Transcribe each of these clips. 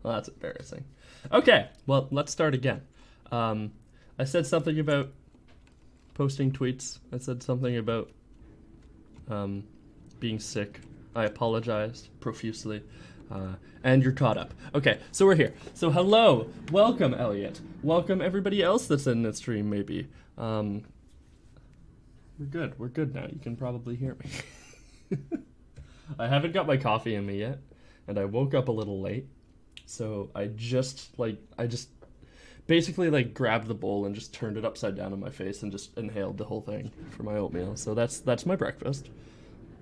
Well, that's embarrassing. Okay, well, let's start again. I said something about posting tweets. I said something about being sick. I apologized profusely. And you're caught up. Okay, so we're here. So hello, welcome Elliot. Welcome everybody else that's in the stream maybe. We're good now. You can probably hear me. I haven't got my coffee in me yet, and I woke up a little late. So I just basically like grabbed the bowl and just turned it upside down in my face and just inhaled the whole thing for my oatmeal. So that's my breakfast.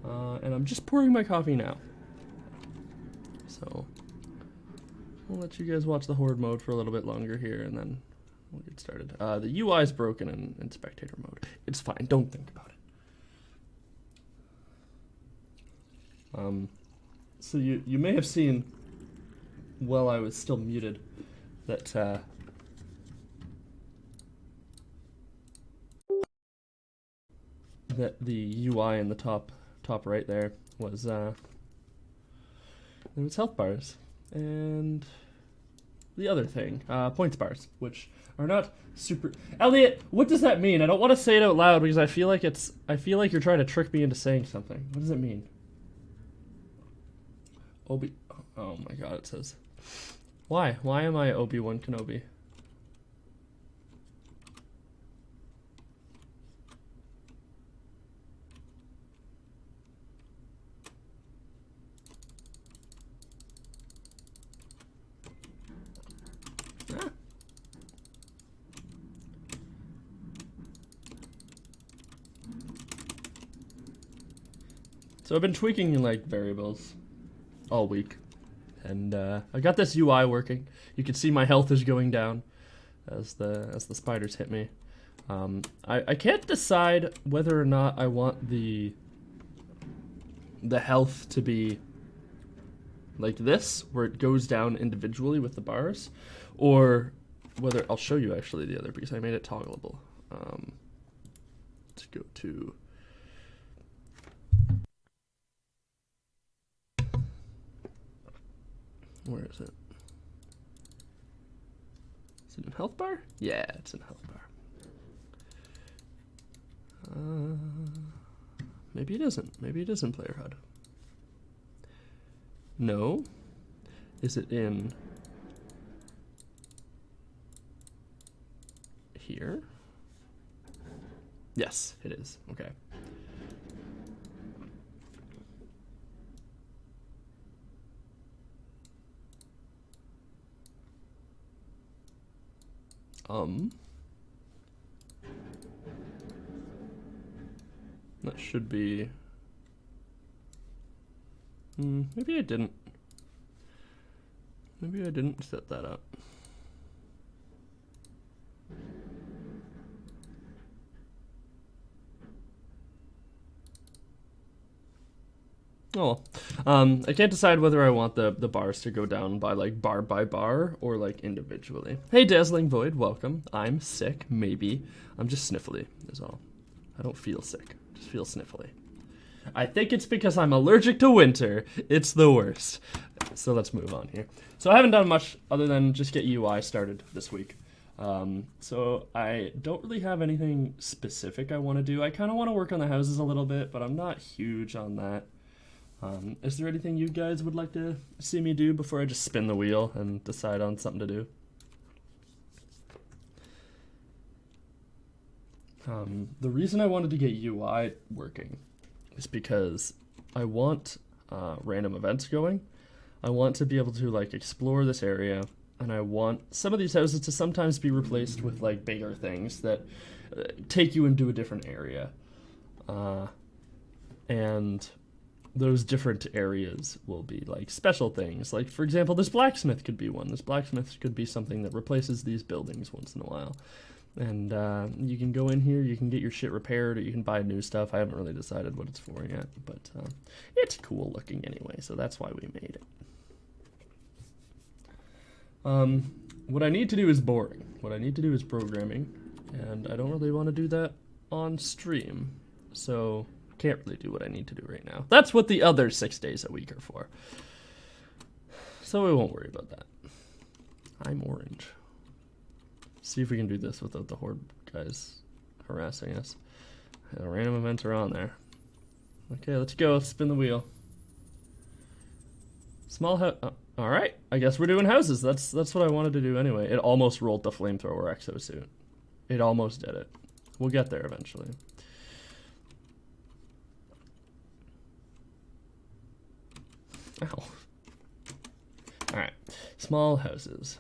And I'm just pouring my coffee now. So I'll let you guys watch the horde mode for a little bit longer here, and then we'll get started. The UI is broken in spectator mode. It's fine. Don't think about it. So you may have seen, while I was still muted, that that the UI in the top right there was there was health bars, and the other thing, points bars, which are not super. Elliot, what does that mean? I don't want to say it out loud because I feel like you're trying to trick me into saying something. What does it mean? Oh my god, it says. Why am I Obi-Wan Kenobi? So I've been tweaking like variables all week, and I got this UI working. You can see my health is going down as the spiders hit me. I can't decide whether or not I want the health to be like this, where it goes down individually with the bars, or whether I'll show you actually the other, because I made it toggleable. Let's go to. Where is it? Is it in health bar? Yeah, it's in health bar. Maybe it isn't. Maybe it is in player HUD. No. Is it in here? Yes, it is. Okay. That should be. Maybe I didn't. Maybe I didn't set that up. Oh, I can't decide whether I want the bars to go down by like bar by bar or like individually. Hey, Dazzling Void, welcome. I'm sick, maybe. I'm just sniffly, is all. I don't feel sick, just feel sniffly. I think it's because I'm allergic to winter. It's the worst. So let's move on here. So I haven't done much other than just get UI started this week. So I don't really have anything specific I want to do. I kind of want to work on the houses a little bit, but I'm not huge on that. Is there anything you guys would like to see me do before I just spin the wheel and decide on something to do? The reason I wanted to get UI working is because I want random events going. I want to be able to like explore this area, and I want some of these houses to sometimes be replaced with like bigger things that take you into a different area. And those different areas will be like special things. Like, for example, this blacksmith could be one. This blacksmith could be something that replaces these buildings once in a while. And you can go in here, you can get your shit repaired, or you can buy new stuff. I haven't really decided what it's for yet, but it's cool looking anyway, so that's why we made it. What I need to do is boring. What I need to do is programming, and I don't really want to do that on stream, so can't really do what I need to do right now. That's what the other 6 days a week are for. So we won't worry about that. I'm orange. See if we can do this without the horde guys harassing us. Yeah, random events are on there. Okay, let's go. Let's spin the wheel. Small house. All right, I guess we're doing houses. That's what I wanted to do anyway. It almost rolled the flamethrower exosuit. It almost did it. We'll get there eventually. Ow. All right, small houses.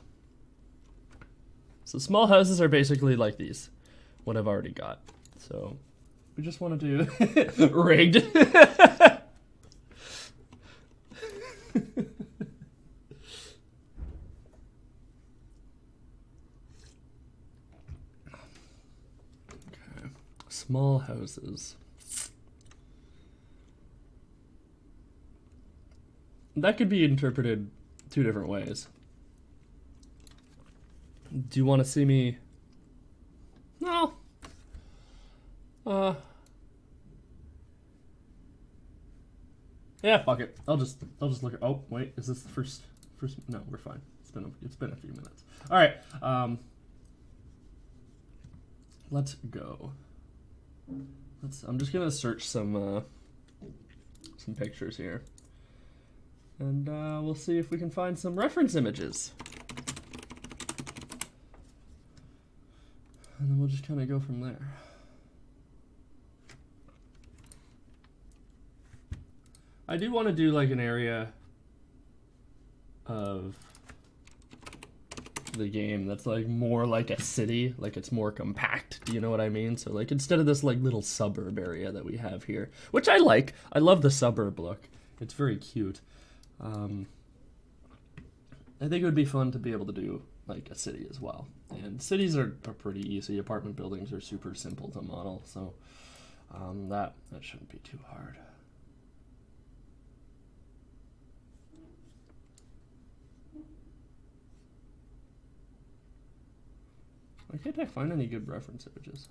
So small houses are basically like these, what I've already got. So we just want to do rigged. Okay, small houses. That could be interpreted two different ways. Do you want to see me? No. Yeah, fuck it. I'll just look at. Oh wait, is this the first? No, we're fine. It's been a few minutes. All right. Let's go. I'm just gonna search some pictures here, and we'll see if we can find some reference images. And then we'll just kind of go from there. I do want to do like an area of the game that's like more like a city, like it's more compact. Do you know what I mean? So like instead of this like little suburb area that we have here, which I like. I love the suburb look. It's very cute. I think it would be fun to be able to do like a city as well. And cities are pretty easy. Apartment buildings are super simple to model, so that shouldn't be too hard. Why can't I find any good reference images?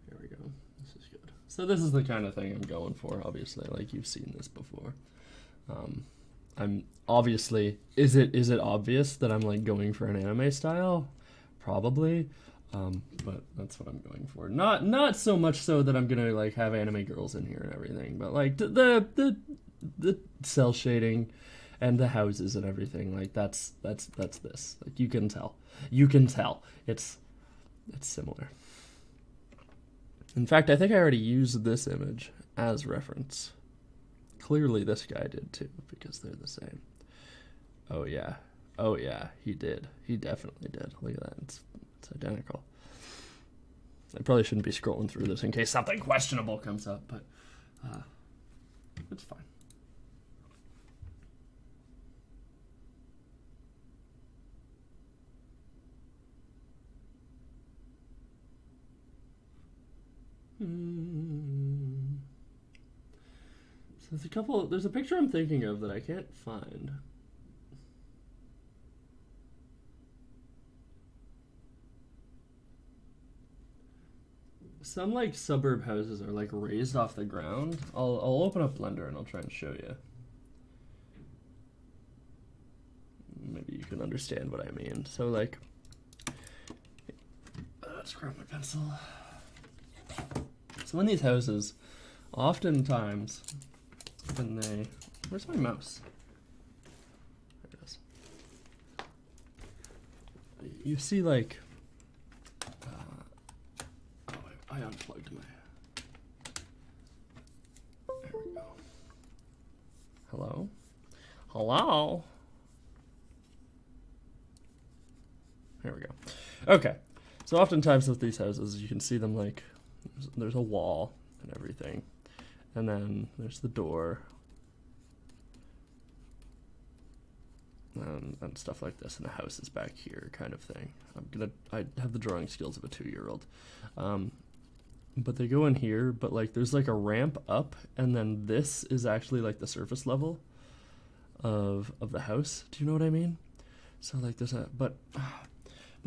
Here we go. This is good. So this is the kind of thing I'm going for, obviously. Like, you've seen this before. I'm obviously, is it obvious that I'm like going for an anime style? Probably. But that's what I'm going for. Not so much so that I'm gonna like have anime girls in here and everything, but like the cell shading and the houses and everything, like that's this. Like you can tell it's similar. In fact, I think I already used this image as reference. Clearly this guy did too, because they're the same. Oh yeah, he did. He definitely did. Look at that. It's identical. I probably shouldn't be scrolling through this in case something questionable comes up, but it's fine. So there's a picture I'm thinking of that I can't find. Some like suburb houses are like raised off the ground. I'll open up Blender and I'll try and show you. Maybe you can understand what I mean. So like, let's grab my pencil. So in these houses, oftentimes when where's my mouse? There it is. You see like, I unplugged my. There we go. Hello? Hello? There we go. Okay. So oftentimes with these houses, you can see them like, there's a wall and everything. And then there's the door. And stuff like this. And the house is back here kind of thing. I have the drawing skills of a 2-year-old. But they go in here, but like there's like a ramp up, and then this is actually like the surface level of the house. Do you know what I mean? So like there's but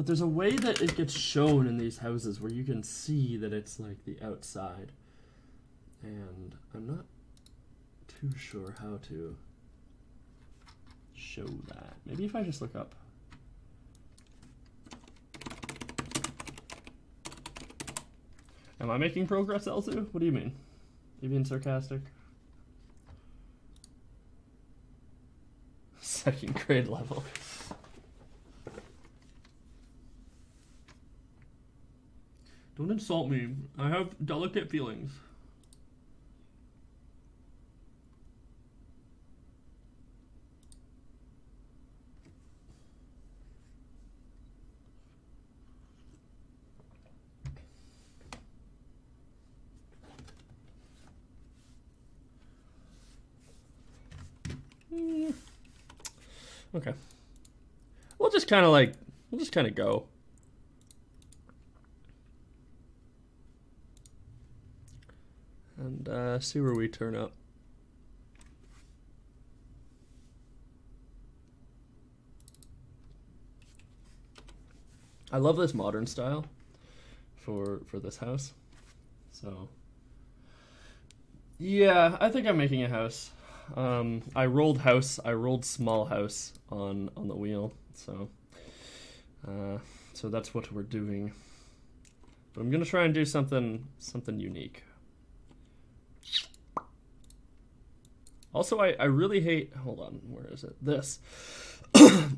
But there's a way that it gets shown in these houses where you can see that it's like the outside. And I'm not too sure how to show that. Maybe if I just look up. Am I making progress, Elsu? What do you mean? You being sarcastic? Second grade level. Don't insult me. I have delicate feelings. Okay. We'll just kind of go. And see where we turn up. I love this modern style for this house. So yeah, I think I'm making a house. I rolled small house on the wheel, so that's what we're doing. But I'm gonna try and do something unique. Also, I really hate, hold on, where is it? This.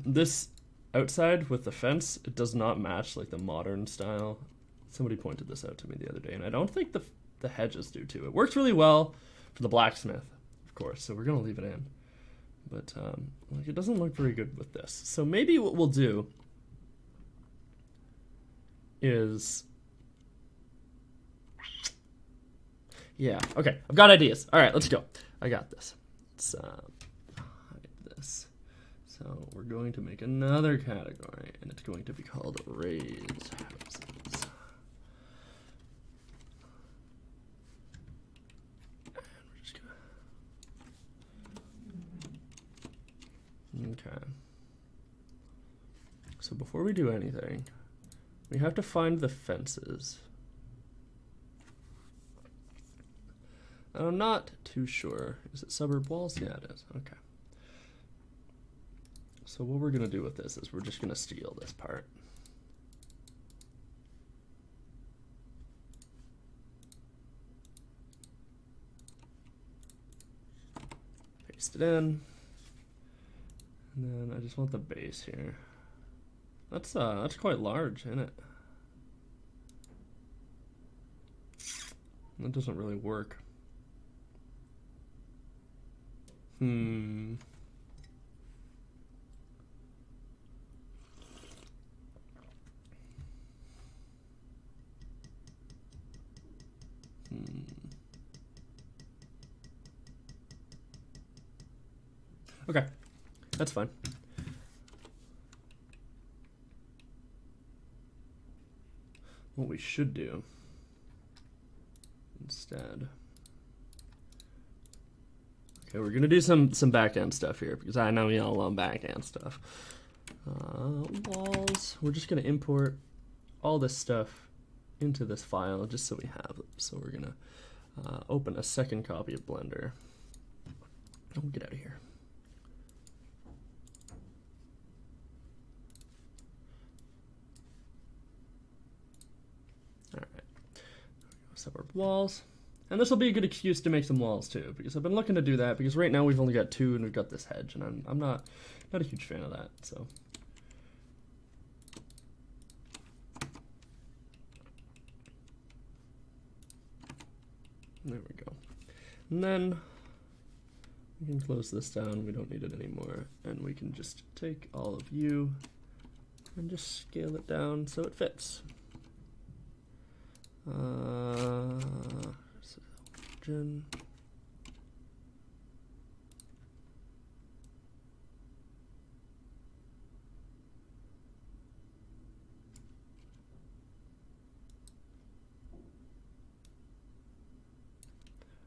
This outside with the fence, it does not match like the modern style. Somebody pointed this out to me the other day, and I don't think the hedges do too. It works really well for the blacksmith, of course, so we're gonna leave it in. But like it doesn't look very good with this. So maybe what we'll do is, yeah, okay, I've got ideas. All right, let's go. I got this. Let's hide this. So we're going to make another category, and it's going to be called raised houses. And we're just gonna... Okay. So before we do anything, we have to find the fences. I'm not too sure. Is it suburb walls? Yeah, it is. Okay. So what we're going to do with this is we're just going to steal this part. Paste it in. And then I just want the base here. That's quite large, isn't it? That doesn't really work. Okay, that's fine. What we should do instead. Okay, we're gonna do some back-end stuff here because I know y'all love back-end stuff. Walls. We're just gonna import all this stuff into this file just so we have it. So we're gonna open a second copy of Blender. Oh, get out of here. All right. Suburb walls. And this will be a good excuse to make some walls too, because I've been looking to do that, because right now we've only got 2 and we've got this hedge, and I'm not a huge fan of that, so. There we go. And then we can close this down, we don't need it anymore, and we can just take all of you and just scale it down so it fits.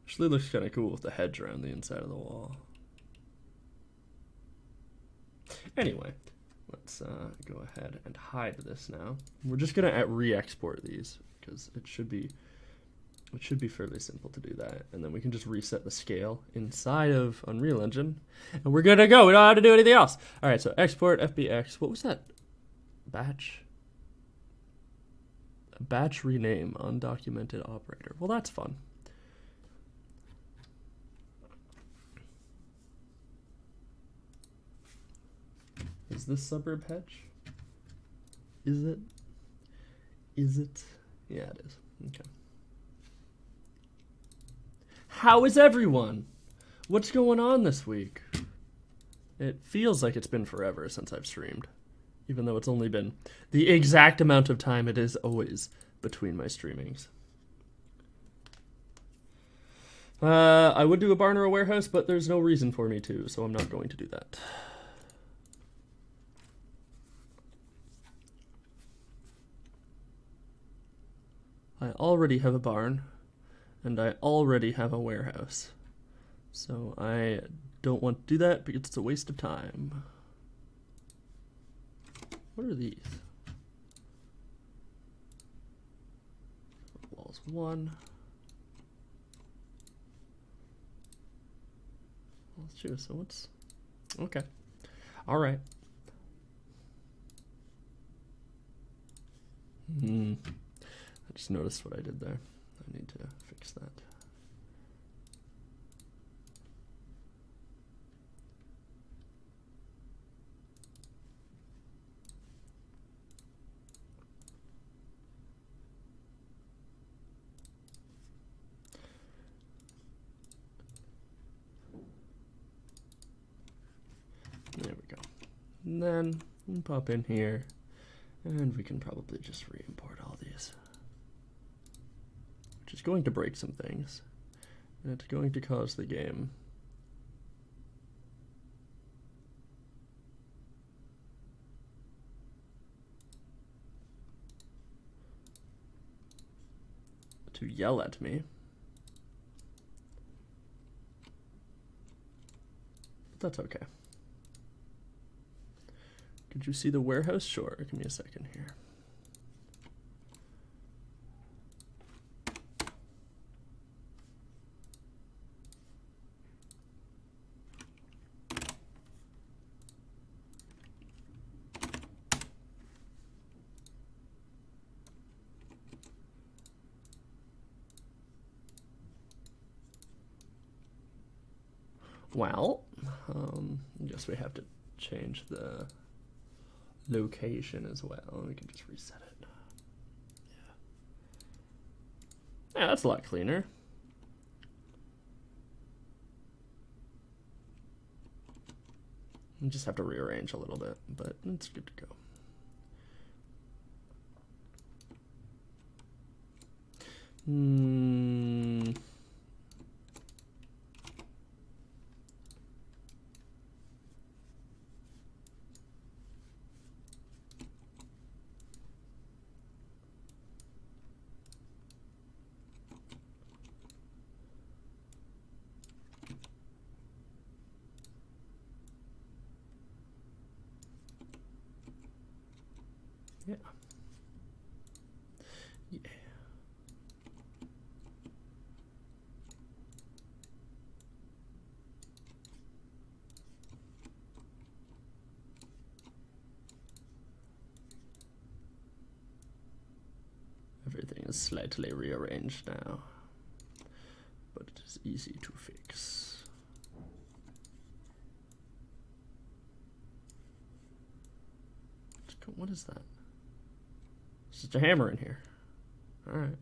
Actually looks kind of cool with the hedge around the inside of the wall. Anyway, let's go ahead and hide this now. We're just gonna re-export these because it should be fairly simple to do that, and then we can just reset the scale inside of Unreal Engine, and we're good to go. We don't have to do anything else. All right, so export FBX. What was that? Batch rename undocumented operator. Well, that's fun. Is this suburb hedge? Is it? Is it? Yeah, it is. Okay. How is everyone? What's going on this week? It feels like it's been forever since I've streamed, even though it's only been the exact amount of time it is always between my streamings. I would do a barn or a warehouse, but there's no reason for me to, so I'm not going to do that. I already have a barn, and I already have a warehouse, so I don't want to do that because it's a waste of time. What are these? Walls 1. Walls 2, so what's... Okay. Alright. I just noticed what I did there. I need to fix that. There we go. And then we pop in here, and we can probably just re-import all these. Which is going to break some things, and it's going to cause the game to yell at me. But that's okay. Could you see the warehouse? Sure, give me a second here. Well, I guess we have to change the location as well. We can just reset it. Yeah, that's a lot cleaner. You just have to rearrange a little bit, but it's good to go. Yeah. Yeah. Everything is slightly rearranged now, but it is easy to fix. What is that? It's just a hammer in here. All right.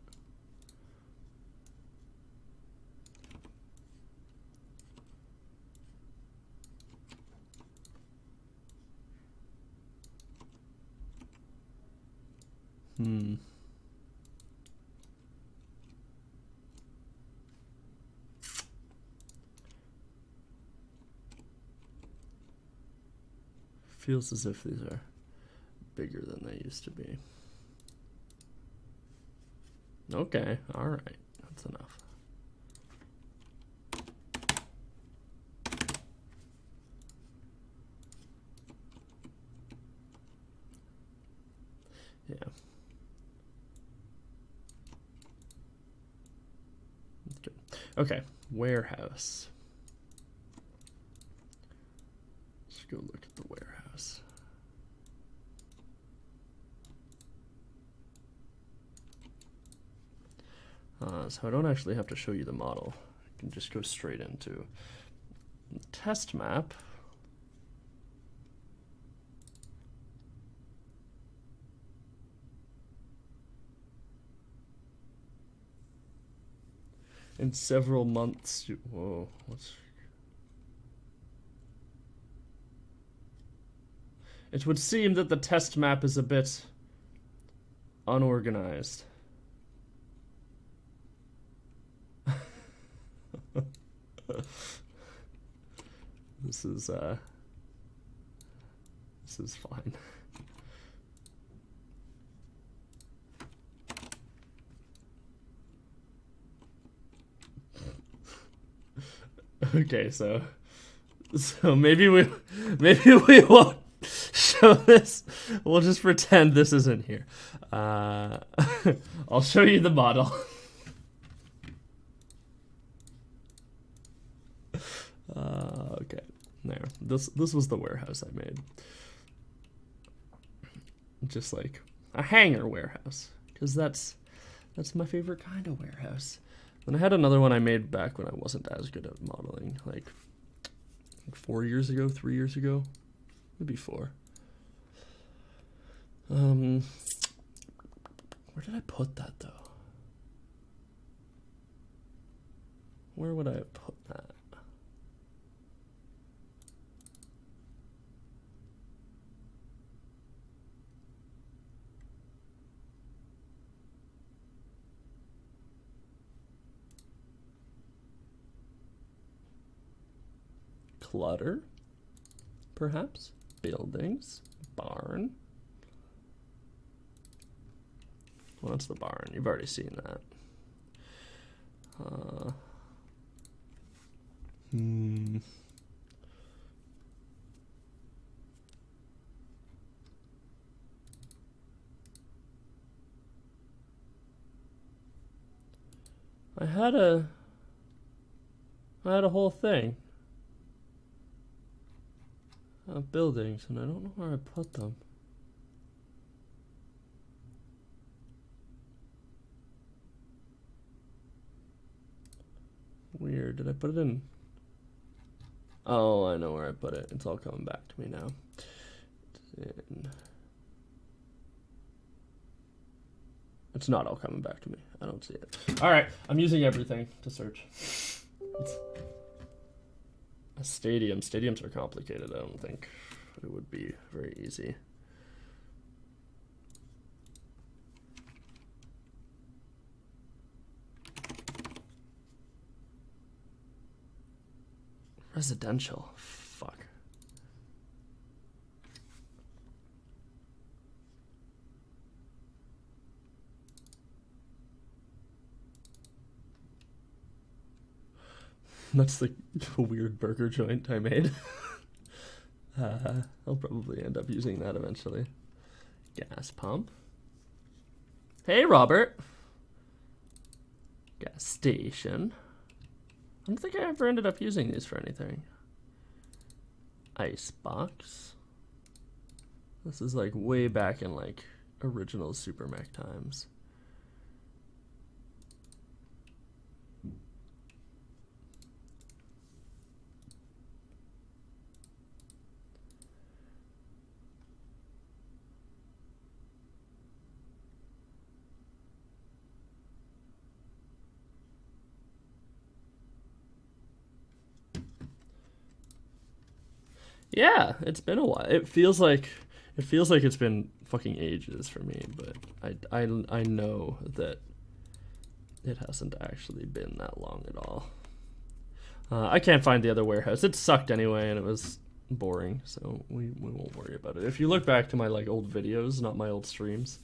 Feels as if these are bigger than they used to be. Okay, all right, that's enough. Yeah. That's good. Okay, warehouse. Let's go look at the warehouse. So I don't actually have to show you the model. I can just go straight into test map. In several months. Whoa, what's... It would seem that the test map is a bit unorganized. This is fine. Okay, so maybe we won't show this. We'll just pretend this isn't here. I'll show you the model. Okay, there. This was the warehouse I made. Just like a hangar warehouse, because that's my favorite kind of warehouse. Then I had another one I made back when I wasn't as good at modeling, like 4 years ago, 3 years ago, maybe 4. Where did I put that though? Where would I have put that? Clutter, perhaps. Buildings, barn. Well, that's the barn. You've already seen that. I had a whole thing of buildings, and I don't know where I put them. Weird. Did I put it in? Oh, I know where I put it. It's all coming back to me now. It's not all coming back to me. I don't see it. All right, I'm using everything to search. It's a stadium. Stadiums are complicated. I don't think it would be very easy. Residential. Fuck. That's the weird burger joint I made. I'll probably end up using that eventually. Gas pump. Hey, Robert. Gas station. I don't think I ever ended up using these for anything. Ice box. This is like way back in like original Super Mech times. Yeah, it's been a while. It feels like it's been fucking ages for me, but I know that it hasn't actually been that long at all. I can't find the other warehouse. It sucked anyway, and it was boring, so we won't worry about it. If you look back to my like old videos, not my old streams,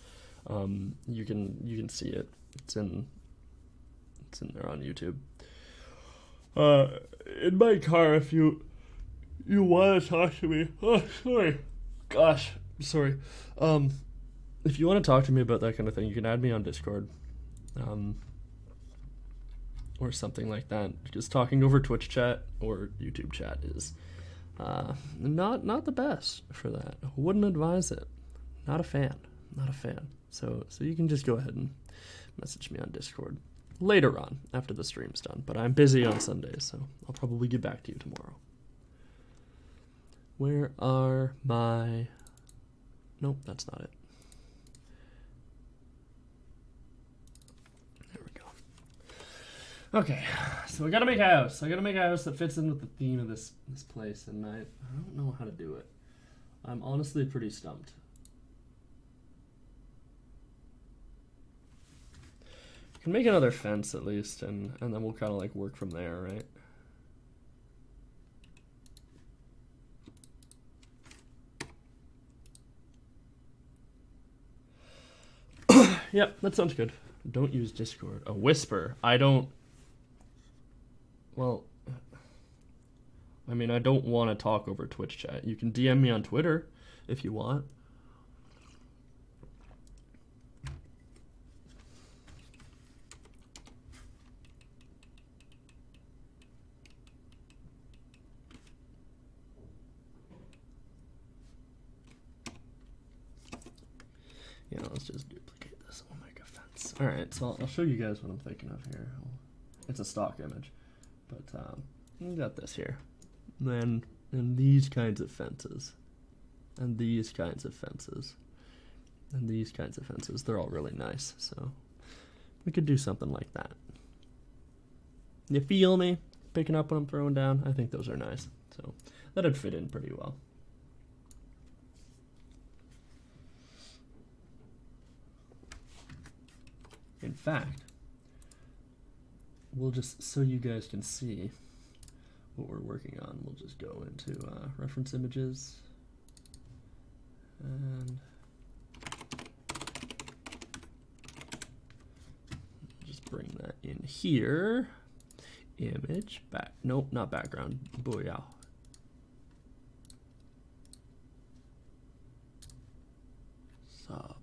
you can see it. It's in there on YouTube. In my car, if you want to talk to me. Oh, sorry. Gosh, sorry. if you want to talk to me about that kind of thing, you can add me on Discord. Or something like that. Just talking over Twitch chat or YouTube chat is not the best for that. Wouldn't advise it. Not a fan. Not a fan. So you can just go ahead and message me on Discord later on after the stream's done. But I'm busy on Sundays, so I'll probably get back to you tomorrow. Where are my... Nope, that's not it. There we go. Okay, so I gotta make a house. I gotta make a house that fits in with the theme of this place, and I don't know how to do it. I'm honestly pretty stumped. I can make another fence at least, and then we'll kind of like work from there, right? Yep, that sounds good. Don't use Discord. A whisper. I don't... Well... I mean, I don't want to talk over Twitch chat. You can DM me on Twitter if you want. Yeah, let's just duplicate this. I'll make a fence. All right, so I'll show you guys what I'm thinking of here. It's a stock image, but we got this here. And these kinds of fences, and these kinds of fences, and these kinds of fences. They're all really nice, so we could do something like that. You feel me? Picking up what I'm throwing down? I think those are nice, so that'd fit in pretty well. In fact, we'll just, so you guys can see what we're working on, we'll just go into reference images and just bring that in here. Image, back, nope, not background, booyah. Suburb.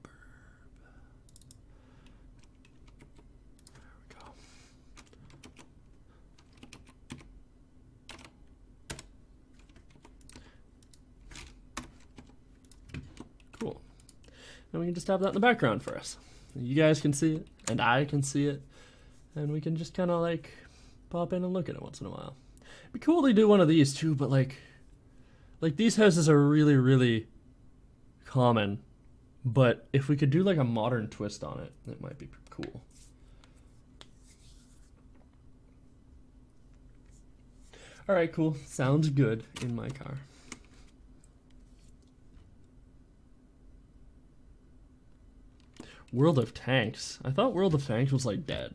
Cool. And we can just have that in the background for us. You guys can see it, and I can see it, and we can just kind of like pop in and look at it once in a while. It'd be cool to do one of these too, but like these houses are really, really common. But if we could do like a modern twist on it, it might be cool. All right, cool. Sounds good in my car. World of Tanks. I thought World of Tanks was like dead.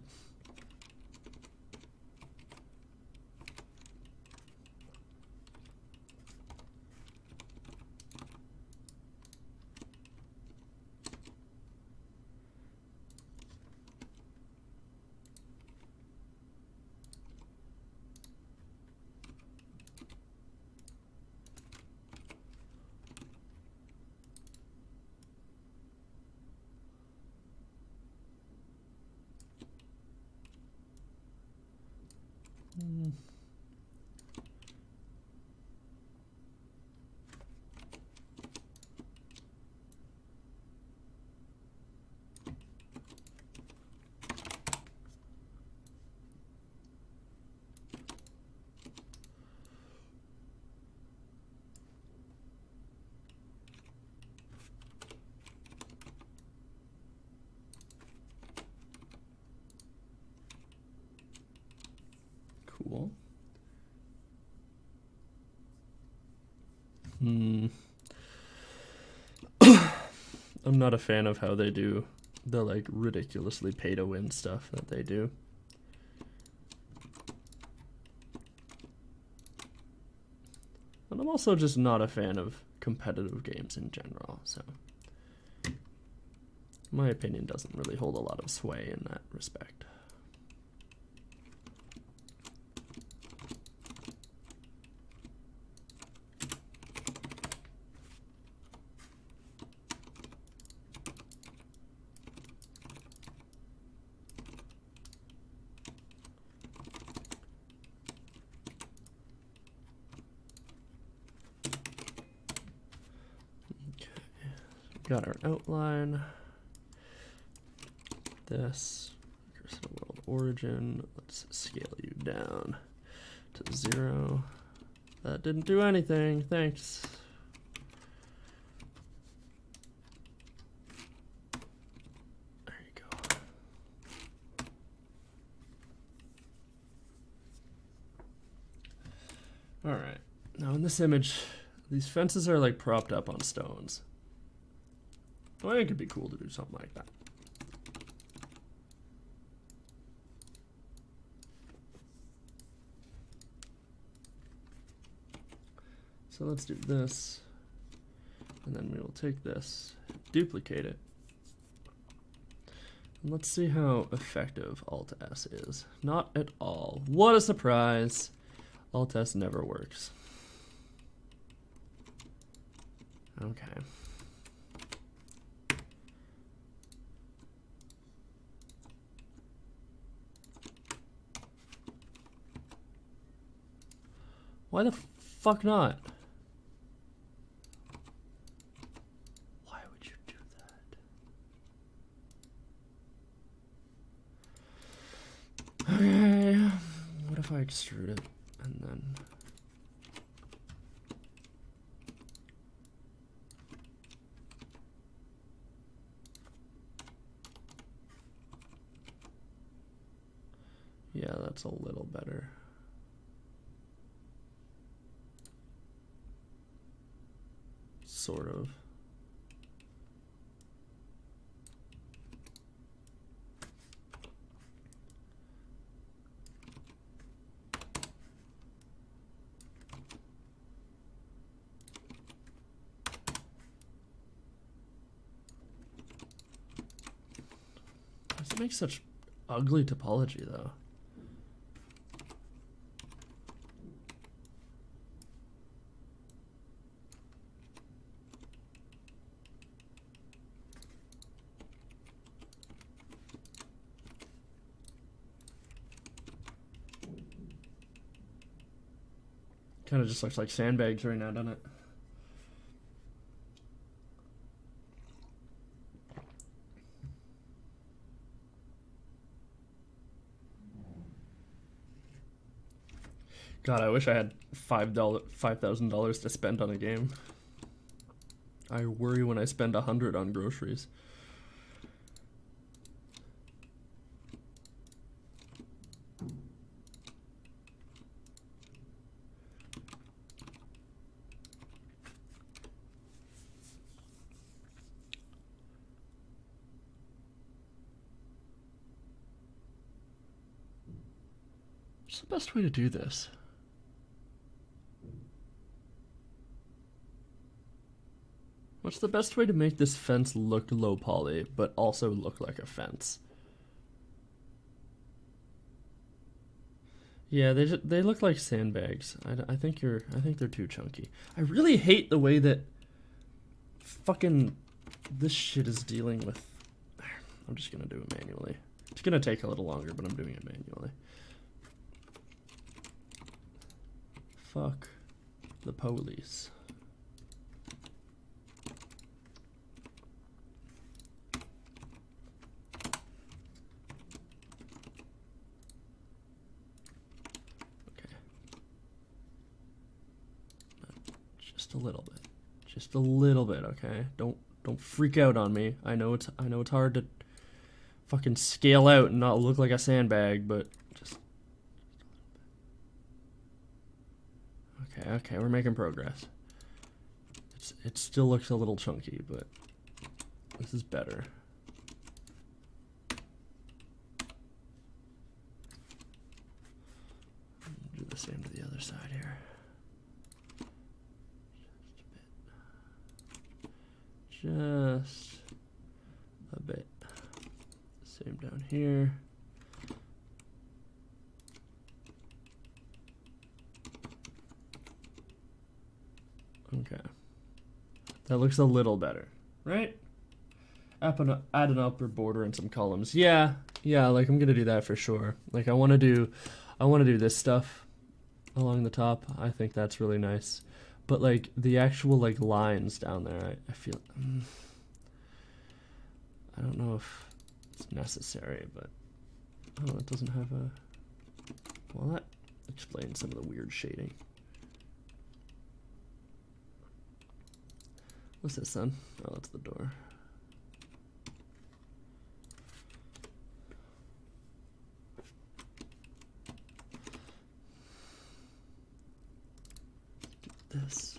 Cool. I'm not a fan of how they do the like ridiculously pay to win stuff that they do. And I'm also just not a fan of competitive games in general, so my opinion doesn't really hold a lot of sway in that respect. got our outline. This, cursor world origin. Let's scale you down to 0. That didn't do anything, thanks. There you go. All right, now in this image, these fences are like propped up on stones. Well, it could be cool to do something like that. So let's do this, and then we will take this, duplicate it, and let's see how effective Alt-S is. Not at all. What a surprise! Alt-S never works. Okay. Why the fuck not? Why would you do that? Okay. What if I extrude it and then... Yeah, that's a little better. Sort of. Why does it make such ugly topology though? Kind of just looks like sandbags right now, doesn't it? God, I wish I had $5,000 to spend on a game. I worry when I spend 100 on groceries. What's the best way to do this? What's the best way to make this fence look low poly, but also look like a fence? Yeah, they look like sandbags. I think they're too chunky. I really hate the way that fucking this shit is dealing with. I'm just gonna do it manually. It's gonna take a little longer, but I'm doing it manually. Fuck the police. Okay. Just a little bit. Just a little bit, okay? Don't freak out on me. I know it's hard to fucking scale out and not look like a sandbag, but just okay, we're making progress. It still looks a little chunky, but this is better. Do the same to the other side here. Just a bit. Same down here. Okay. That looks a little better, right? Add an upper border and some columns. Yeah, like I'm gonna do that for sure. Like I wanna do this stuff along the top. I think that's really nice. But like the actual like lines down there, I feel don't know if it's necessary, but oh, it doesn't have a. Well, that explains some of the weird shading. What's this then? Oh, that's the door. This.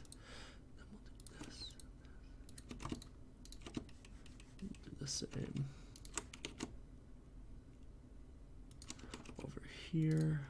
Then we'll do this. Do the same. Over here.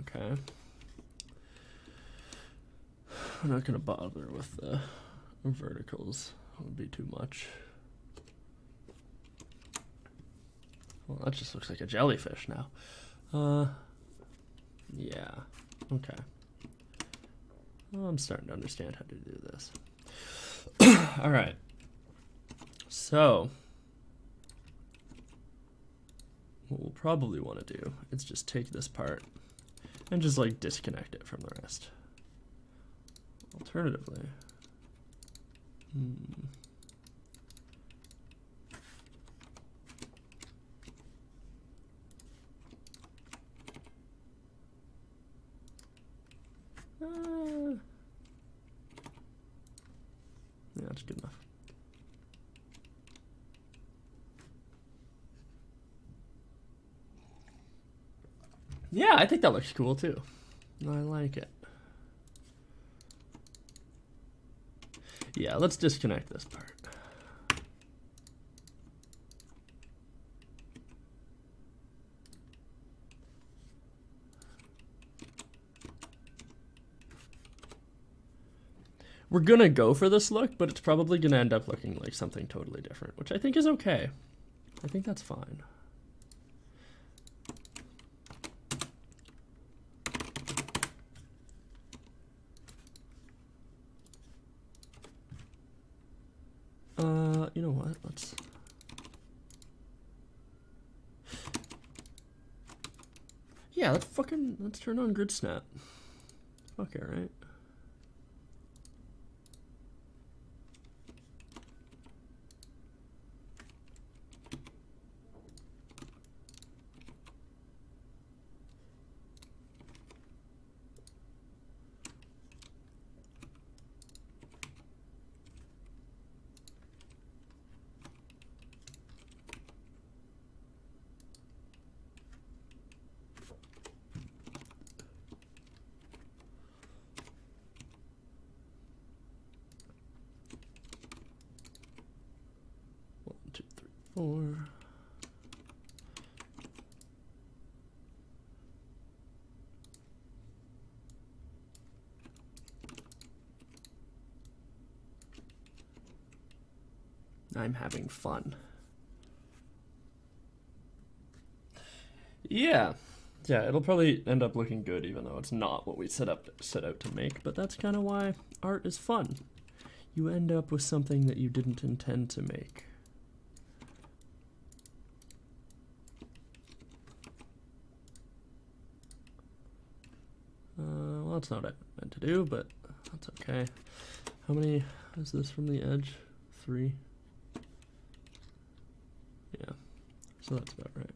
Okay. I'm not gonna bother with the verticals. That would be too much. Well, that just looks like a jellyfish now. Yeah. Okay. Well, I'm starting to understand how to do this. All right. So, what we'll probably want to do is just take this part and just like disconnect it from the rest. Alternatively, yeah, that's good enough. Yeah, I think that looks cool too. I like it. Yeah, let's disconnect this part. We're gonna go for this look, but it's probably gonna end up looking like something totally different, which I think is okay. I think that's fine. You know what? Let's let's turn on grid snap. Fuck it, right? Four. I'm having fun. Yeah. Yeah, it'll probably end up looking good even though it's not what we set out to make, but that's kind of why art is fun. You end up with something that you didn't intend to make. Well, that's not what I meant to do, but that's okay. How many is this from the edge? 3? Yeah, so that's about right.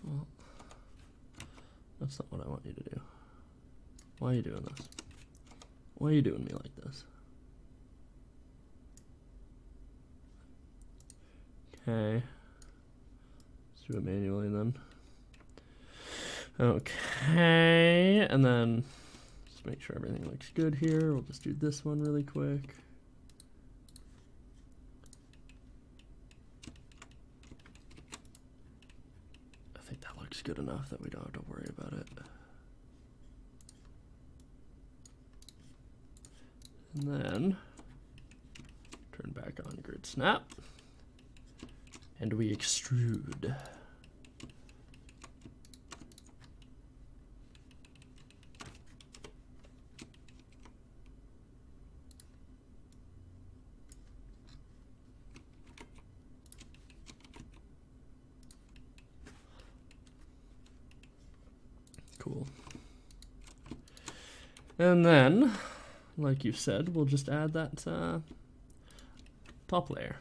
Well, that's not what I want you to do. Why are you doing this? Why are you doing me like this? Okay. Let's do it manually then. Okay, and then just make sure everything looks good here. We'll just do this one really quick. I think that looks good enough that we don't have to worry about it. And then turn back on grid snap, and we extrude. Cool. And then, like you said, we'll just add that top layer,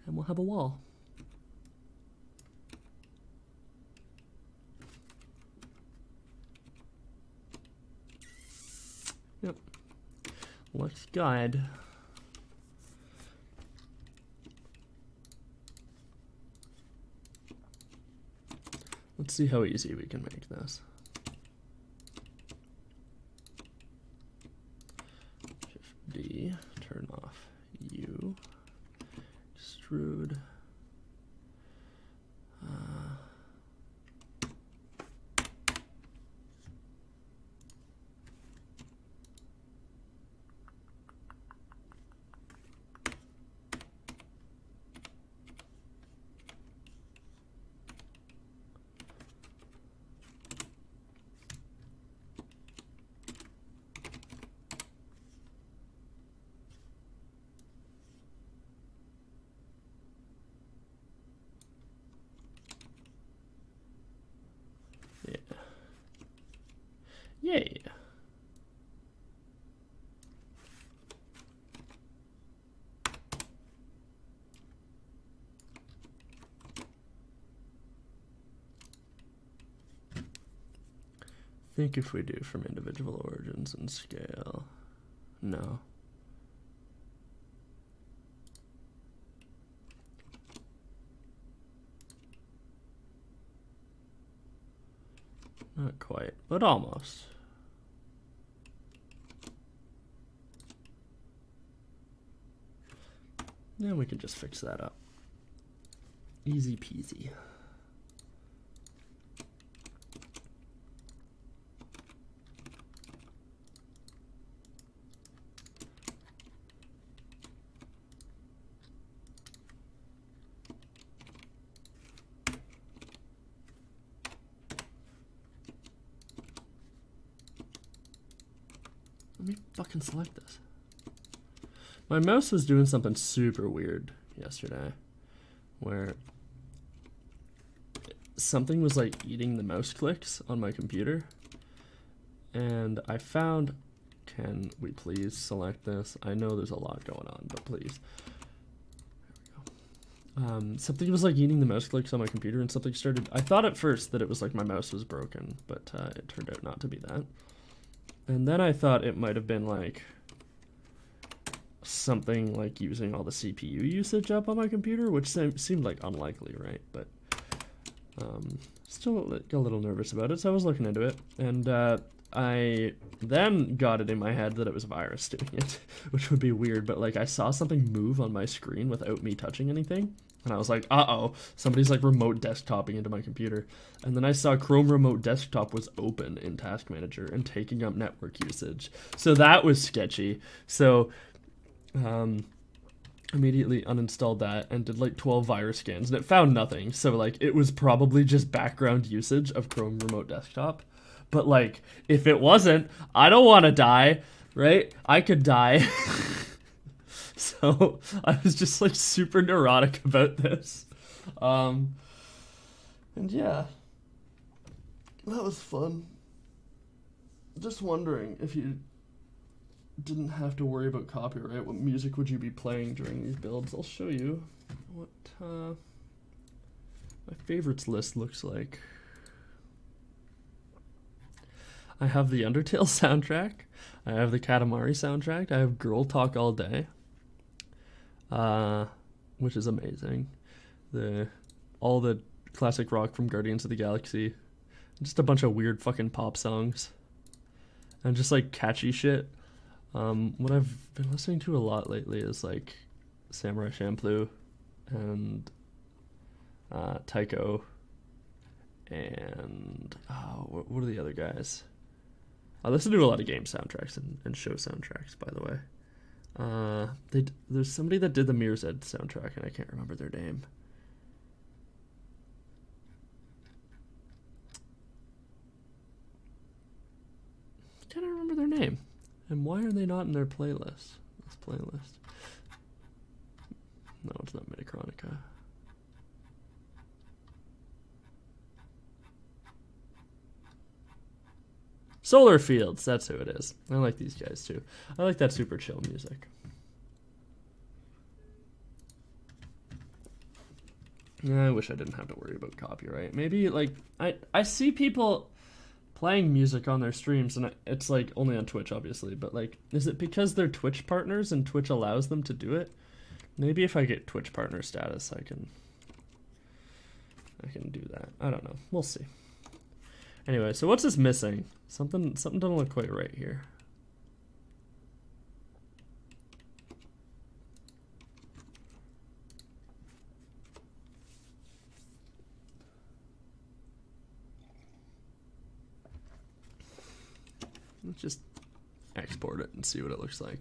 and we'll have a wall. Yep, looks good. Let's see how easy we can make this. Shift D, turn off U, extrude. Yay. Think if we do from individual origins and scale. No. Not quite, but almost. Then we can just fix that up. Easy peasy. Let me fucking select this. My mouse was doing something super weird yesterday, where something was like eating the mouse clicks on my computer, and I found, can we please select this? I know there's a lot going on, but please. There we go. Something was like eating the mouse clicks on my computer, and something started, I thought at first that it was like my mouse was broken, but it turned out not to be that. And then I thought it might have been like something like using all the CPU usage up on my computer, which seemed like unlikely, right? But still got a little nervous about it, so I was looking into it, and I then got it in my head that it was a virus doing it, which would be weird, but like I saw something move on my screen without me touching anything, and I was like, uh-oh, somebody's like remote desktoping into my computer. And then I saw Chrome Remote Desktop was open in Task Manager and taking up network usage, so that was sketchy. So immediately uninstalled that and did like 12 virus scans, and it found nothing. So like it was probably just background usage of Chrome Remote Desktop. But like if it wasn't, I don't want to die, right? I could die. So I was just like super neurotic about this. And yeah, that was fun. Just wondering if you didn't have to worry about copyright, what music would you be playing during these builds? I'll show you what my favorites list looks like. I have the Undertale soundtrack, I have the Katamari soundtrack, I have Girl Talk All Day, which is amazing. All the classic rock from Guardians of the Galaxy, Just a bunch of weird fucking pop songs. And just like catchy shit. What I've been listening to a lot lately is like Samurai Champloo and Tycho and what are the other guys? I listen to a lot of game soundtracks and show soundtracks, by the way. There's somebody that did the Mirror's Edge soundtrack and I can't remember their name. I can't remember their name. And why are they not in their playlist? This playlist. No, it's not Metachronica. Solar Fields, that's who it is. I like these guys too. I like that super chill music. I wish I didn't have to worry about copyright. Maybe like I see people playing music on their streams and it's like only on Twitch obviously, but like is it because they're Twitch partners and Twitch allows them to do it? Maybe if I get Twitch partner status I can do that. I don't know. We'll see. Anyway, so what's this missing? Something doesn't look quite right here. Let's just export it and see what it looks like.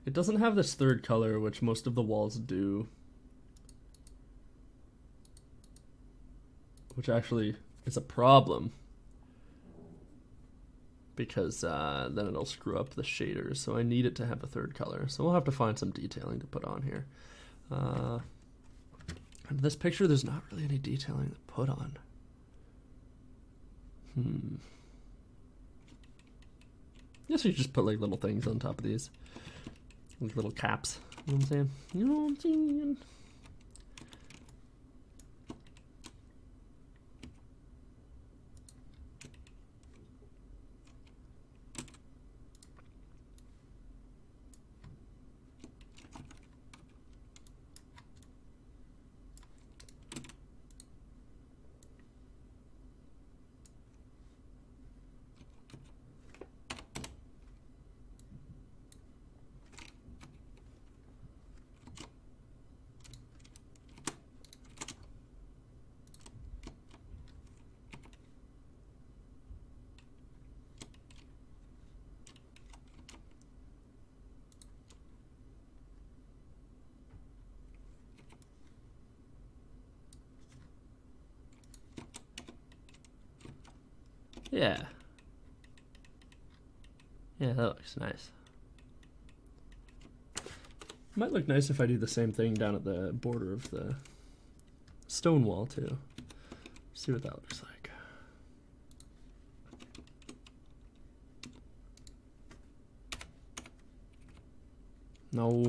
It doesn't have this third color, which most of the walls do. Which actually is a problem. Because then it'll screw up the shaders. So I need it to have a third color. So we'll have to find some detailing to put on here. And this picture, there's not really any detailing to put on. Guess you just put like little things on top of these. Like little caps. You know what I'm saying? You know what I'm saying? Yeah. Yeah, that looks nice. Might look nice if I do the same thing down at the border of the stone wall too. See what that looks like. No.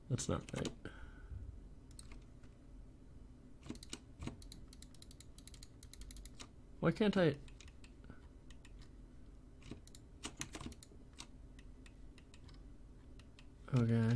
That's not right. Why can't I? Okay.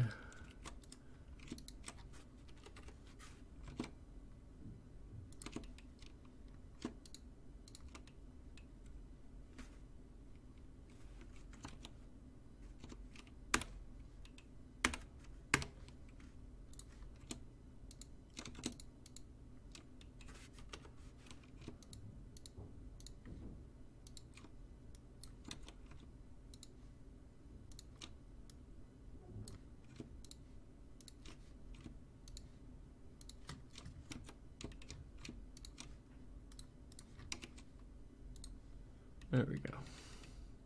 There we go.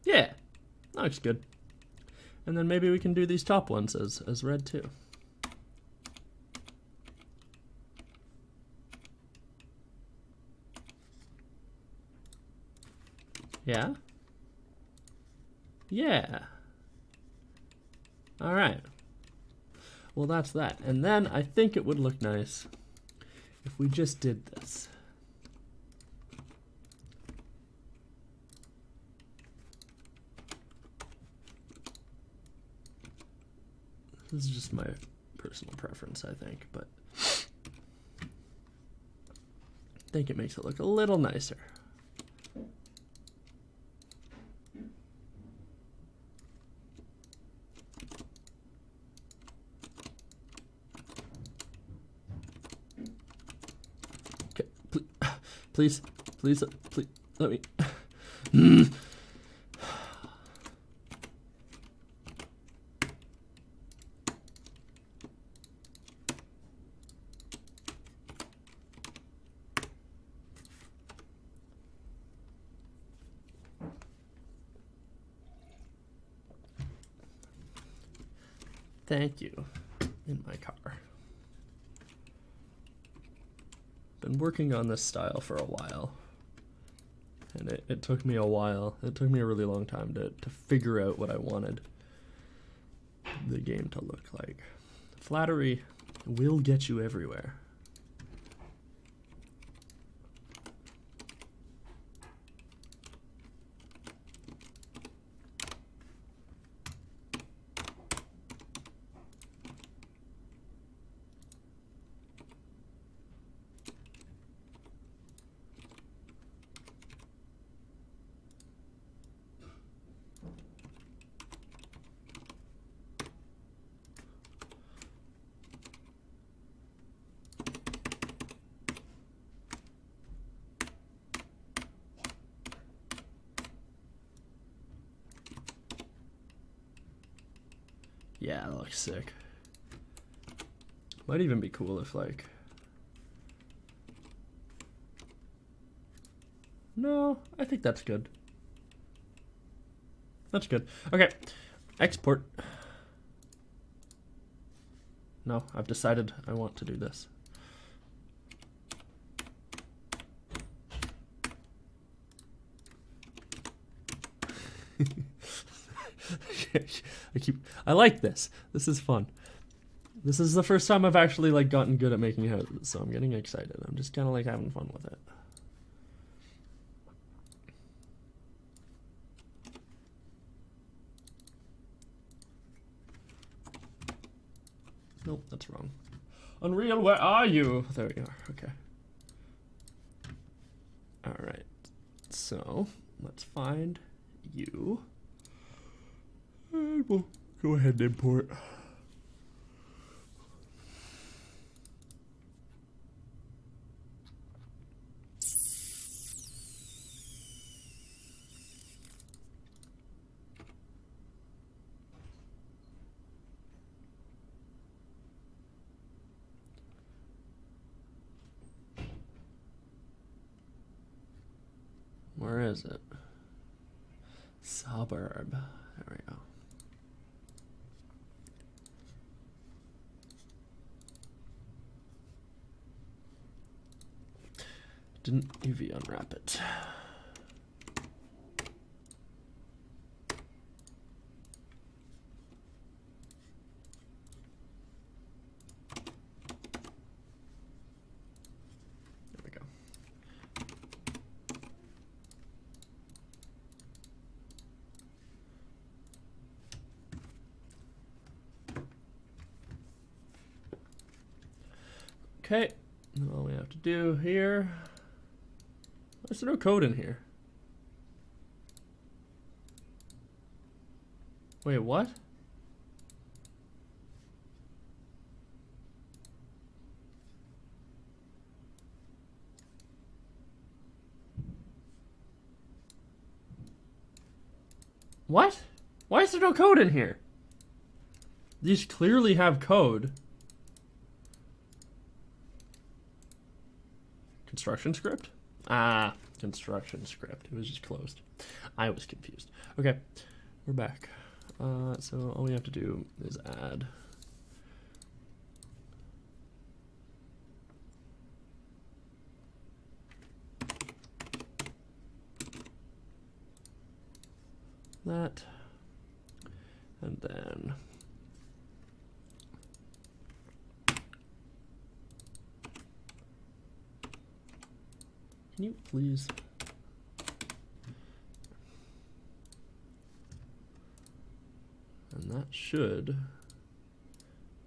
Yeah, that looks good. And then maybe we can do these top ones as red too. Yeah? Yeah. All right. Well, that's that. And then I think it would look nice if we just did this. This is just my personal preference, I think, but I think it makes it look a little nicer. Okay, please, please, please, let me. Thank you, in my car. Been working on this style for a while, and it took me a while. It took me a really long time to figure out what I wanted the game to look like. Flattery will get you everywhere. Yeah, that looks sick. Might even be cool if, like... No, I think that's good. That's good. Okay, export. No, I've decided I want to do this. I like this. This is fun. This is the first time I've actually like gotten good at making houses, so I'm getting excited. I'm just kind of like having fun with it. Nope, that's wrong. Unreal, where are you? There we are. Okay. All right. So let's find you. And we'll go ahead and import. Where is it? Suburb. There we go. Didn't UV unwrap it. There we go. Okay, and all we have to do here. There's no code in here. Wait, what? What? Why is there no code in here? These clearly have code. Construction script? Ah, construction script. It was just closed. I was confused. Okay, we're back. So all we have to do is add that, and then can you please? And that should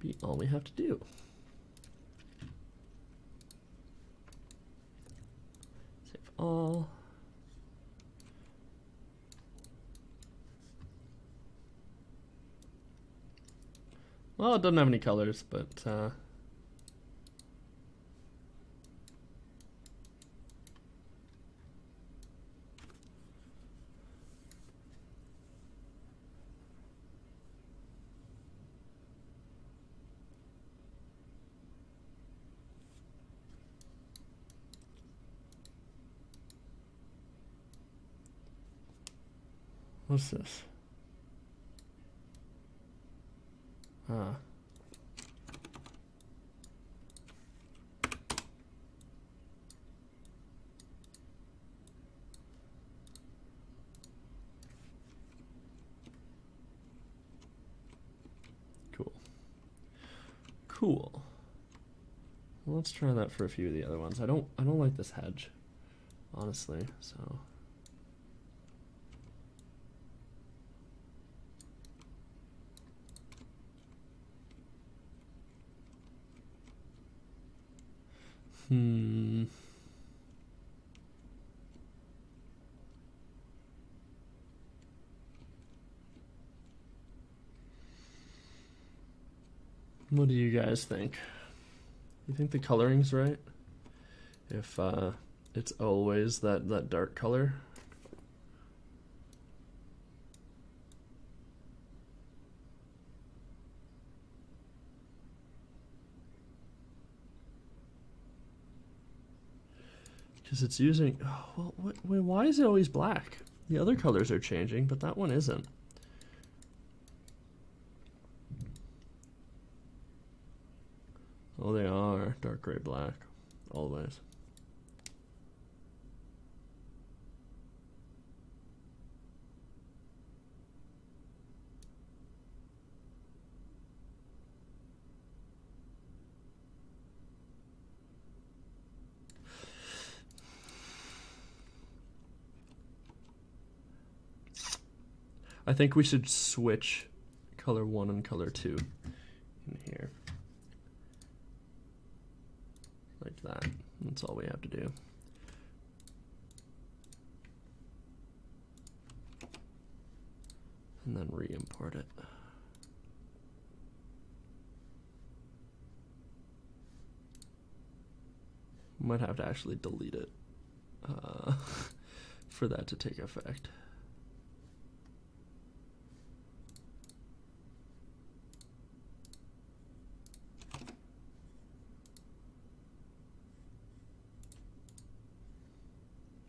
be all we have to do. Save all. Well, it doesn't have any colors, but what's this? Cool. Cool. Well, let's try that for a few of the other ones. I don't like this hedge, honestly, so. What do you guys think? You think the coloring's right? If it's always that dark color? Because it's using, oh, well, wait, why is it always black? The other colors are changing, but that one isn't. Oh, they are dark gray black, always. I think we should switch color 1 and color 2 in here. Like that. That's all we have to do. And then re-import it. Might have to actually delete it for that to take effect.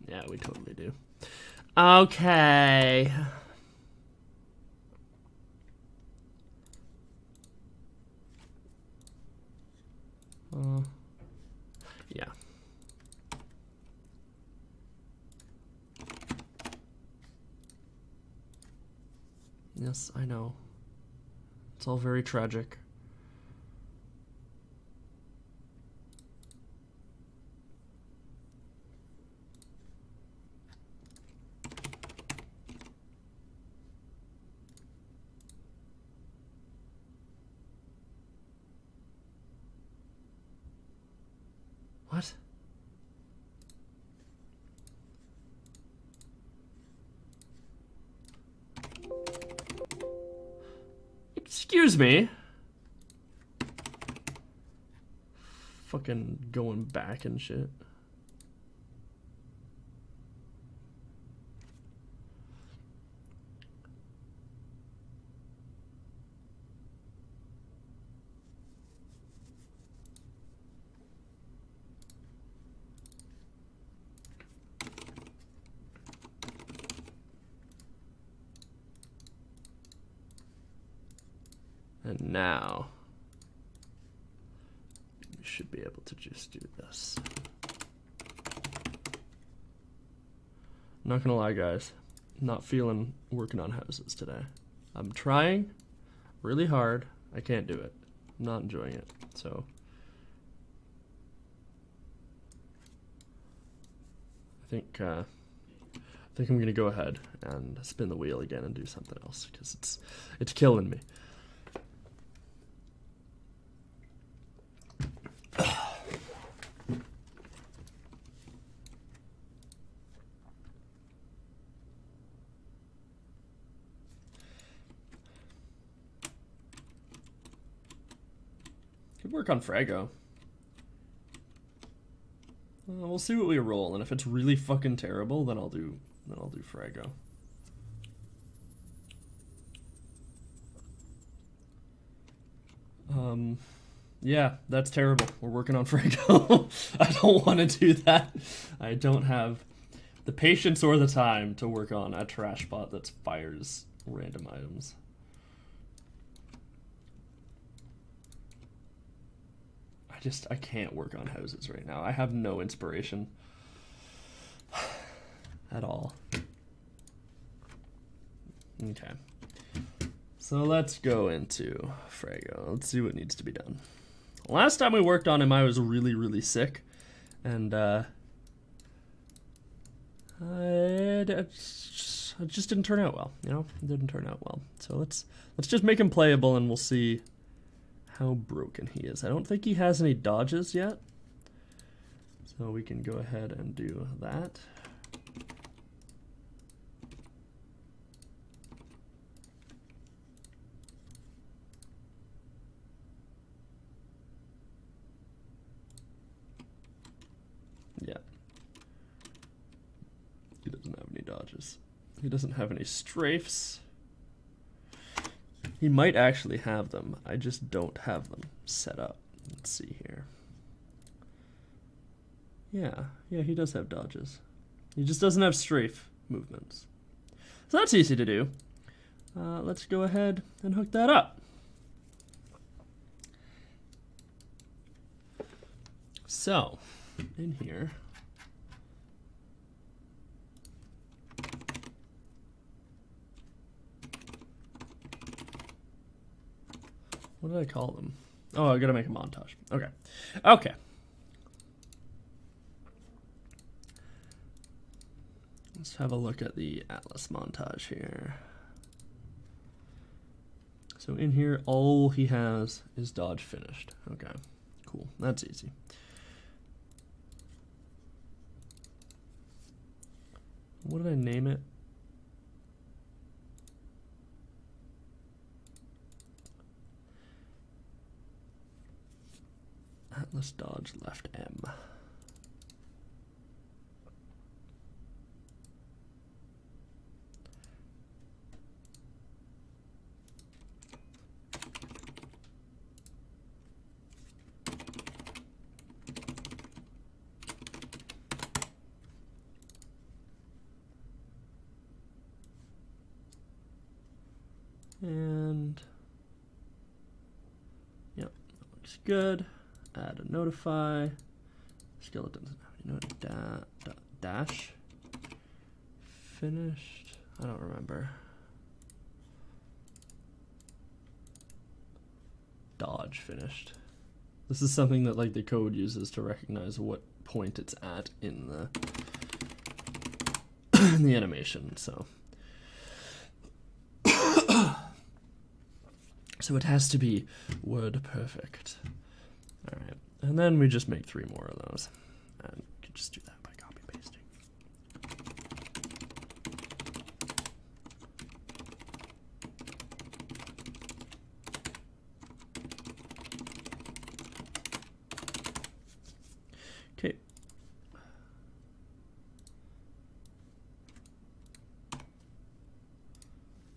Yeah, we totally do. Okay. Yeah. Yes, I know. It's all very tragic. What? Excuse me. Fucking going back and shit. And now we should be able to just do this. Not gonna lie, guys, not feeling working on houses today. I'm trying really hard. I can't do it. I'm not enjoying it. So I think I'm gonna go ahead and spin the wheel again and do something else because it's killing me. Could work on Fraggo. We'll see what we roll, and if it's really fucking terrible, then I'll do Fraggo. Yeah, that's terrible. We're working on Fraggo. I don't want to do that. I don't have the patience or the time to work on a trash bot that fires random items. I can't work on houses right now. I have no inspiration at all. Okay. So let's go into Fraggo. Let's see what needs to be done. Last time we worked on him, I was really, really sick. And it just didn't turn out well, you know? It didn't turn out well. So let's just make him playable and we'll see how broken he is. I don't think he has any dodges yet. So we can go ahead and do that. Yeah. He doesn't have any dodges. He doesn't have any strafes. He might actually have them. I just don't have them set up. Let's see here. Yeah, he does have dodges. He just doesn't have strafe movements. So that's easy to do. Let's go ahead and hook that up. So, in here, what did I call them? Oh, I gotta make a montage. Okay. Okay. Let's have a look at the Atlas montage here. So in here, all he has is dodge finished. Okay, cool. That's easy. What did I name it? Atlas dodge left M. And yep, that looks good. Add a notify. Skeleton doesn't have any dash. Finished. I don't remember. Dodge finished. This is something that like the code uses to recognize what point it's at in the animation. So. So it has to be word perfect. All right, and then we just make 3 more of those, and you can just do that by copy pasting. Okay.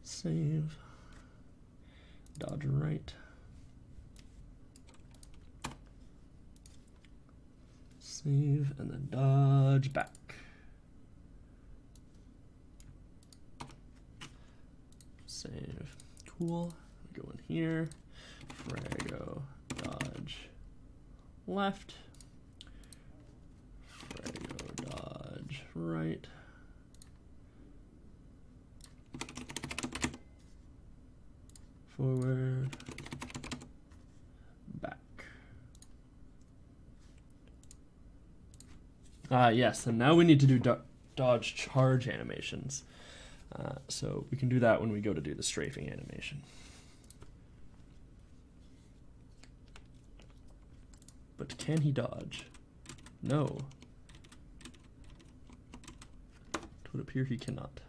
Save. Dodge right. Save and then dodge back. Save. Cool. Go in here. Fraggo, dodge, left. Fraggo, dodge, right. Forward, back. Yes, and now we need to do dodge charge animations. So we can do that when we go to do the strafing animation. But can he dodge? No. It would appear he cannot.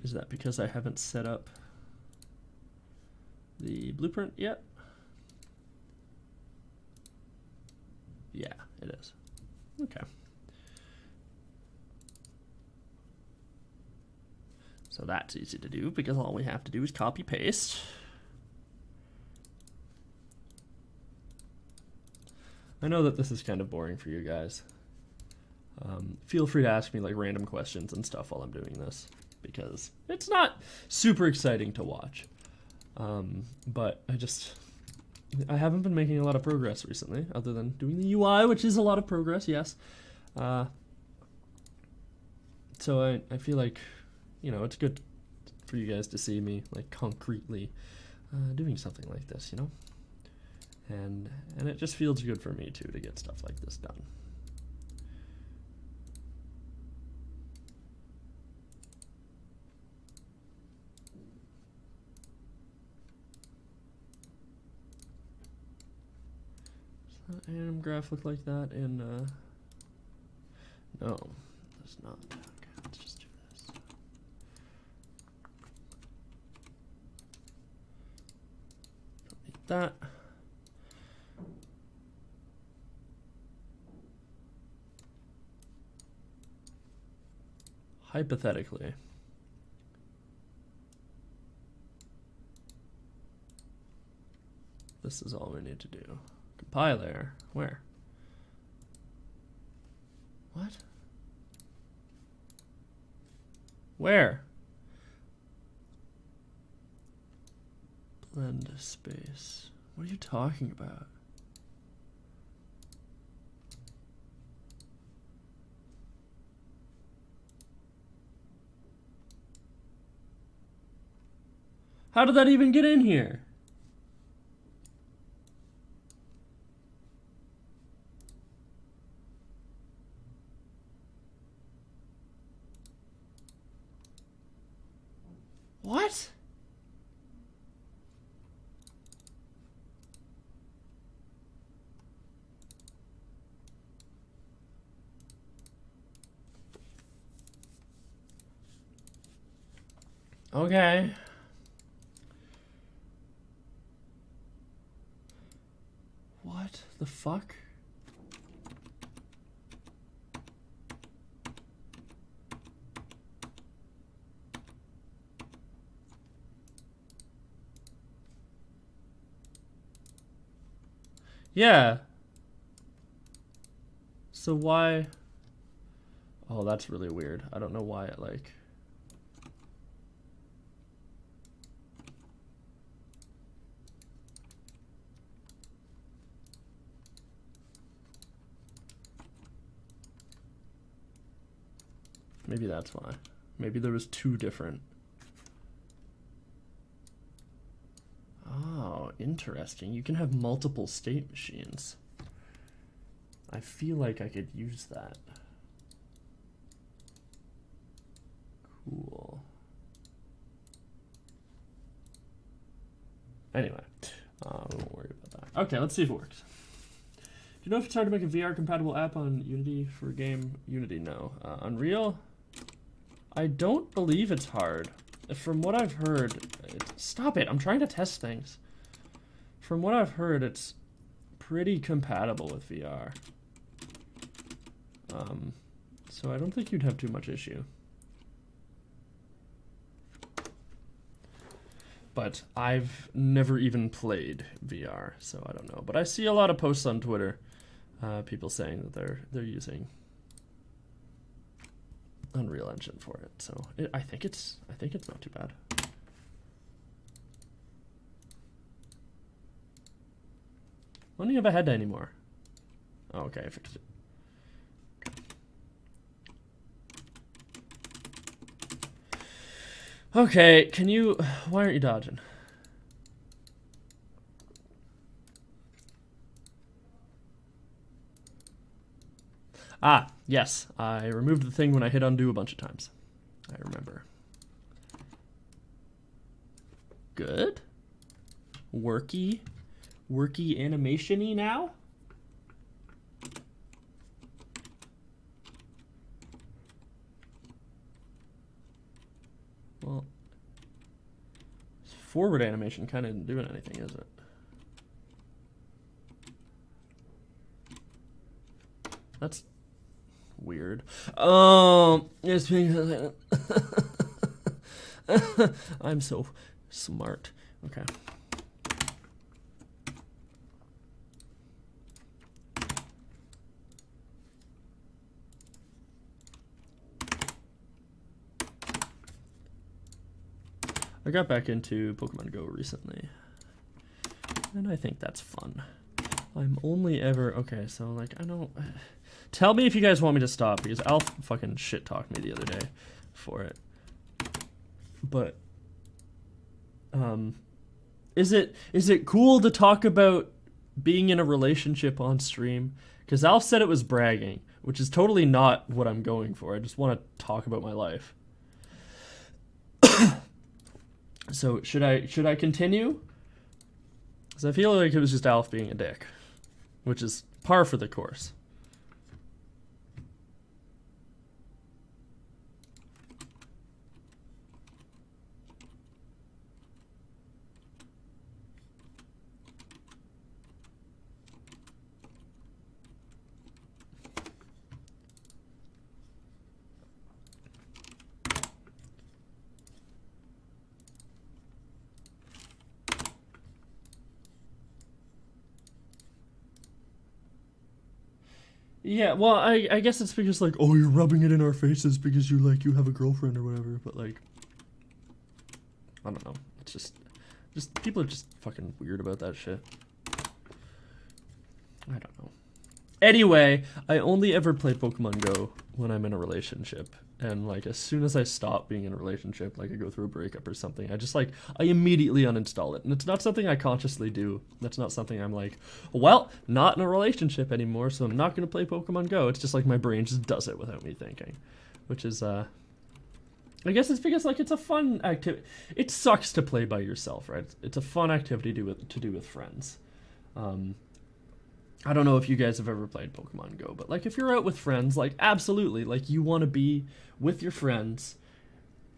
Is that because I haven't set up the blueprint yet? Yeah, it is. Okay. So that's easy to do because all we have to do is copy paste. I know that this is kind of boring for you guys. Feel free to ask me like random questions and stuff while I'm doing this because it's not super exciting to watch. But I haven't been making a lot of progress recently other than doing the UI, which is a lot of progress, yes. So I feel like, you know, it's good for you guys to see me like concretely doing something like this, you know? And it just feels good for me too to get stuff like this done. Does that anim graph look like that in no, it does not. Okay, let's just do this. Don't need that. Hypothetically, this is all we need to do. Compiler, where? What? Where? Blend space. What are you talking about? How did that even get in here? What? Okay. What the fuck? Yeah. So why? Oh, that's really weird. I don't know why it like. Maybe that's why. Maybe there was two different. Oh, interesting. You can have multiple state machines. I feel like I could use that. Cool. Anyway, we won't worry about that. Okay, let's see if it works. Do you know if it's hard to make a VR compatible app on Unity for game? Unity, no. Unreal? I don't believe it's hard. From what I've heard, stop it, I'm trying to test things. From what I've heard, it's pretty compatible with VR. So I don't think you'd have too much issue. But I've never even played VR, so I don't know. But I see a lot of posts on Twitter, people saying that they're using Unreal Engine for it, so I think it's not too bad. I don't have a head anymore. Oh, okay, I fixed it. Okay, can you... Why aren't you dodging? Ah, yes. I removed the thing when I hit undo a bunch of times. I remember. Good. Worky animation-y now? Well, forward animation kind of isn't doing anything, is it? That's weird. It's because I'm so smart. Okay. I got back into Pokemon Go recently, and I think that's fun. I'm only ever... Okay, so, like, I don't... Tell me if you guys want me to stop, because Alf fucking shit-talked me the other day for it. But, is it cool to talk about being in a relationship on stream? Because Alf said it was bragging, which is totally not what I'm going for. I just want to talk about my life. So should I continue? Because I feel like it was just Alf being a dick, which is par for the course. Yeah, well, I guess it's because, like, oh, you're rubbing it in our faces because you have a girlfriend or whatever, but, like, I don't know. It's just people are just fucking weird about that shit. I don't know. Anyway, I only ever play Pokemon Go when I'm in a relationship. And, like, as soon as I stop being in a relationship, like, I go through a breakup or something, I immediately uninstall it. And it's not something I consciously do. That's not something I'm like, well, not in a relationship anymore, so I'm not going to play Pokemon Go. It's just like my brain just does it without me thinking. Which is, I guess it's because, like, it's a fun activity. It sucks to play by yourself, right? It's a fun activity to do with friends. I don't know if you guys have ever played Pokemon Go, but, like, if you're out with friends, like, absolutely, like, you want to be with your friends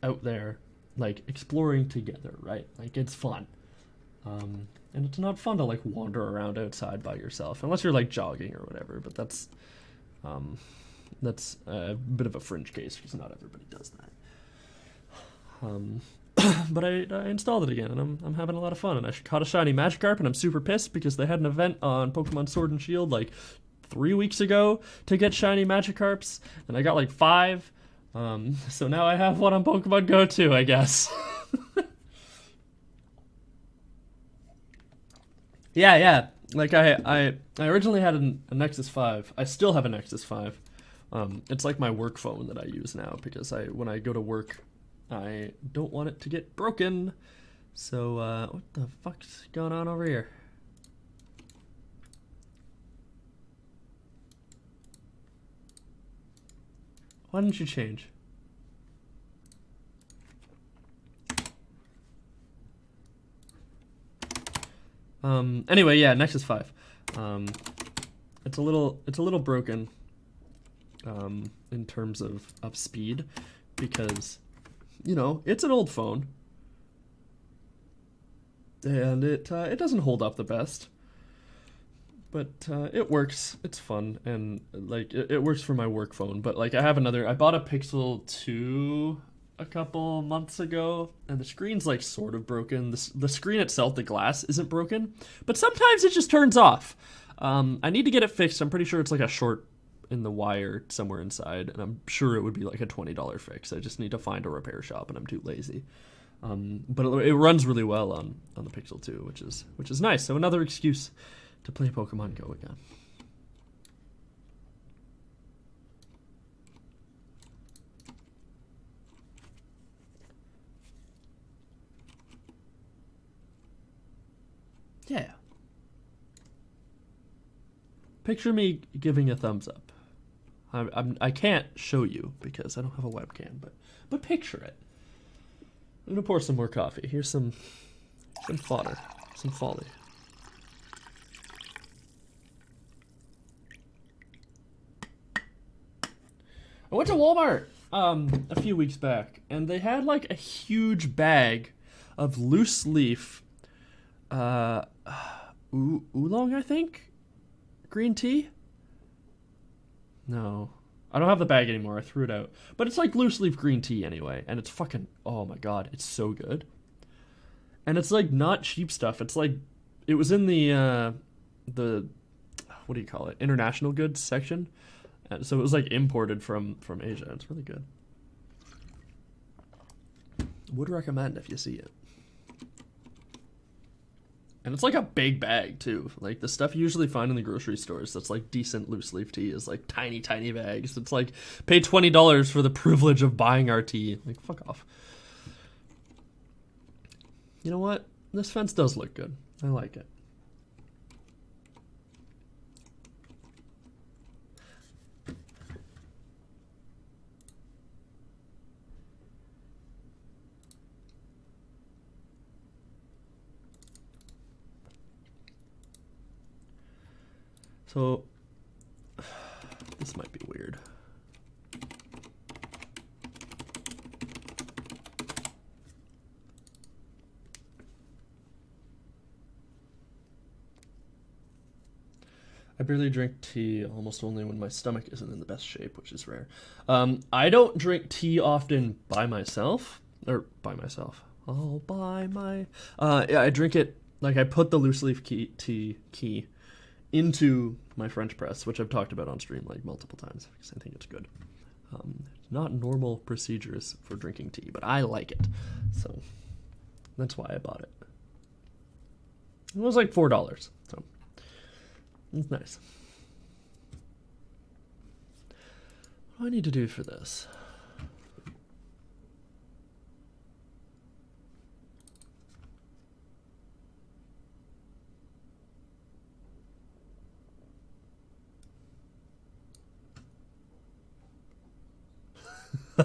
out there, like, exploring together, right? Like, it's fun. And it's not fun to, like, wander around outside by yourself, unless you're, like, jogging or whatever, but that's a bit of a fringe case, because not everybody does that. But I installed it again, and I'm having a lot of fun, and I caught a shiny Magikarp, and I'm super pissed because they had an event on Pokemon Sword and Shield, like, 3 weeks ago to get shiny Magikarps, and I got, like, 5, so now I have one on Pokemon Go too, I guess. Yeah, like, I originally had a Nexus 5, I still have a Nexus 5, it's like my work phone that I use now, because when I go to work, I don't want it to get broken. So, what the fuck's going on over here? Why didn't you change? Anyway, yeah, Nexus 5. It's a little broken, in terms of speed, because, you know, it's an old phone, and it doesn't hold up the best, but it works. It's fun, and, like, it works for my work phone. But, like, I bought a Pixel 2 a couple months ago, and the screen's, like, sort of broken. The screen itself, the glass, isn't broken, but sometimes it just turns off. I need to get it fixed. I'm pretty sure it's like a short in the wire somewhere inside, and I'm sure it would be like a $20 fix. I just need to find a repair shop, and I'm too lazy. But it runs really well on the Pixel 2, which is nice. So another excuse to play Pokemon Go again. Yeah. Picture me giving a thumbs up. I can't show you because I don't have a webcam, but picture it. I'm gonna pour some more coffee. Here's some fodder, some folly. I went to Walmart a few weeks back, and they had like a huge bag of loose leaf oolong, I think? Green tea? No. I don't have the bag anymore. I threw it out. But it's like loose leaf green tea anyway. And it's fucking... Oh my god. It's so good. And it's like not cheap stuff. It's like... It was in the... What do you call it? International goods section. And so it was like imported from Asia. It's really good. Would recommend if you see it. And it's like a big bag too. Like the stuff you usually find in the grocery stores that's like decent loose leaf tea is like tiny bags. It's like pay $20 for the privilege of buying our tea. Like fuck off. You know what? This fence does look good. I like it. So, this might be weird. I barely drink tea, almost only when my stomach isn't in the best shape, which is rare. I don't drink tea often by myself. All by my... yeah, I drink it, like I put the loose leaf tea into my French press, which I've talked about on stream like multiple times because I think it's good. Not normal procedures for drinking tea, but I like it, so that's why I bought it. It was like $4, so it's nice. What do I need to do for this?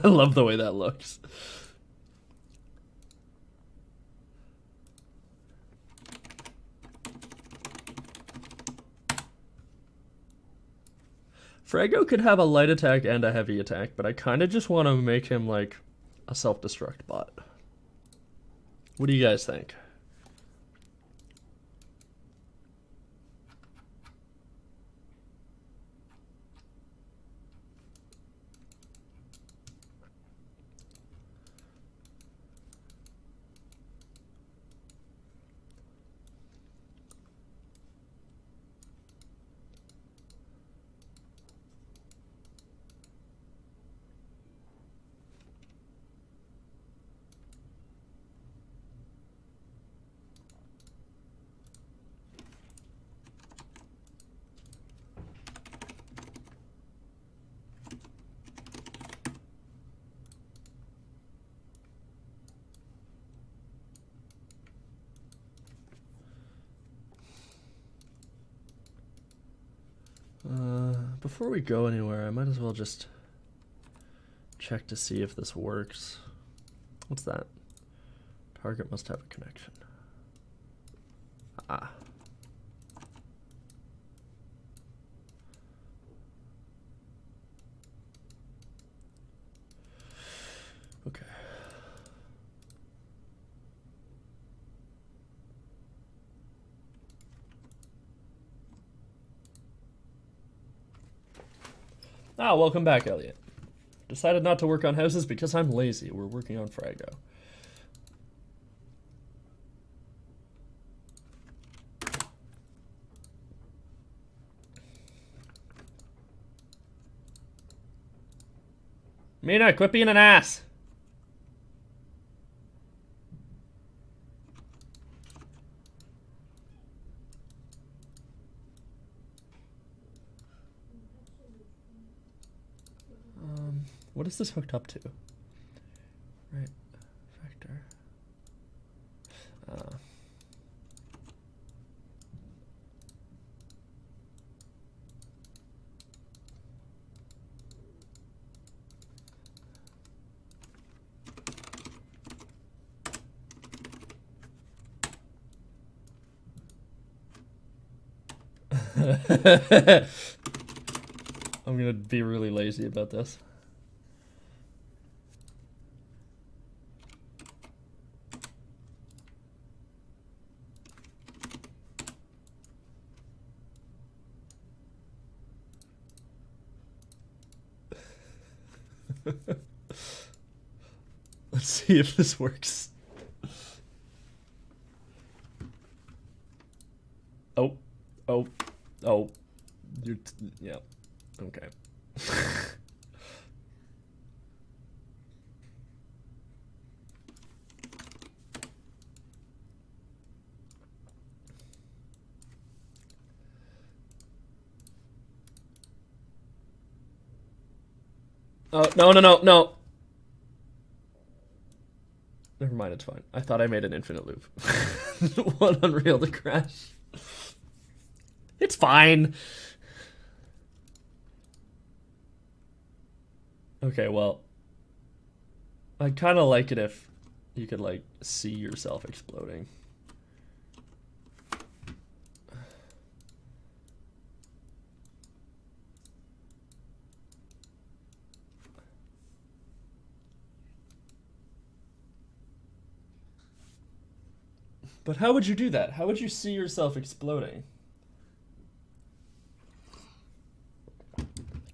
I love the way that looks. Fraggo could have a light attack and a heavy attack, but I kind of just want to make him like a self-destruct bot. What do you guys think? Before we go anywhere, I might as well just check to see if this works. What's that? Target must have a connection. Ah. Okay. Ah, welcome back, Elliot. Decided not to work on houses because I'm lazy. We're working on Fraggo. Mina, quit being an ass. What is this hooked up to? Right, vector. I'm gonna be really lazy about this. Let's see if this works. Oh, oh, oh. Yeah. Okay. Oh, no, no, no, no. Never mind, it's fine. I thought I made an infinite loop. One Unreal to crash. It's fine. Okay, well, I'd kind of like it if you could, like, see yourself exploding. But how would you do that? How would you see yourself exploding?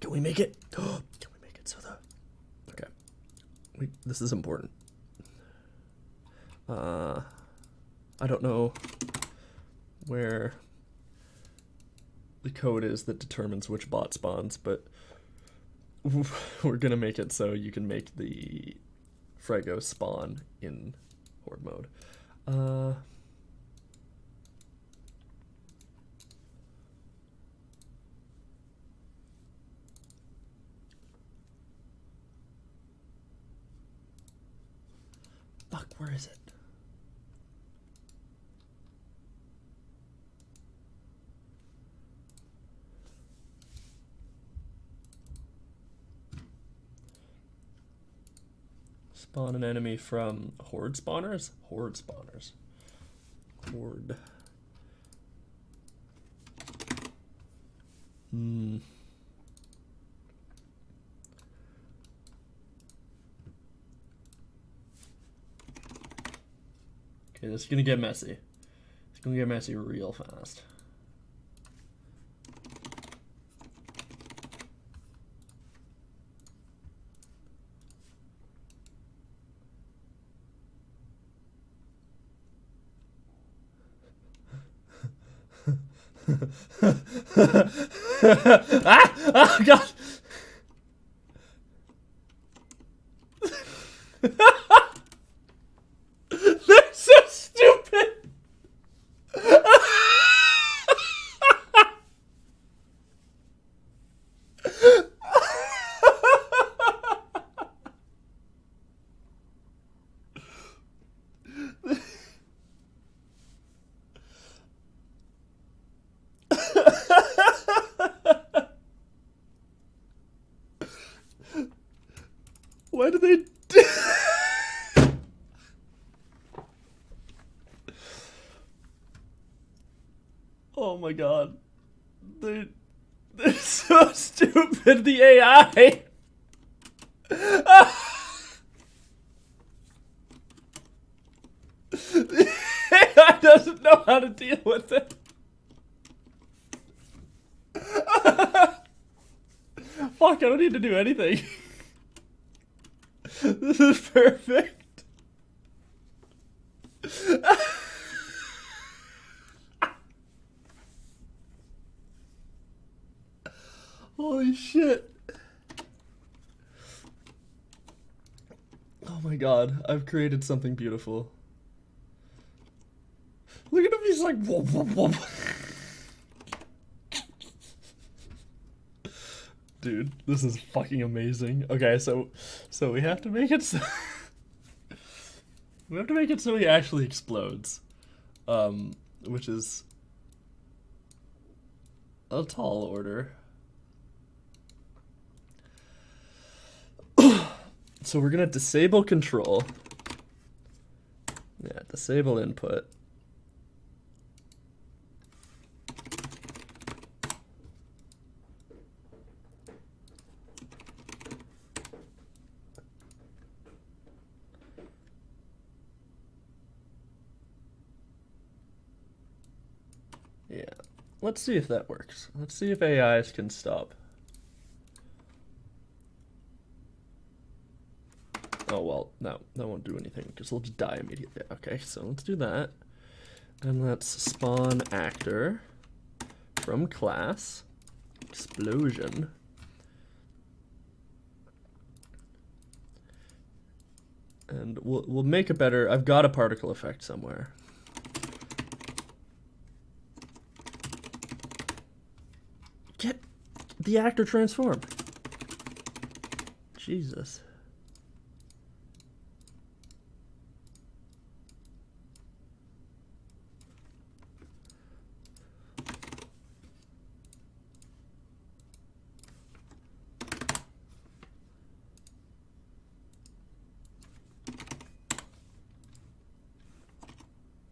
Can we make it? Can we make it so the... Okay. This is important. I don't know where the code is that determines which bot spawns, but we're gonna make it so you can make the Fraggo spawn in horde mode. Fuck, where is it? Spawn an enemy from horde spawners? Horde spawners. Horde. Okay, this is gonna get messy. It's gonna get messy real fast. Ah! Oh god! They're so stupid! Why do they do... Oh my god. They're so stupid, the AI! The AI doesn't know how to deal with it. Fuck, I don't need to do anything. This is perfect. Holy shit. Oh my god, I've created something beautiful. Look at him, he's like whoop, whoop, whoop. Dude, this is fucking amazing. Okay, so we have to make it so we have to make it so he actually explodes. Which is a tall order. So we're gonna disable control. Yeah, disable input. Yeah, let's see if that works. Let's see if AIs can stop. Oh, well, no, that won't do anything because they'll just die immediately. Okay, so let's do that. And let's spawn actor from class. Explosion. And we'll make a better, I've got a particle effect somewhere. Get the actor transform. Jesus.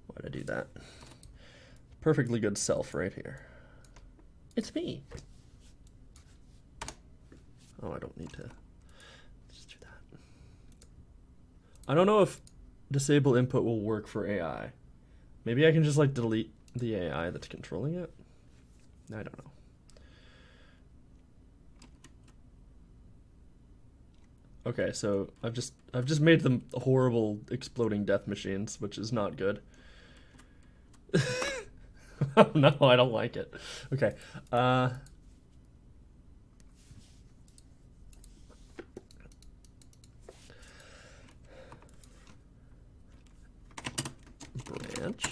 Why'd I do that? Perfectly good self right here. It's me. Oh, I don't need to just do that. I don't know if disable input will work for AI. Maybe I can just like delete the AI that's controlling it. I don't know. Okay, so I've just made them horrible exploding death machines, which is not good. Oh, no, I don't like it. Okay. Branch.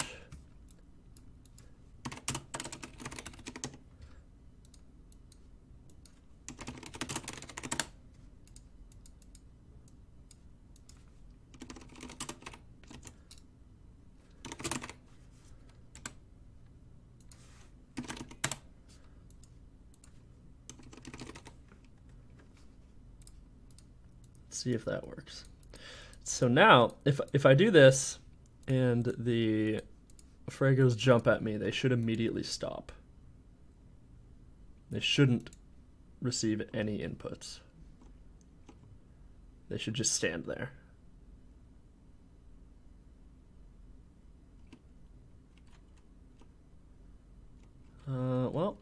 See if that works. So now, if I do this and the Fraggos jump at me, they should immediately stop. They shouldn't receive any inputs. They should just stand there. Well.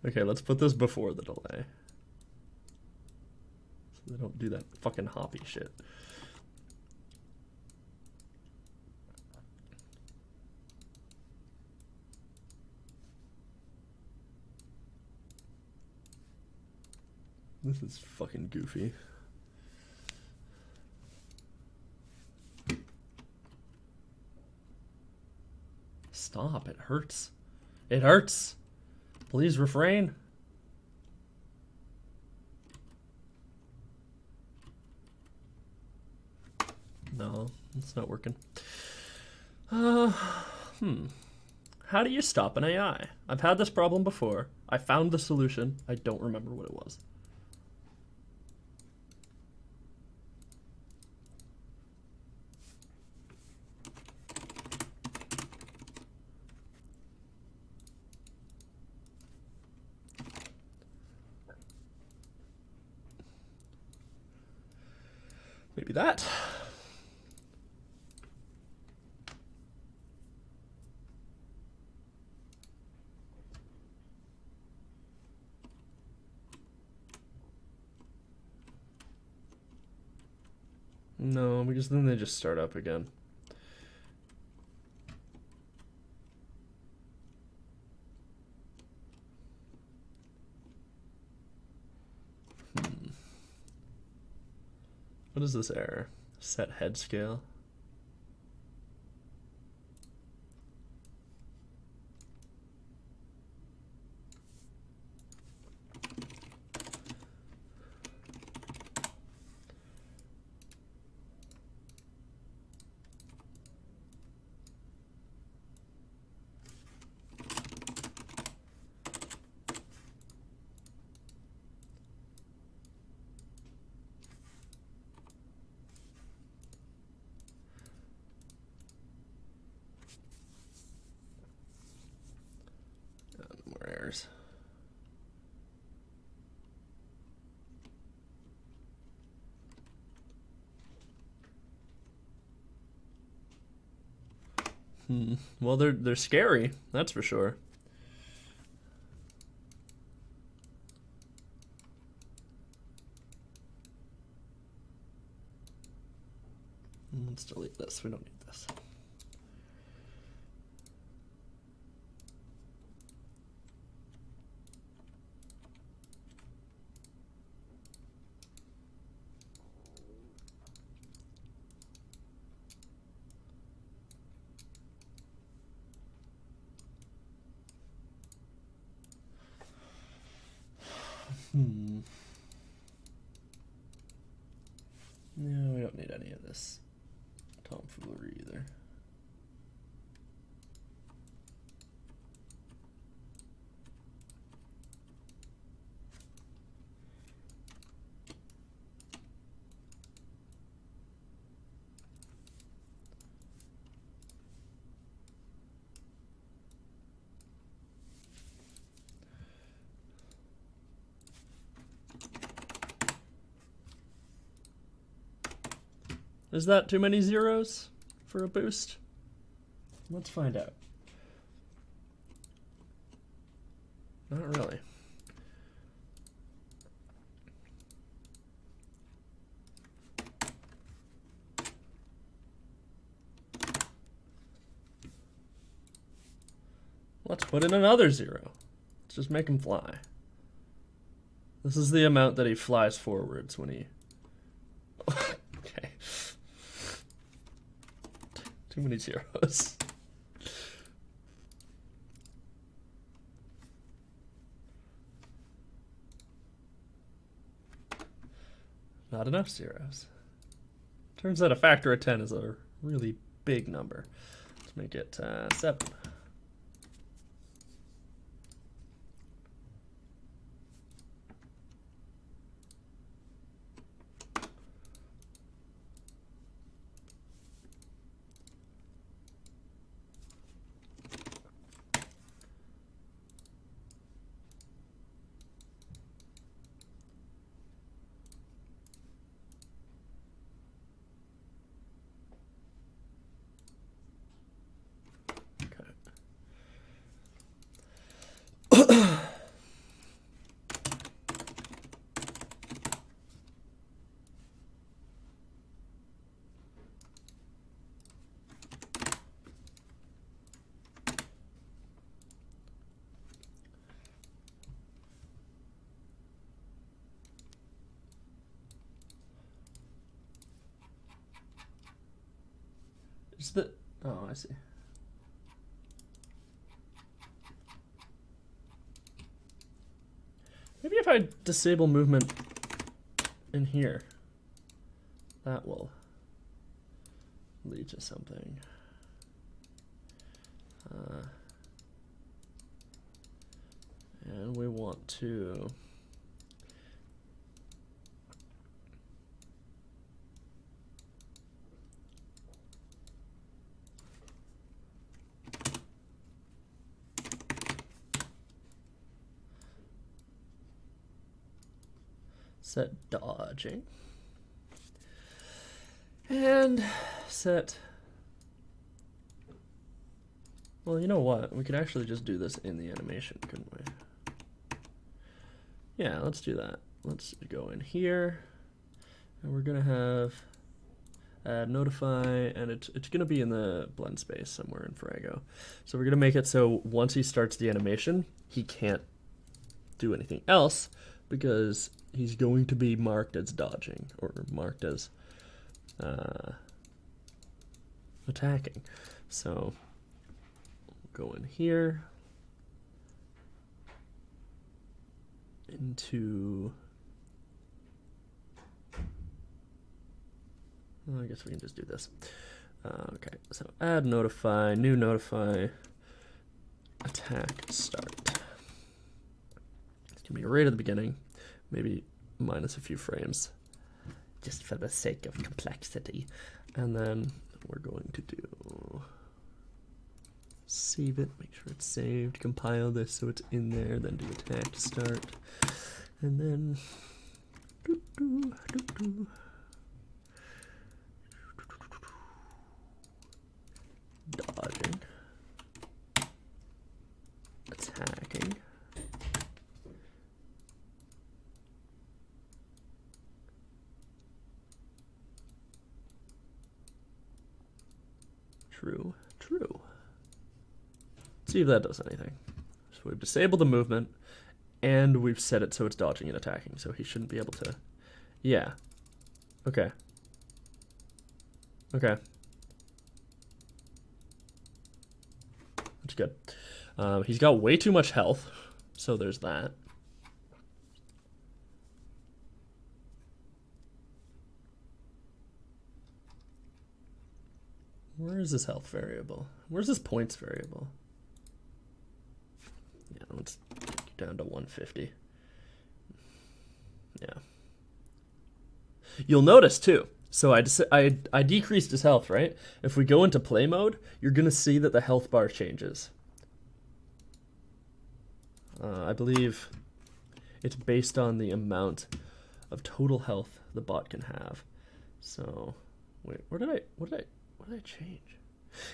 Okay, let's put this before the delay. So they don't do that fucking hoppy shit. This is fucking goofy. Stop, it hurts. It hurts. Please refrain. No, it's not working. How do you stop an AI? I've had this problem before. I found the solution. I don't remember what it was. Maybe that. No, because then they just start up again. What is this error? Set head scale. More errors. Well, they're scary, that's for sure. Let's delete this. We don't need this. No, we don't need any of this tomfoolery either. Is that too many zeros for a boost? Let's find out. Not really. Let's put in another zero. Let's just make him fly. This is the amount that he flies forwards when he... Okay. Too many zeros. Not enough zeros. Turns out a factor of 10 is a really big number. Let's make it 7. Is the... Oh, I see. Maybe if I disable movement in here, that will lead to something. And we want to... set dodging. And set... Well, you know what? We could actually just do this in the animation, couldn't we? Yeah, let's do that. Let's go in here. And we're going to have Add notify, and it's gonna be in the blend space somewhere in Fraggo. So we're gonna make it so once he starts the animation, he can't do anything else because he's going to be marked as dodging or marked as attacking. So we'll go in here into, well, I guess we can just do this. Okay, so add notify, new notify, attack start. It's gonna be right at the beginning, maybe minus a few frames, just for the sake of complexity. And then we're going to do, save it, make sure it's saved, compile this so it's in there, then do attack start, and then dodging, attacking, true, true. See if that does anything. So we've disabled the movement, and we've set it so it's dodging and attacking, so he shouldn't be able to, yeah. Okay. Okay. That's good. He's got way too much health, so there's that. Where is this health variable? Where's this points variable? Yeah, let's take you down to 150. Yeah. You'll notice too. So I decreased his health, right? If we go into play mode, you're gonna see that the health bar changes. I believe it's based on the amount of total health the bot can have. So, wait, what did I change?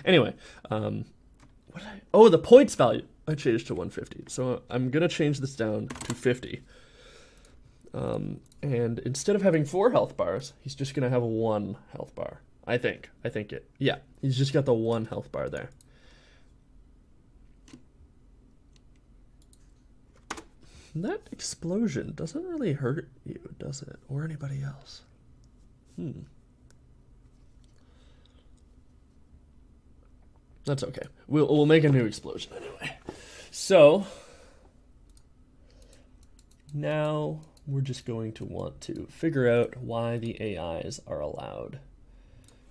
Anyway, oh, the points value I changed to 150. So I'm gonna change this down to 50. And instead of having 4 health bars, he's just gonna have 1 health bar. I think it. Yeah, he's just got the 1 health bar there. That explosion doesn't really hurt you, does it? Or anybody else? That's okay. We'll make a new explosion anyway. So now we're just going to want to figure out why the AIs are allowed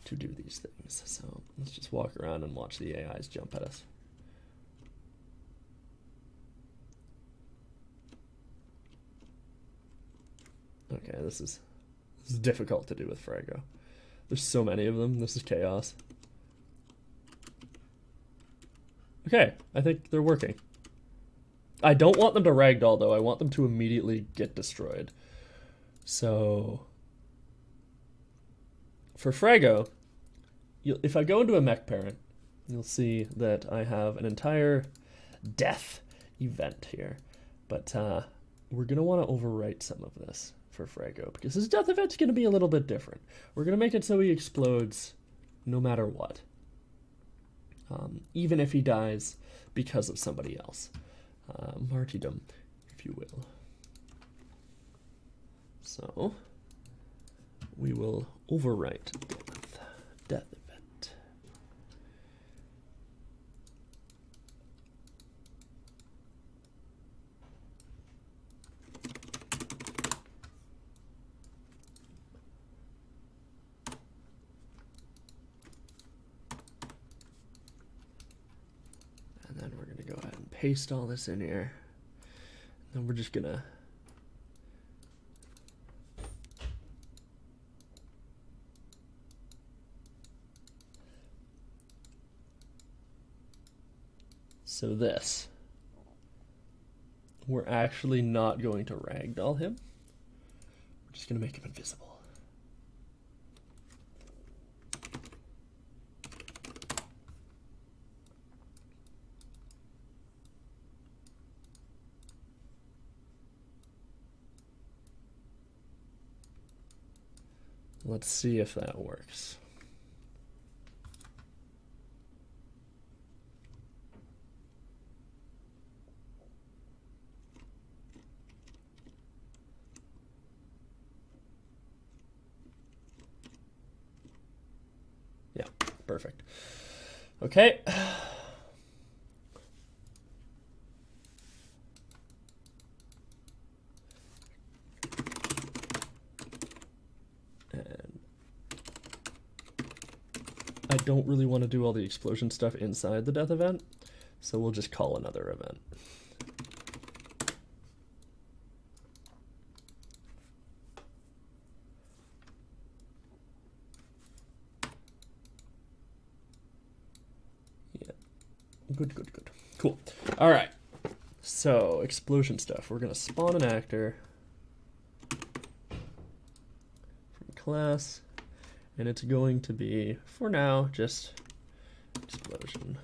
to do these things. So let's just walk around and watch the AIs jump at us. Okay, this is difficult to do with Fraggo. There's so many of them. This is chaos. Okay, I think they're working. I don't want them to ragdoll, though. I want them to immediately get destroyed. So, for Fraggo, if I go into a mech parent, you'll see that I have an entire death event here. But we're going to want to overwrite some of this for Fraggo, because his death event's going to be a little bit different. We're going to make it so he explodes no matter what. Even if he dies because of somebody else. Martyrdom, if you will. So, we will overwrite death event. And then we're going to go ahead and paste all this in here. And then we're just going to so this, we're actually not going to ragdoll him. We're just going to make him invisible. Let's see if that works. Perfect. Okay. And I don't really want to do all the explosion stuff inside the death event, so we'll just call another event. Yeah. Good, good, good. Cool. All right. So, explosion stuff. We're going to spawn an actor from class, and it's going to be, for now, just explosion.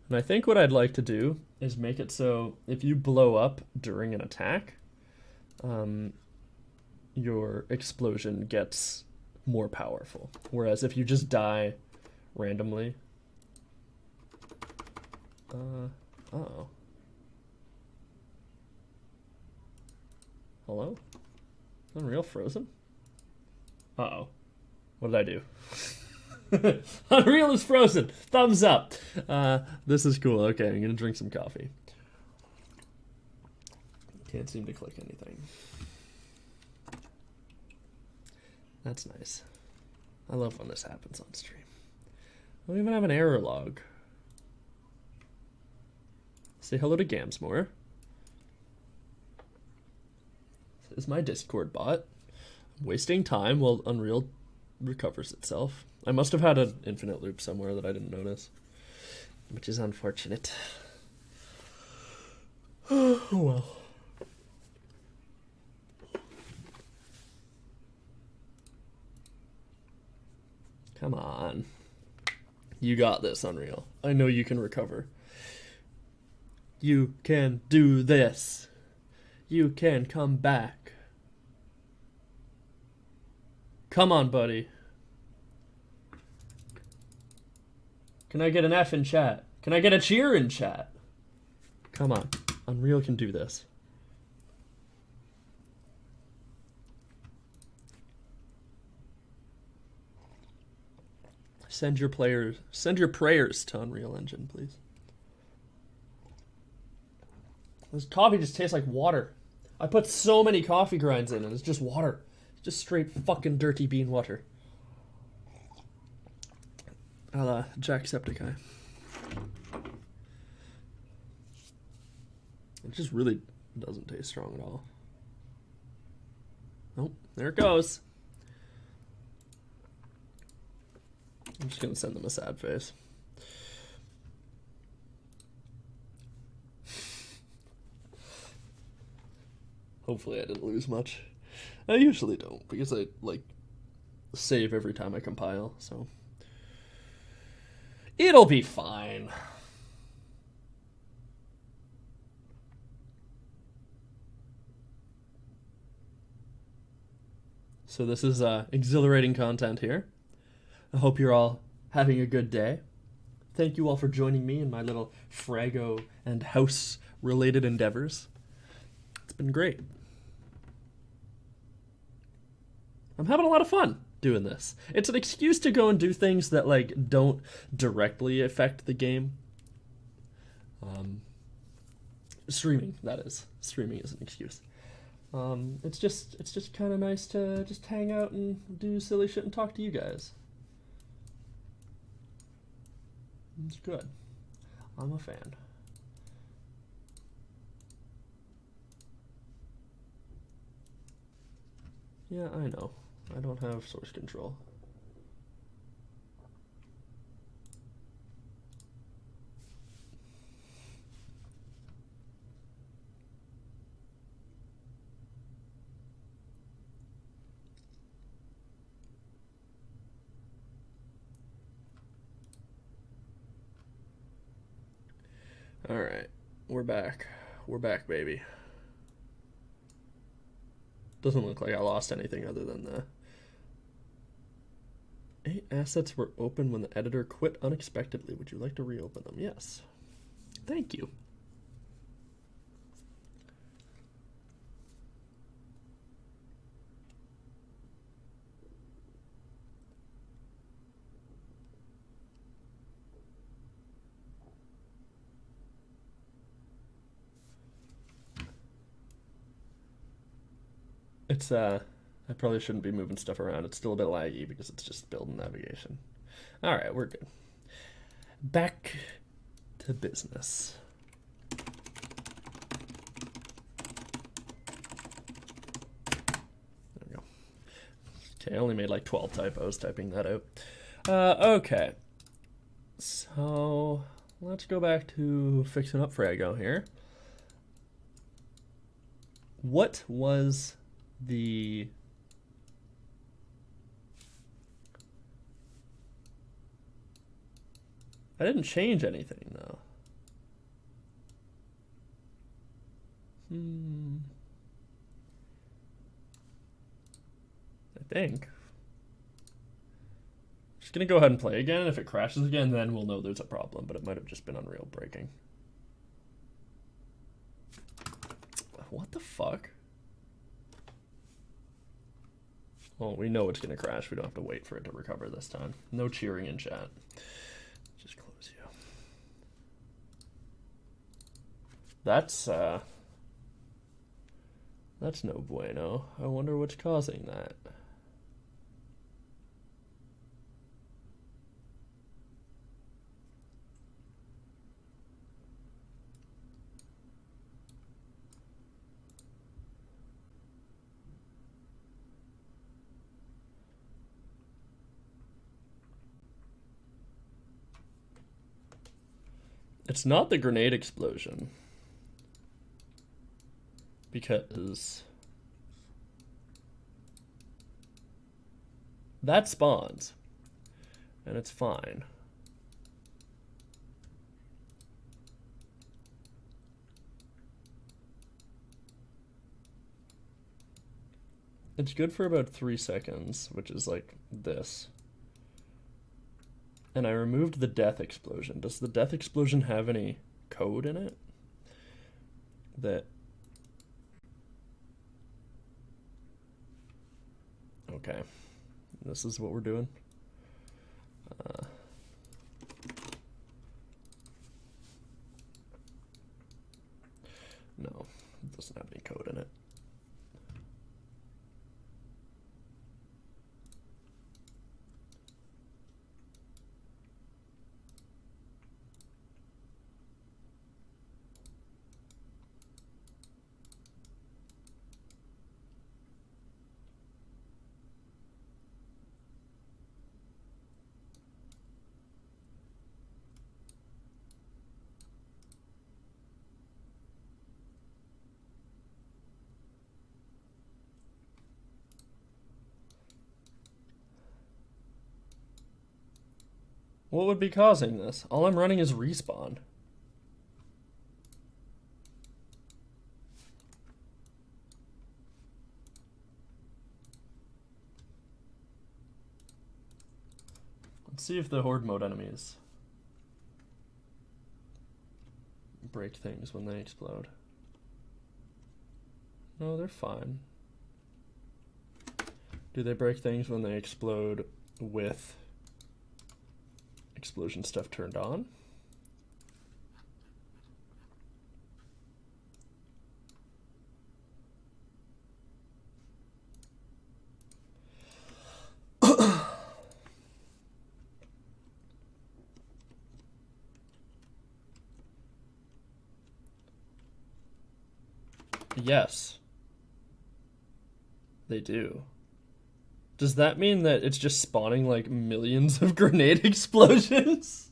And I think what I'd like to do is make it so if you blow up during an attack, your explosion gets more powerful. Whereas if you just die randomly... uh-oh. Hello? Unreal frozen? Uh-oh. What did I do? Unreal is frozen. Thumbs up. This is cool. Okay, I'm gonna drink some coffee. Can't seem to click anything. That's nice. I love when this happens on stream. I don't even have an error log. Say hello to Gamedev. This is my Discord bot. I'm wasting time while Unreal recovers itself. I must have had an infinite loop somewhere that I didn't notice, which is unfortunate. Oh well. Come on. You got this, Unreal. I know you can recover. You can do this. You can come back. Come on, buddy. Can I get an F in chat? Can I get a cheer in chat? Come on. Unreal can do this. Send your prayers to Unreal Engine, please. This coffee just tastes like water. I put so many coffee grinds in and it's just water. It's just straight fucking dirty bean water. A la Jacksepticeye. It just really doesn't taste strong at all. Oh, there it goes. I'm just gonna send them a sad face. Hopefully I didn't lose much. I usually don't, because I, like, save every time I compile, so... It'll be fine. So this is exhilarating content here. I hope you're all having a good day. Thank you all for joining me in my little Fraggo and house-related endeavors. It's been great. I'm having a lot of fun doing this. It's an excuse to go and do things that, like, don't directly affect the game. Streaming, that is. Streaming is an excuse. It's just kind of nice to just hang out and do silly shit and talk to you guys. It's good. I'm a fan. Yeah, I know. I don't have source control. All right, we're back. We're back, baby. Doesn't look like I lost anything other than the 8 assets were open when the editor quit unexpectedly. Would you like to reopen them? Yes. Thank you. It's, I probably shouldn't be moving stuff around. It's still a bit laggy because it's just building navigation. All right, we're good. Back to business. There we go. Okay, I only made like 12 typos typing that out. Okay. So, let's go back to fixing up Fraggo here. What was the... I didn't change anything, though. I think. Just gonna go ahead and play again. If it crashes again, then we'll know there's a problem, but it might have just been Unreal breaking. What the fuck? Well, we know it's gonna crash. We don't have to wait for it to recover this time. No cheering in chat. Just close you. That's no bueno. I wonder what's causing that. It's not the grenade explosion. Because that spawns. And it's fine. It's good for about 3 seconds, which is like this. And I removed the death explosion. Does the death explosion have any code in it? That... Okay. This is what we're doing. No, it doesn't have any code in it. What would be causing this? All I'm running is respawn. Let's see if the horde mode enemies break things when they explode. No, they're fine. Do they break things when they explode with explosion stuff turned on? Yes. They do. Does that mean that it's just spawning like millions of grenade explosions?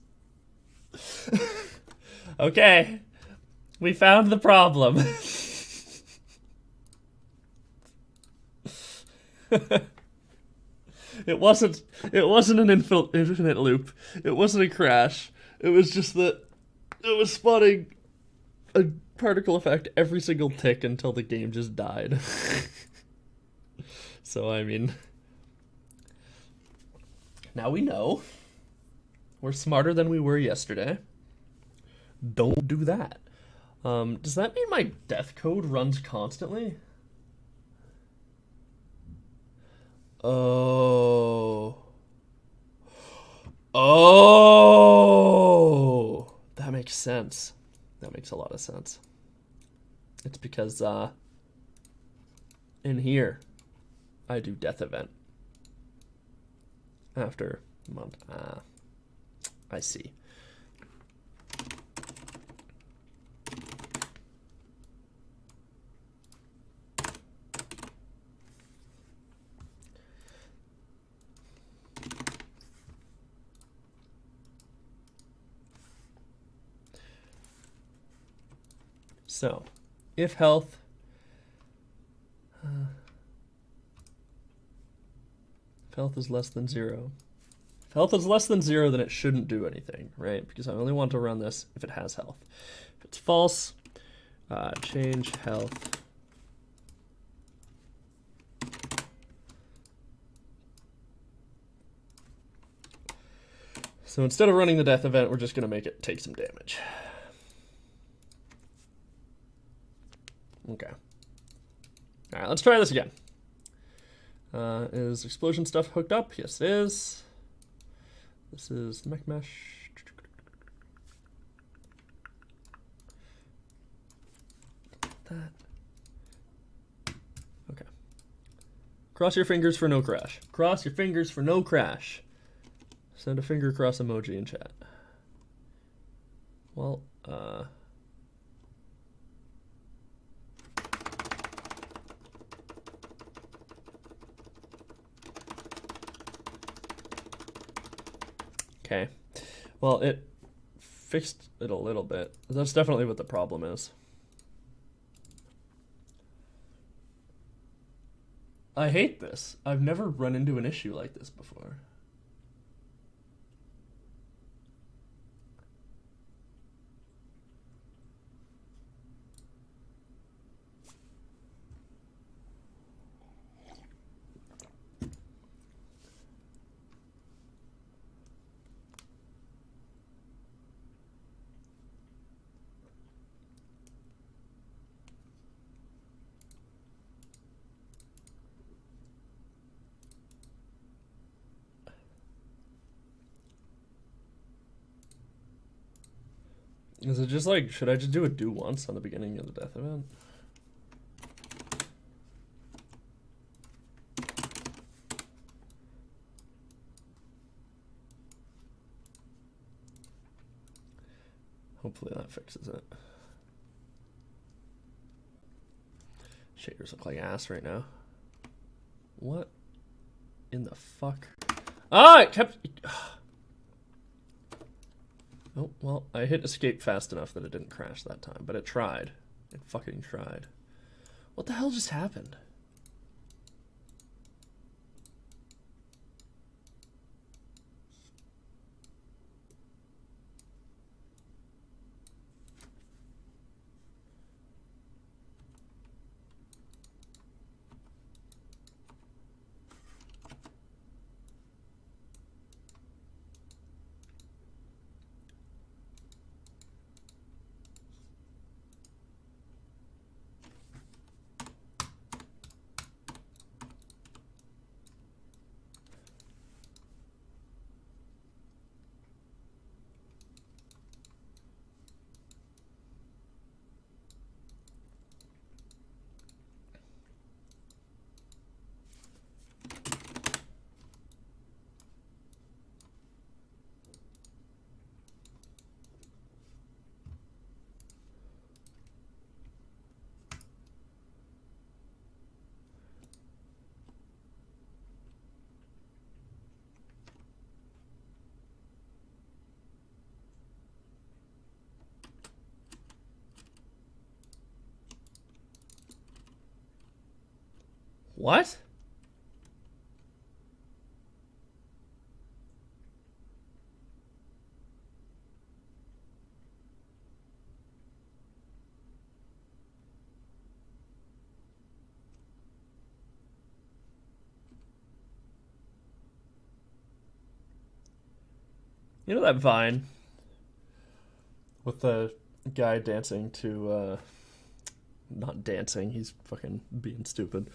Okay. We found the problem. It wasn't an infinite loop. It wasn't a crash. It was just that it was spawning a particle effect every single tick until the game just died. So, I mean, now we know. We're smarter than we were yesterday. Don't do that. Does that mean my death code runs constantly? Oh. Oh. That makes sense. That makes a lot of sense. It's because, in here, I do death event. After a month. I see. So, if health is less than 0. If health is less than 0, then it shouldn't do anything, right? Because I only want to run this if it has health. If it's false, change health. So instead of running the death event, we're just going to make it take some damage. Okay. All right, let's try this again. Is explosion stuff hooked up? Yes, it is. This is the mech mesh. That. Okay. Cross your fingers for no crash. Cross your fingers for no crash. Send a finger cross emoji in chat. Well, okay. Well, it fixed it a little bit. That's definitely what the problem is. I hate this. I've never run into an issue like this before. Is it just like, should I just do a do once on the beginning of the death event? Hopefully that fixes it. Shaders look like ass right now. What in the fuck? Ah, it kept... Oh, well, I hit escape fast enough that it didn't crash that time, but it tried. It fucking tried. What the hell just happened? What? You know that Vine with the guy dancing to not dancing, he's fucking being stupid.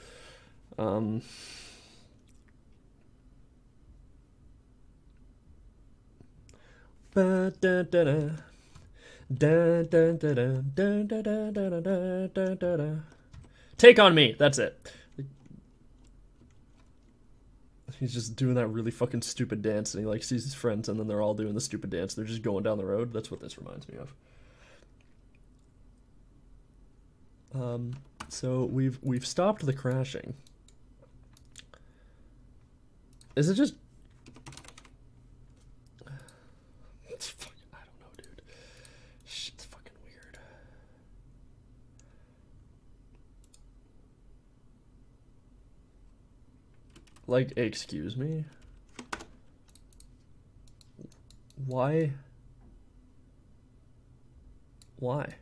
Take on me, that's it. He's just doing that really fucking stupid dance, and he like sees his friends, and then they're all doing the stupid dance. They're just going down the road. That's what this reminds me of. So we've stopped the crashing. Is it just? It's fucking, I don't know, dude. Shit's fucking weird. Like, excuse me? Why? Why?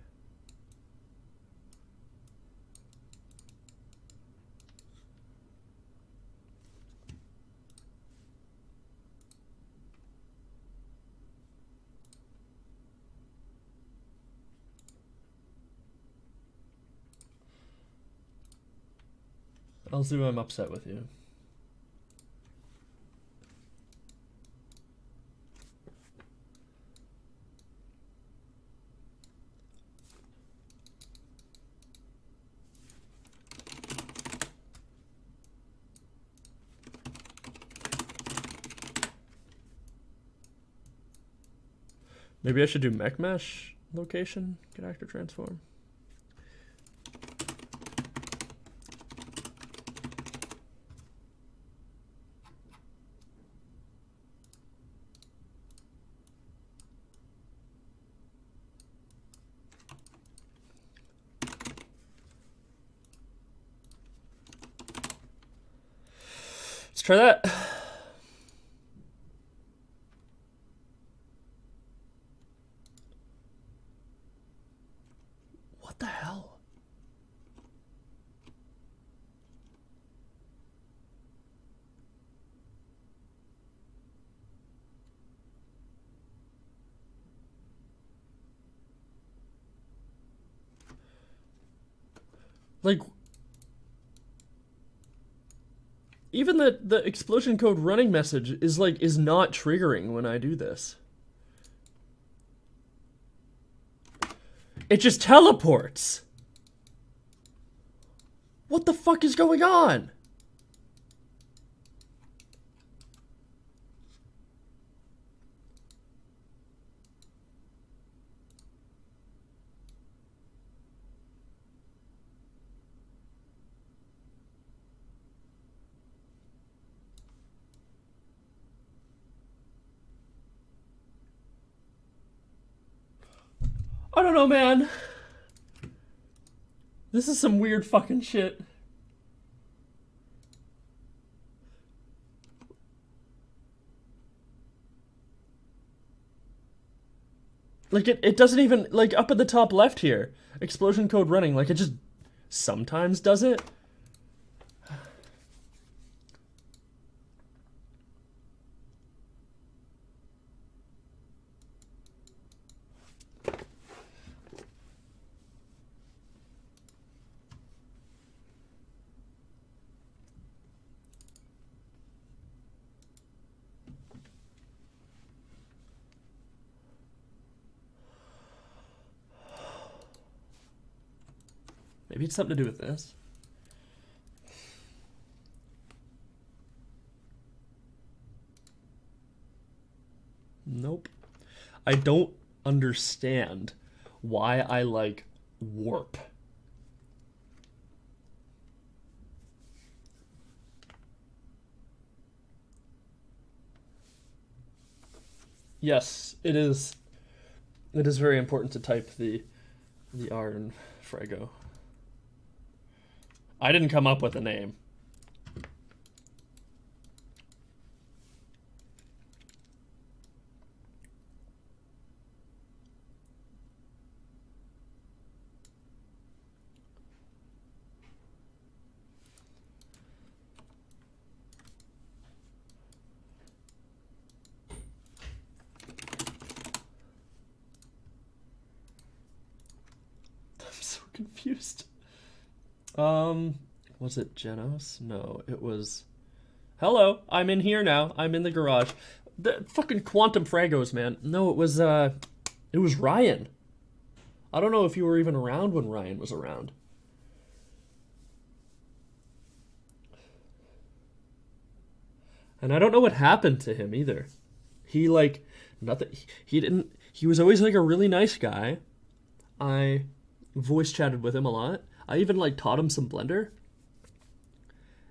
Elzu, I'm upset with you. Maybe I should do mech mesh location, get actor transform. Let's try that. What the hell? Like, even the explosion code running message is like is not triggering when I do this. It just teleports. What the fuck is going on? I don't know, man. This is some weird fucking shit. Like, it doesn't even, like, up at the top left here. Explosion code running, like, it just sometimes does it. Maybe it's something to do with this. Nope. I don't understand why I like warp. Yes, it is. It is very important to type the R in Fraggo. I didn't come up with a name. confused. Was it Genos? No, it was... Hello, I'm in here now. I'm in the garage. The fucking quantum Fraggos, man. No, it was Ryan. I don't know if you were even around when Ryan was around. And I don't know what happened to him either. He, like, nothing... He was always, like, a really nice guy. I voice chatted with him a lot. I even, like, taught him some Blender.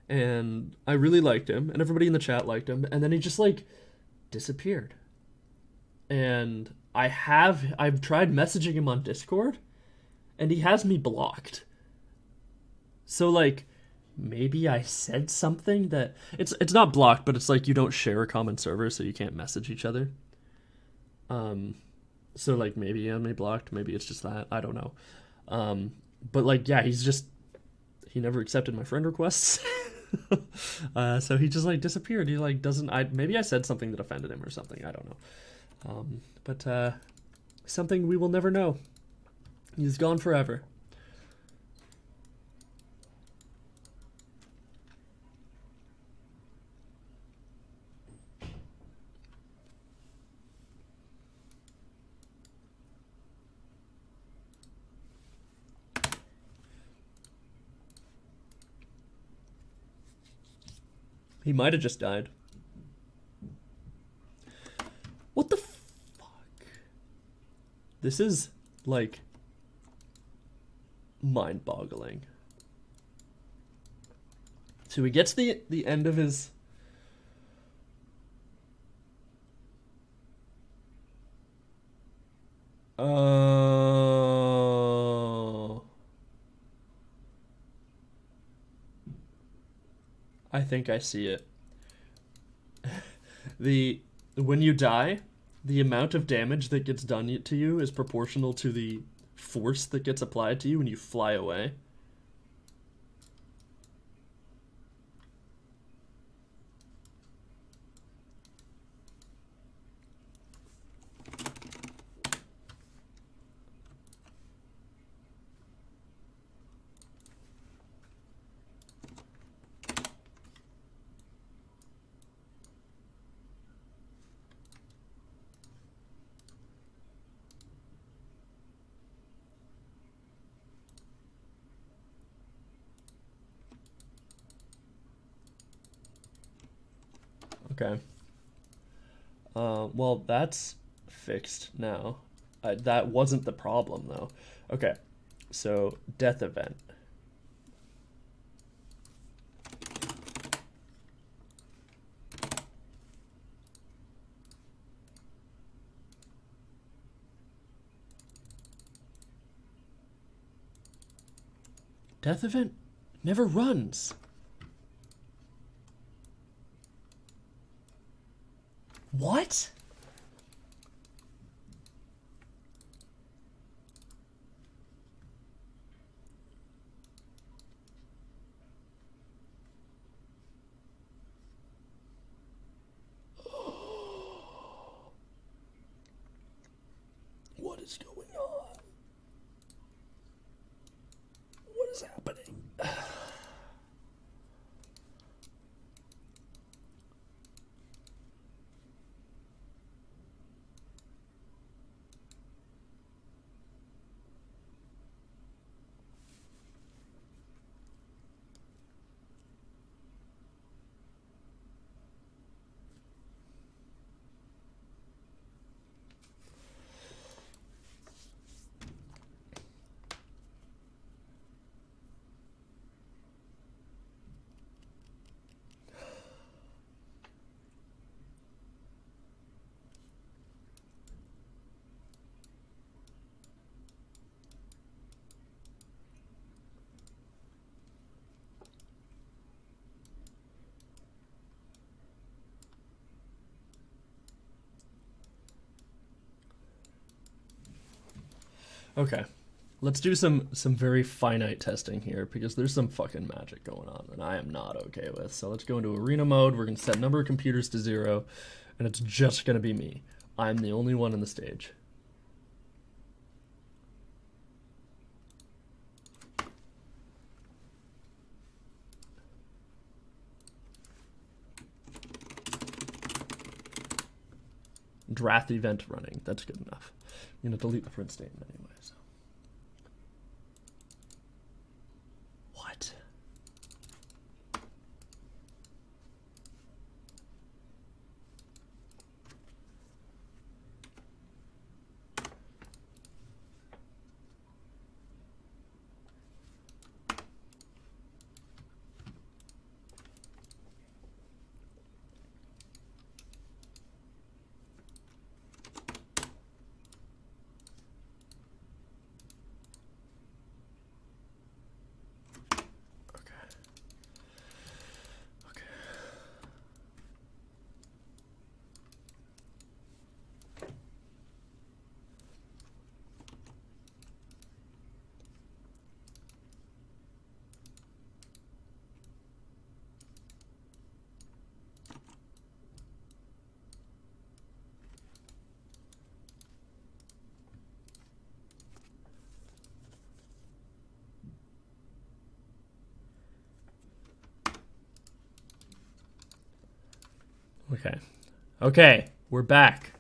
And I really liked him. And everybody in the chat liked him. And then he just, like, disappeared. And I've tried messaging him on Discord. And he has me blocked. So, like... Maybe I said something that... It's not blocked, but it's like you don't share a common server, so you can't message each other. So, like, maybe he had me blocked. Maybe it's just that. I don't know. But, like, yeah, he's just... He never accepted my friend requests. So he just, like, disappeared. He, like, doesn't... Maybe I said something that offended him or something. I don't know. But something we will never know. He's gone forever. He might have just died. What the fuck? This is, like, mind-boggling. So he gets the end of his... Oh... I think I see it. When you die, the amount of damage that gets done to you is proportional to the force that gets applied to you when you fly away. Okay. Well, that's fixed now. That wasn't the problem, though. Okay, so death event. Death event never runs. What? What is going on? What is happening? Okay, let's do some very finite testing here because there's some fucking magic going on that I am not okay with. So let's go into arena mode. We're gonna set number of computers to 0, and it's just gonna be me. I'm the only one on the stage. Draft event running. That's good enough. I'm going to delete the print statement anyway. So. What? Okay. Okay, we're back.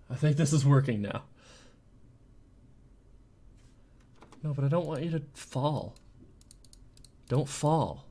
I think this is working now. No, but I don't want you to fall. Don't fall.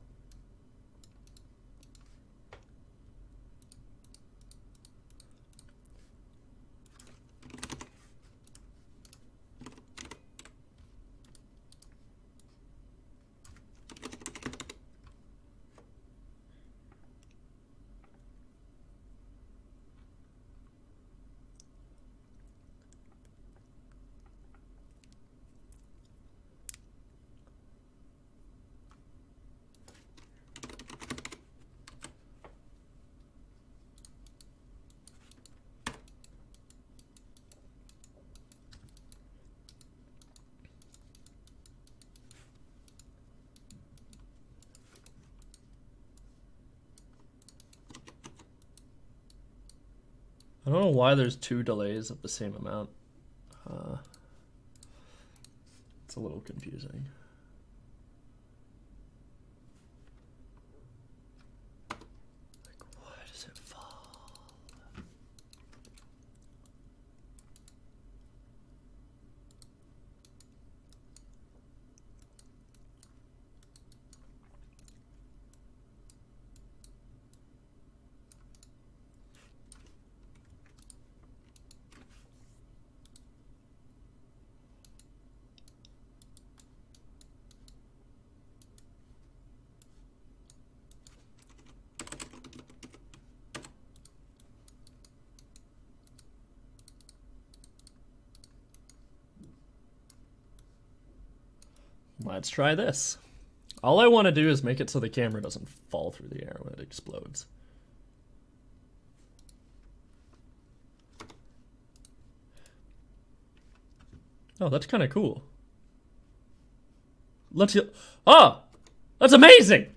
I don't know why there's 2 delays of the same amount. It's a little confusing. Like, why does it fall? Let's try this. All I want to do is make it so the camera doesn't fall through the air when it explodes. Oh, that's kind of cool. Let's... Oh! That's amazing!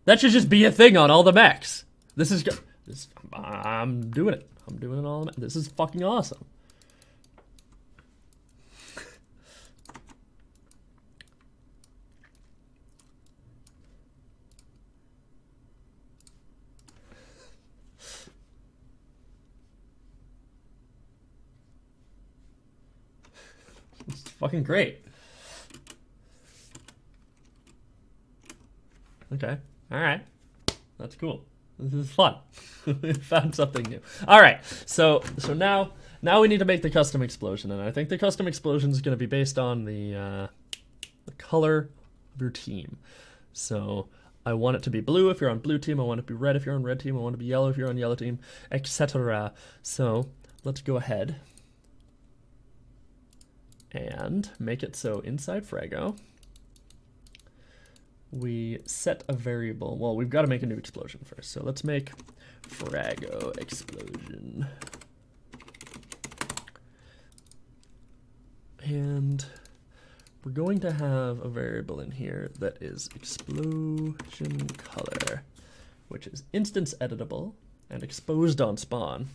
That should just be a thing on all the mechs. This is... I'm doing it. I'm doing it all. This is fucking awesome. It's fucking great. Okay. All right. That's cool. This is fun. We found something new. All right, so now we need to make the custom explosion, and I think the custom explosion is going to be based on the color of your team. So I want it to be blue if you're on blue team. I want it to be red if you're on red team. I want it to be yellow if you're on yellow team, etc. So let's go ahead and make it so inside Fraggo we set a variable. Well, we've got to make a new explosion first. So let's make Fraggo explosion. And we're going to have a variable in here that is explosion color, which is instance editable and exposed on spawn.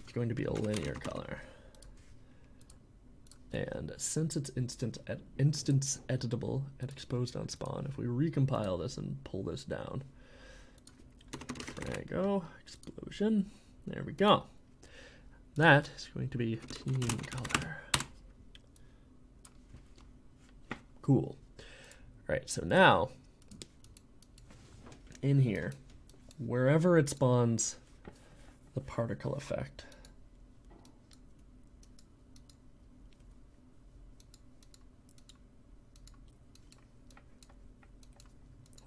It's going to be a linear color. And since it's instance editable and exposed on spawn, if we recompile this and pull this down, Fraggo, explosion, there we go. That is going to be team color. Cool. All right, so now in here, wherever it spawns the particle effect,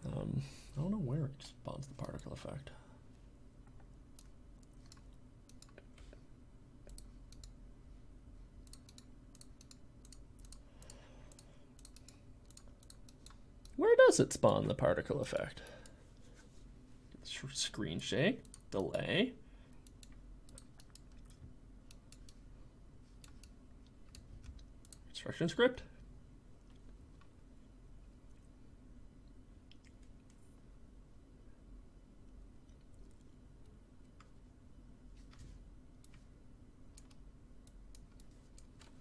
I don't know where it spawns the particle effect. Where does it spawn the particle effect? Screen shake, delay. Instruction script.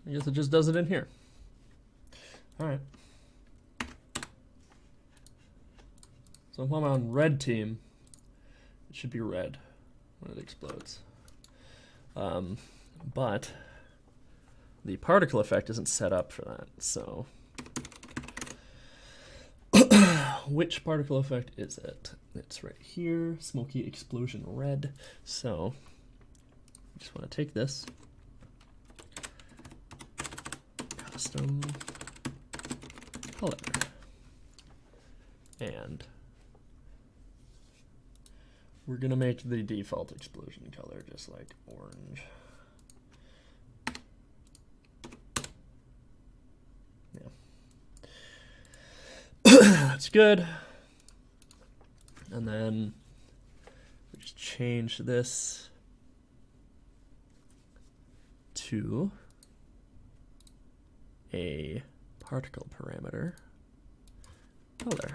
I guess it just does it in here. All right. So if I'm on red team, it should be red when it explodes. But the particle effect isn't set up for that, so which particle effect is it? It's right here, smoky explosion red. So I just want to take this, custom color, and we're gonna make the default explosion color just like orange. Yeah. That's good. And then we just change this to a particle parameter color.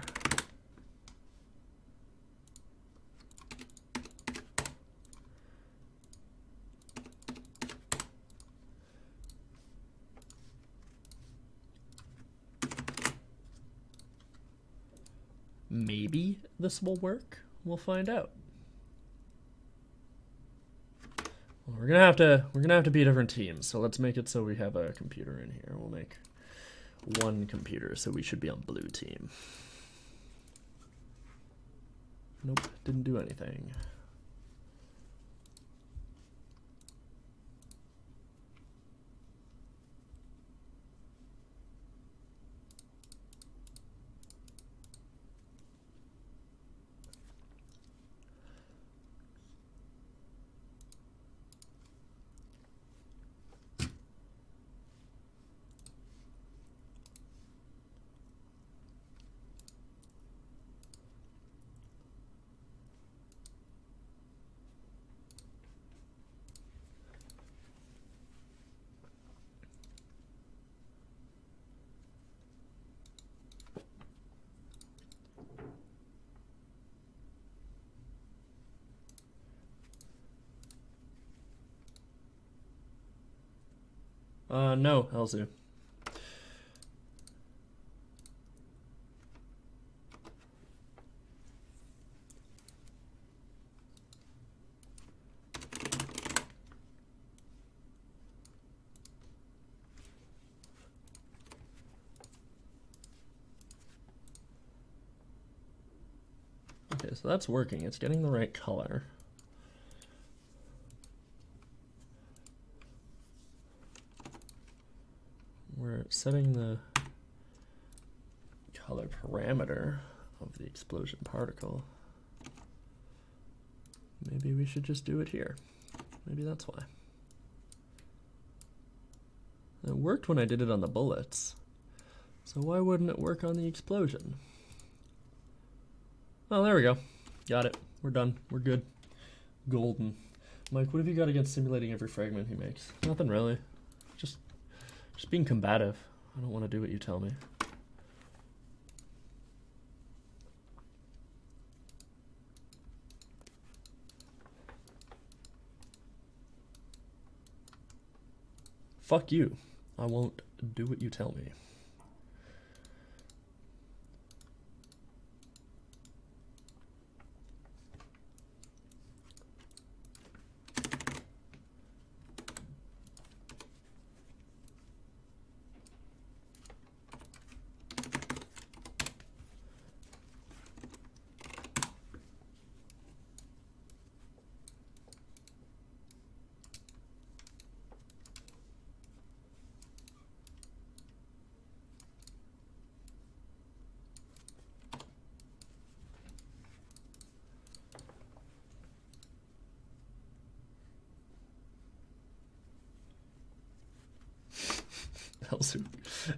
Maybe this will work. We'll find out. Well, we're gonna have to be different teams. So let's make it so we have a computer in here. We'll make one computer, so we should be on blue team. Nope, didn't do anything. No, Elzu. Okay, so that's working. It's getting the right color. We're setting the color parameter of the explosion particle. Maybe we should just do it here. Maybe that's why. It worked when I did it on the bullets. So why wouldn't it work on the explosion? Oh, there we go. Got it. We're done. We're good. Golden. Mike, what have you got against simulating every fragment he makes? Nothing really. Just being combative. I don't want to do what you tell me. Fuck you. I won't do what you tell me.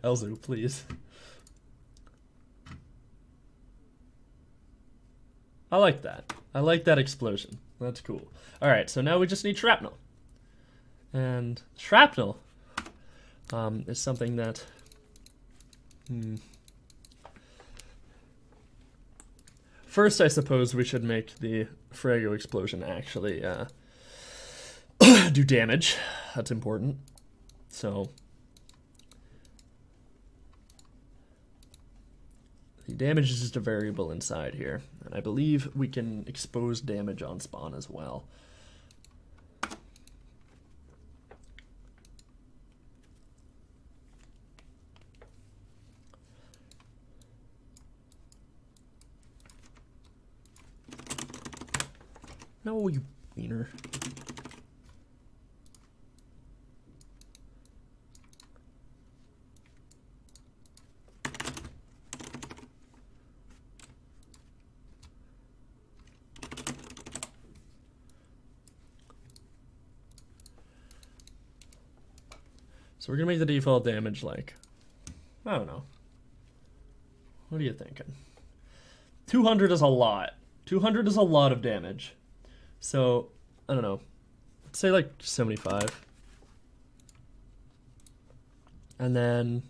Elzu, please. I like that. I like that explosion. That's cool. Alright, so now we just need shrapnel. And shrapnel is something that... First, I suppose we should make the Fraggo explosion actually do damage. That's important. So... the damage is just a variable inside here, and I believe we can expose damage on spawn as well. No, you wiener. So we're gonna make the default damage like, I don't know. What are you thinking? 200 is a lot. 200 is a lot of damage. So, I don't know. Let's say like 75. And then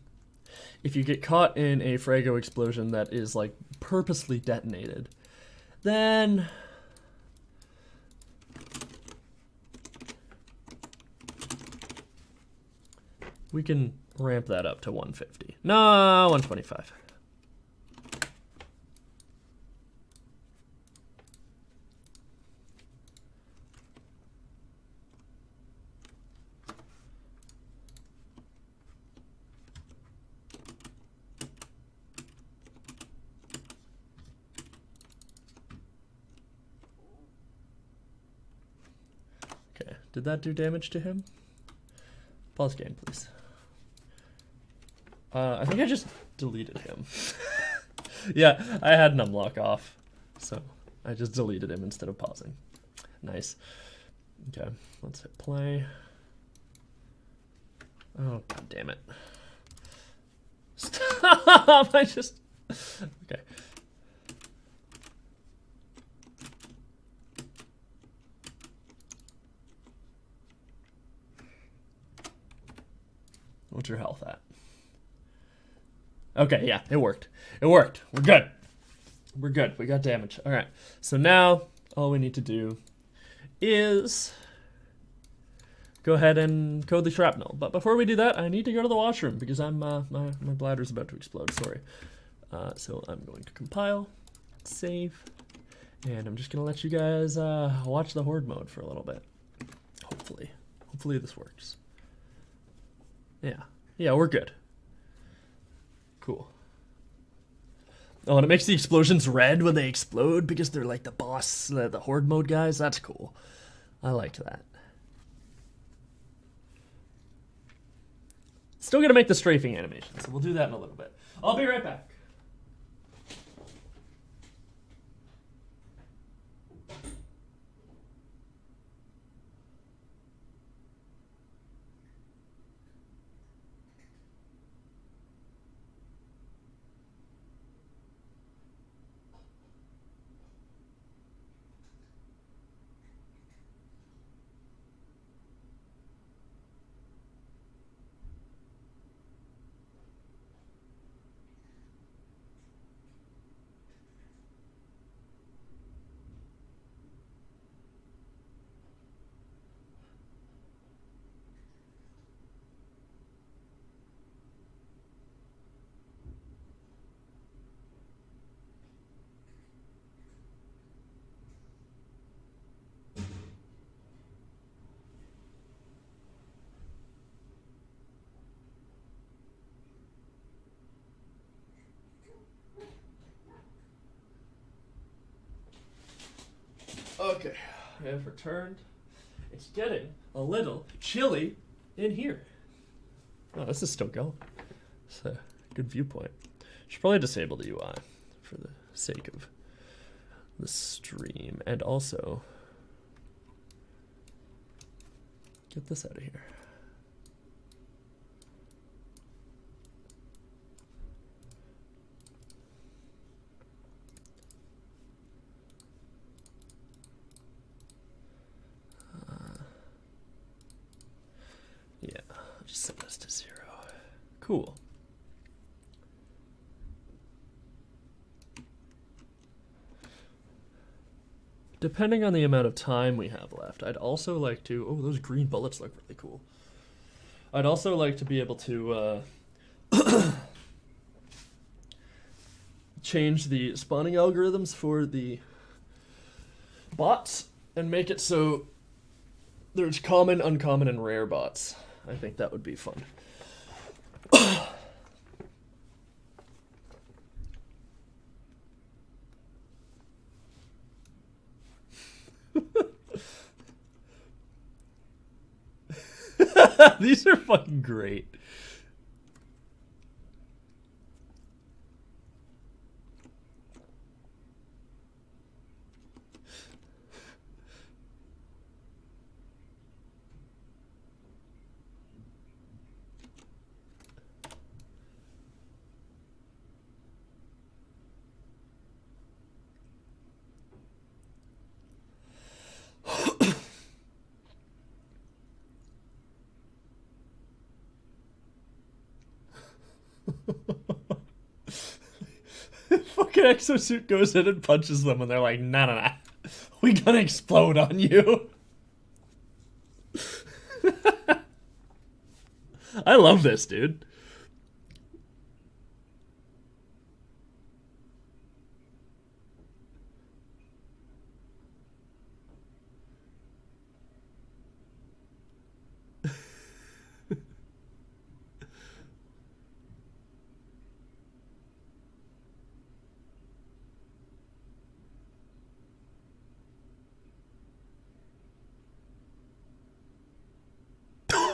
if you get caught in a Fraggo explosion that is like purposely detonated, then we can ramp that up to 150. No, 125. Okay, did that do damage to him? Pause game, please. I think I just deleted him. Yeah, I had an unlock off, so I just deleted him instead of pausing. Nice. Okay, let's hit play. Oh, god damn it. Stop! I just... Okay. What's your health at? Okay, yeah, it worked. It worked. We're good. We're good. We got damage. All right. So now all we need to do is go ahead and code the shrapnel. But before we do that, I need to go to the washroom because I'm my bladder's about to explode. Sorry. So I'm going to compile, save, and I'm just gonna let you guys watch the horde mode for a little bit. Hopefully this works. Yeah, we're good. Cool. Oh, and it makes the explosions red when they explode because they're like the boss, the horde mode guys. That's cool. I liked that. Still gonna make the strafing animation, so we'll do that in a little bit. I'll be right back. Okay, I have returned. It's getting a little chilly in here. Oh, this is still going. It's a good viewpoint. Should probably disable the UI for the sake of the stream, and also get this out of here. Yeah, I'll just set this to 0. Cool. Depending on the amount of time we have left, I'd also like to... Oh, those green bullets look really cool. I'd also like to be able to change the spawning algorithms for the bots and make it so there's common, uncommon, and rare bots. I think that would be fun. These are fucking great. Fucking exosuit goes in and punches them, and they're like, nah, nah, nah. We gonna explode on you. I love this, dude.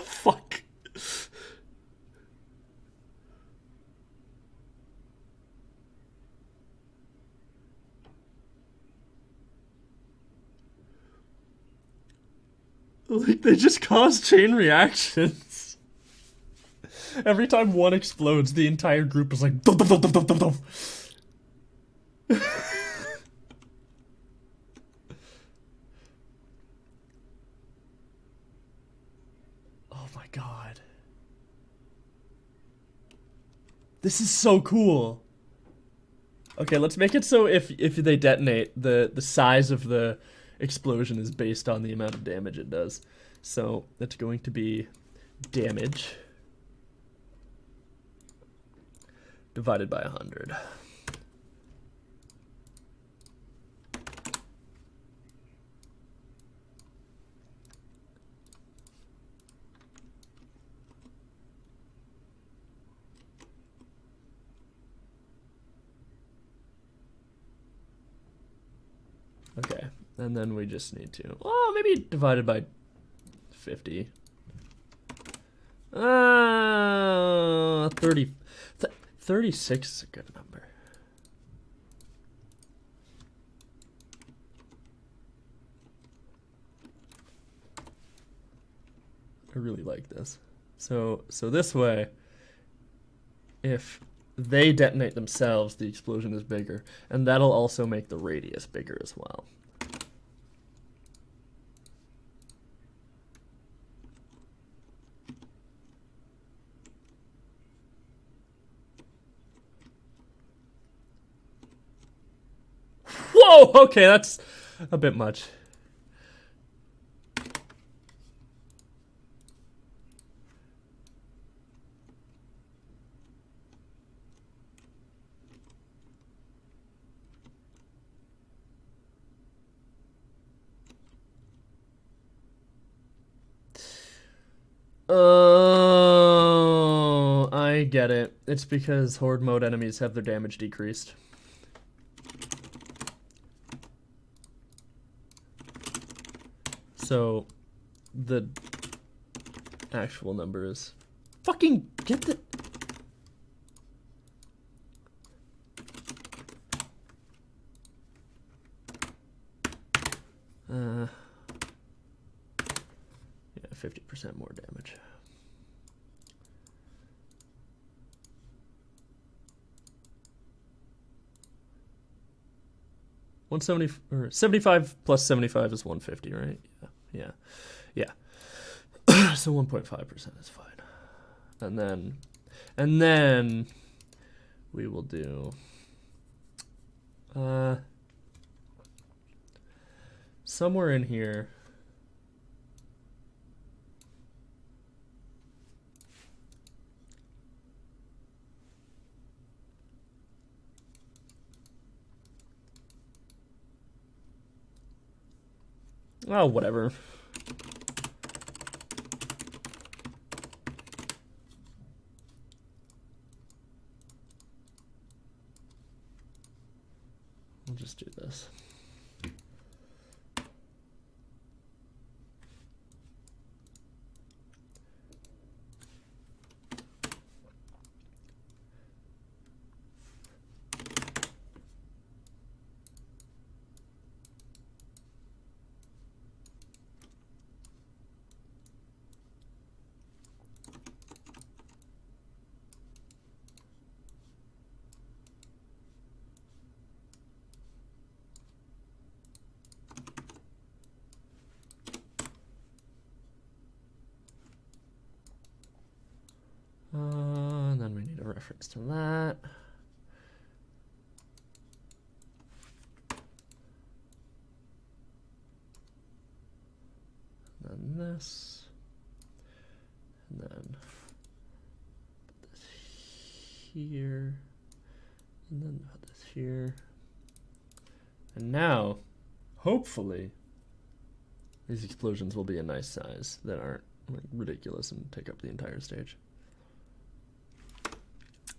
Fuck. Like, they just cause chain reactions. Every time one explodes, the entire group is like, dum, dum, dum, dum, dum, dum, dum. Oh my god. This is so cool. Okay, let's make it so if they detonate, the size of the explosion is based on the amount of damage it does. So that's going to be damage divided by 100. Okay, and then we just need to, oh, maybe divided by 50. 36 is a good number. I really like this. So this way, if they detonate themselves, the explosion is bigger, and that'll also make the radius bigger as well. Whoa, okay, that's a bit much. Oh, I get it. It's because horde mode enemies have their damage decreased. So the actual number is fucking get the yeah, 50% more damage. Or 75 plus 75 is 150, right? Yeah. So 1.5% is fine. And then we will do somewhere in here. Oh, whatever. We'll just do this. And then we need a reference to that. And then this. And then put this here. And then put this here. And now, hopefully, these explosions will be a nice size that aren't like, ridiculous and take up the entire stage.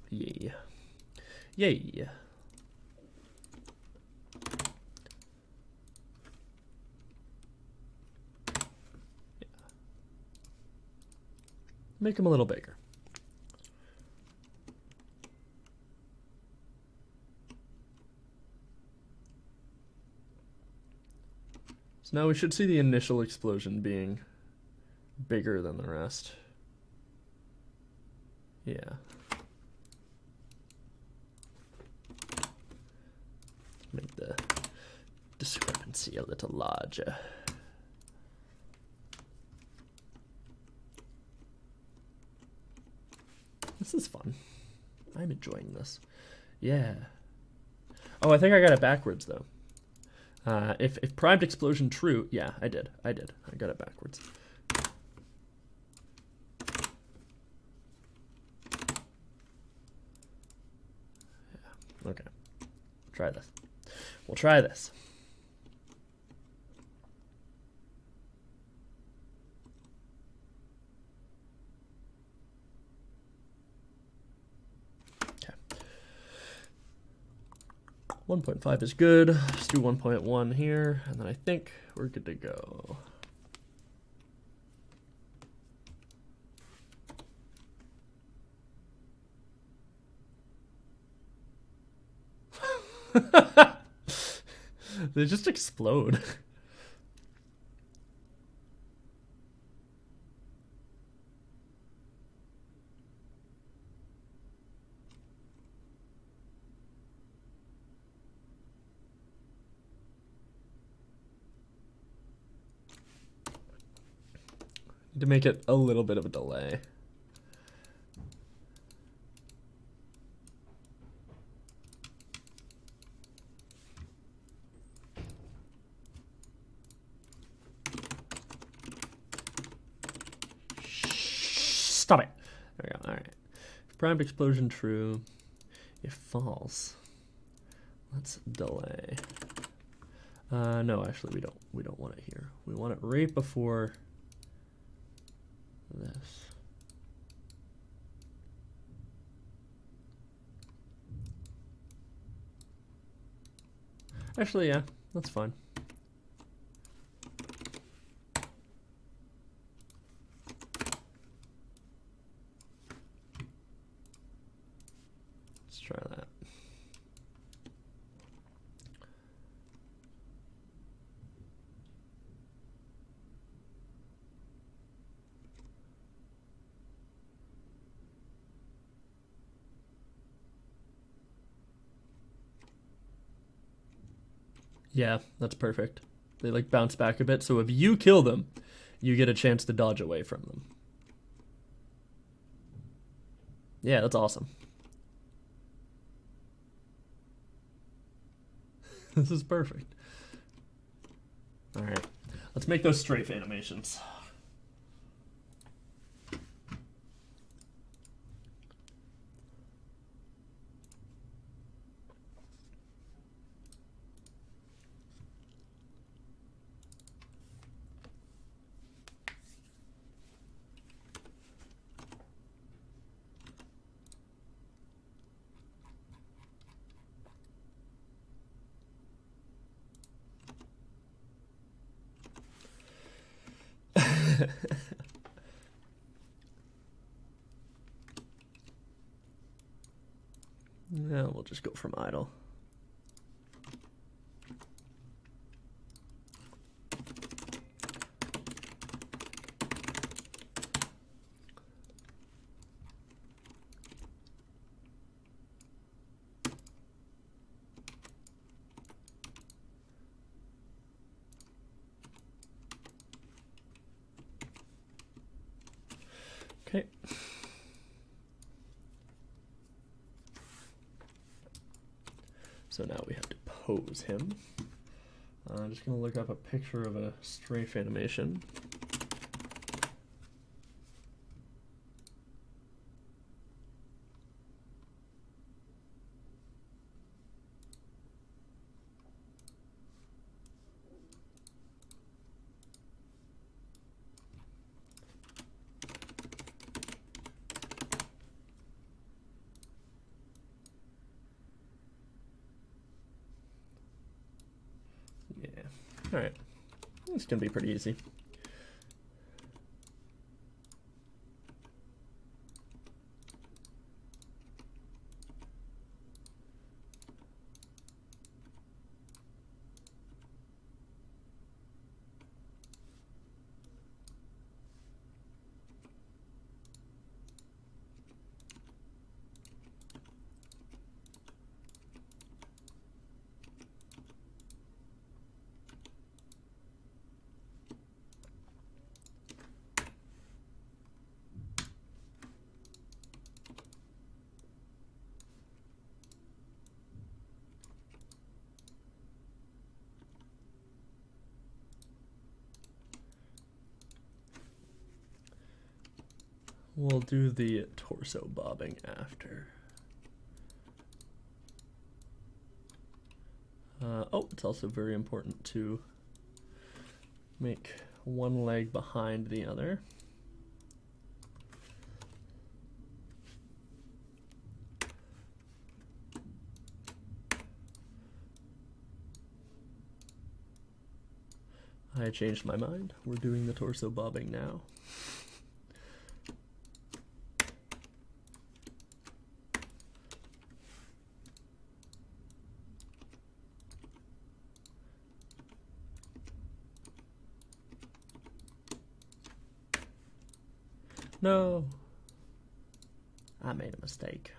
Yay. Yay. Yeah. Make them a little bigger. So now we should see the initial explosion being bigger than the rest. Yeah. Make the discrepancy a little larger. This is fun. I'm enjoying this. Yeah. Oh, I think I got it backwards though. If primed explosion true, yeah, I did. I got it backwards. Yeah. Okay. Try this. We'll try this. Okay. 1.5 is good. Let's do 1.1 here, and then I think we're good to go. They just explode. Need to make it a little bit of a delay. Stop it. There we go. All right. If primed explosion true, if false, let's delay. No, actually, we don't want it here. We want it right before this. Actually, yeah, that's fine. try that. Yeah, that's perfect. They like bounce back a bit, so if you kill them, you get a chance to dodge away from them. Yeah, that's awesome. This is perfect. All right, let's make those strafe animations. Yeah, we'll just go from idle. Okay. So now we have to pose him. I'm just going to look up a picture of a strafe animation. All right, this can be pretty easy. We'll do the torso bobbing after. Oh, it's also very important to make one leg behind the other. I changed my mind. We're doing the torso bobbing now. No, I made a mistake.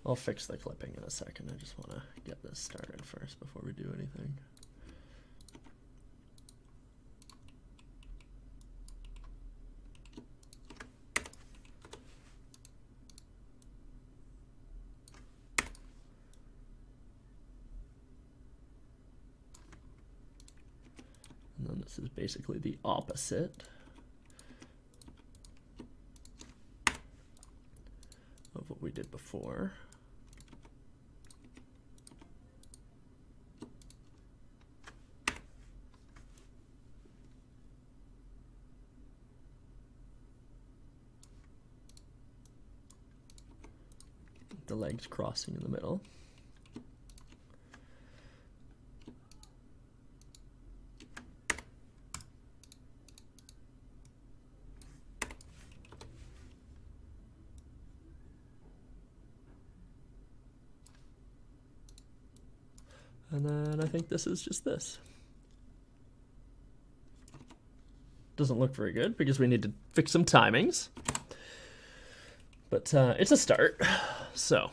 I'll fix the clipping in a second. I just want to get this started first before we do anything. And then this is basically the opposite of what we did before. The legs crossing in the middle. And then I think this is just this. Doesn't look very good because we need to fix some timings. But it's a start, so.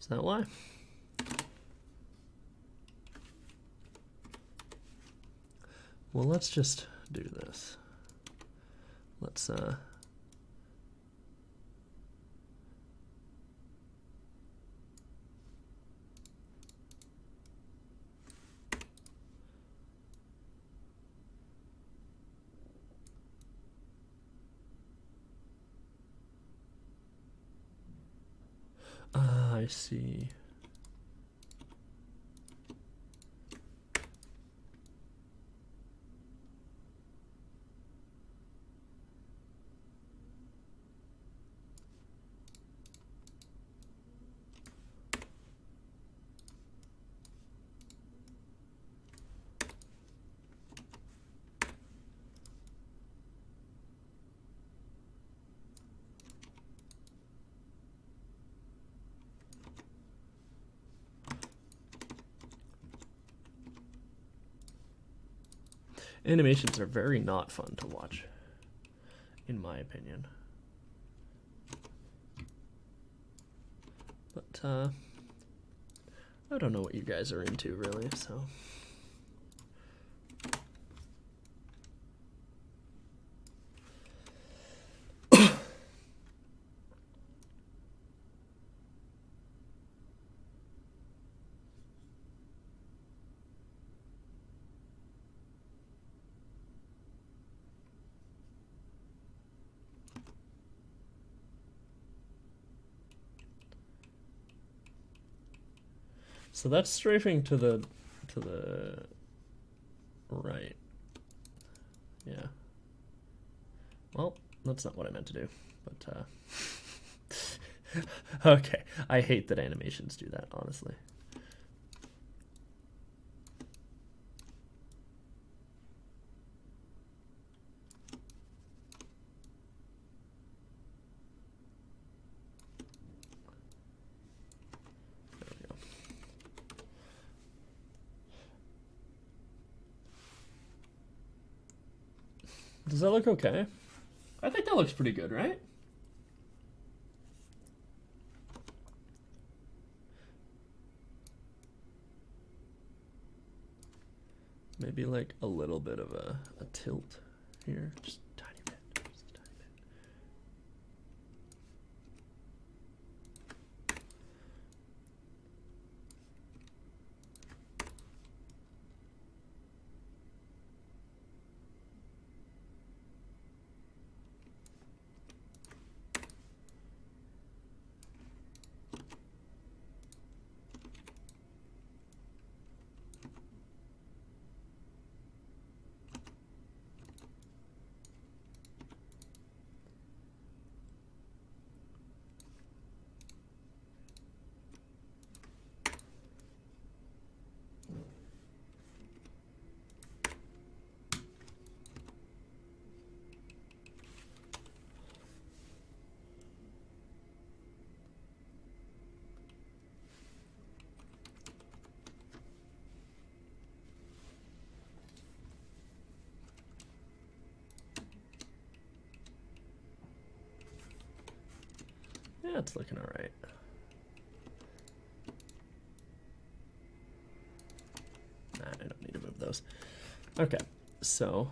Is that why? Well, let's just do this. Let's I see. Animations are very not fun to watch, in my opinion. But I don't know what you guys are into really, so. So that's strafing to the right. Yeah. Well, that's not what I meant to do, but okay. I hate that animations do that, honestly. Does that look okay? I think that looks pretty good, right? Maybe like a little bit of a tilt here, just a tiny bit, just a tiny bit. Yeah, it's looking all right. Nah, I don't need to move those. Okay, so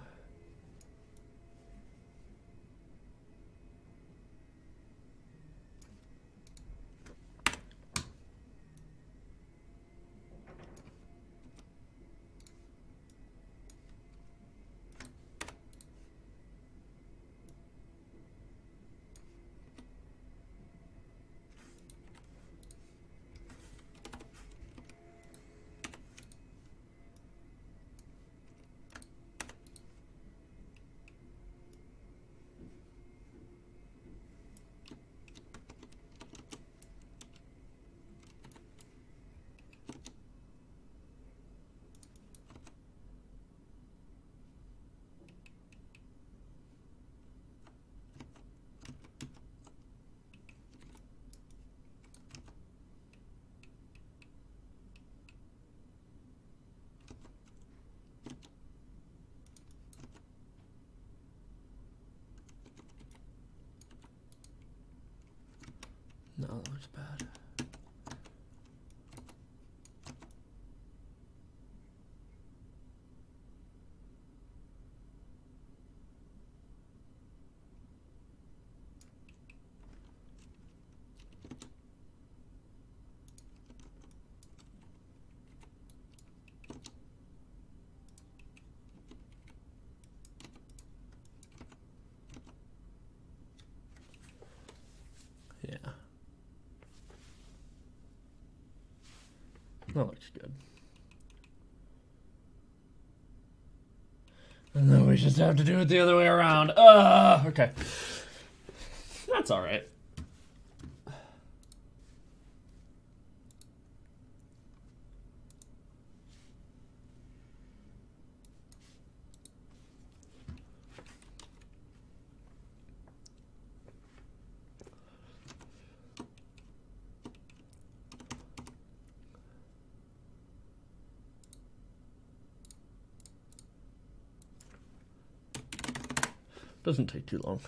No, that looks bad. Yeah. That looks good. And then we just have to do it the other way around. Okay. That's all right. Doesn't take too long.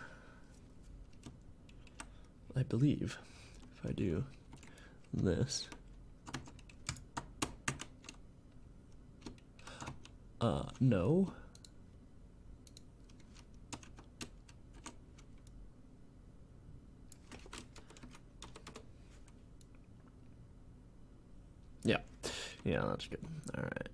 I believe if I do this. No. Yeah. Yeah, that's good. All right.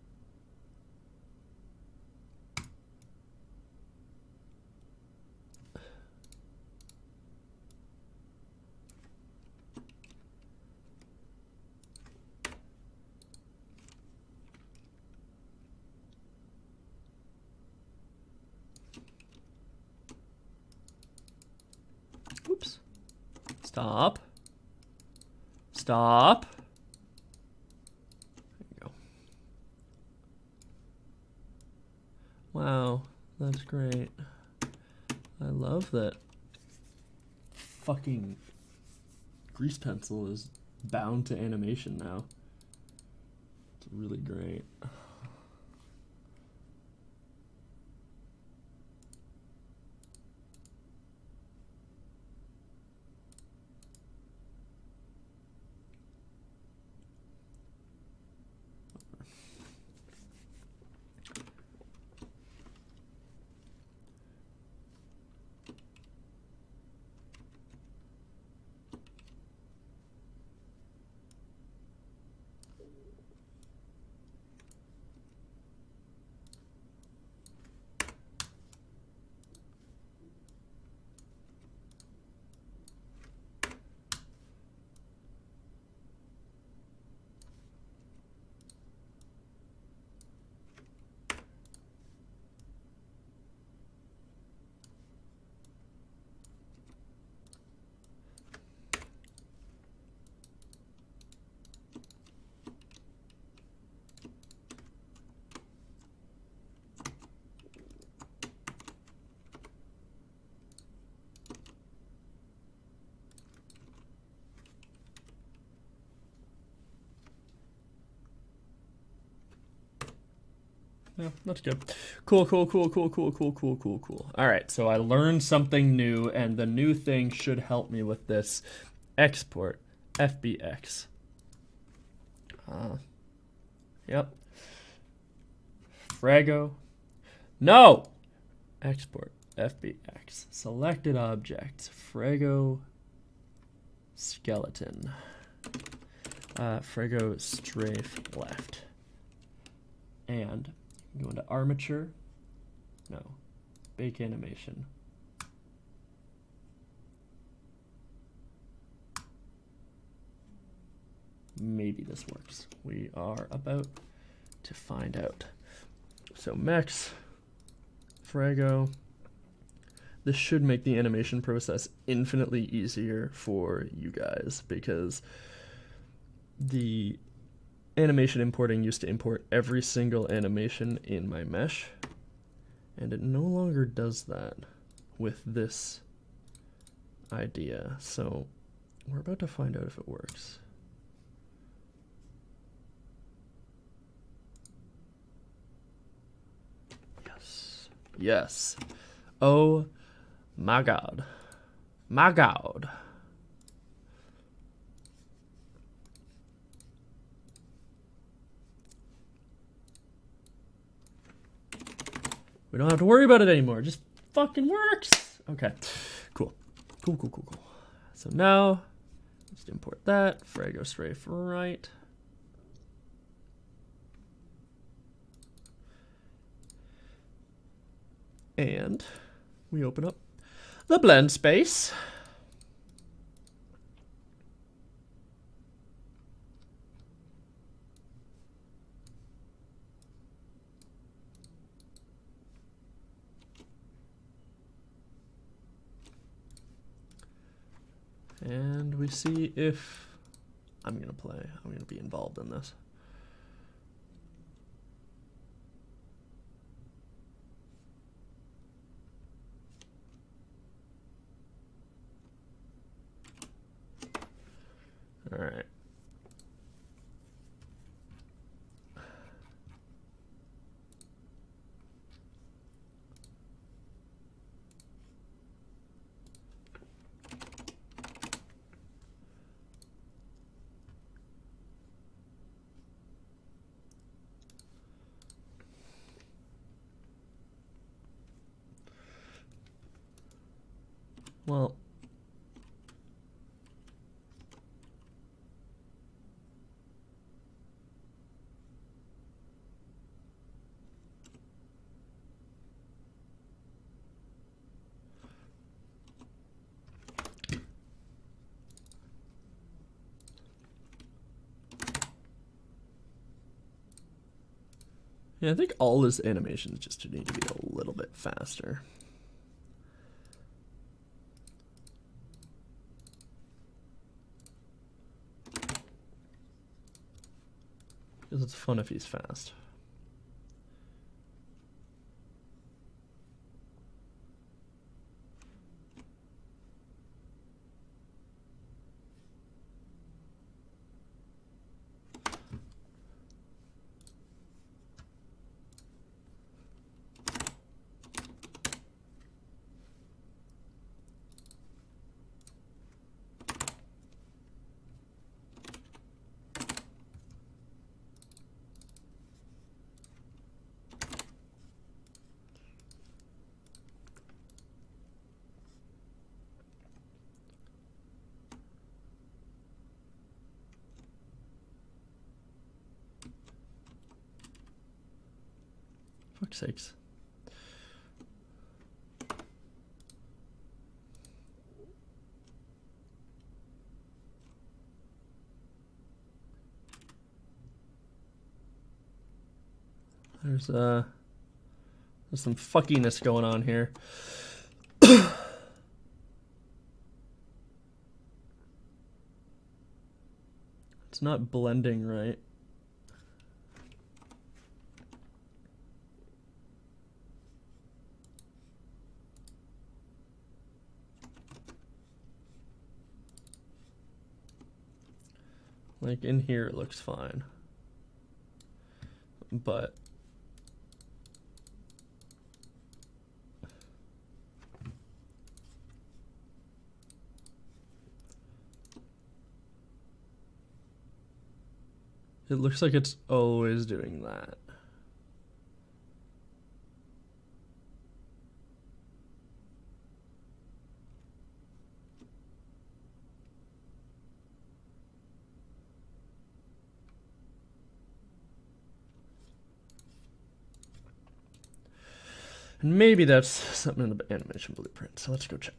Oops. Stop. Stop. There you go. Wow, that's great. I love that fucking grease pencil is bound to animation now. It's really great. Yeah, that's good. Cool. All right, so I learned something new, and the new thing should help me with this. Export FBX. Yep. Fraggo. No! Export FBX. Selected object. Fraggo skeleton. Fraggo strafe left. And go into armature. No. Bake animation. Maybe this works. We are about to find out. So Mex, Fraggo. This should make the animation process infinitely easier for you guys, because the animation importing used to import every single animation in my mesh, and it no longer does that with this idea. So we're about to find out if it works. Yes. Yes. Oh my God. My God. We don't have to worry about it anymore. It just fucking works. Okay, cool. Cool. So now, let's import that. Fraggo strafe right. And we open up the blend space. And we see if I'm going to play. I'm going to be involved in this. All right. Well, yeah, I think all his animations just need to be a little bit faster. Because it's fun if he's fast. Fuck's sakes. There's some fuckiness going on here. It's not blending right. Like in here it looks fine. But it looks like it's always doing that. And maybe that's something in the animation blueprint. So let's go check.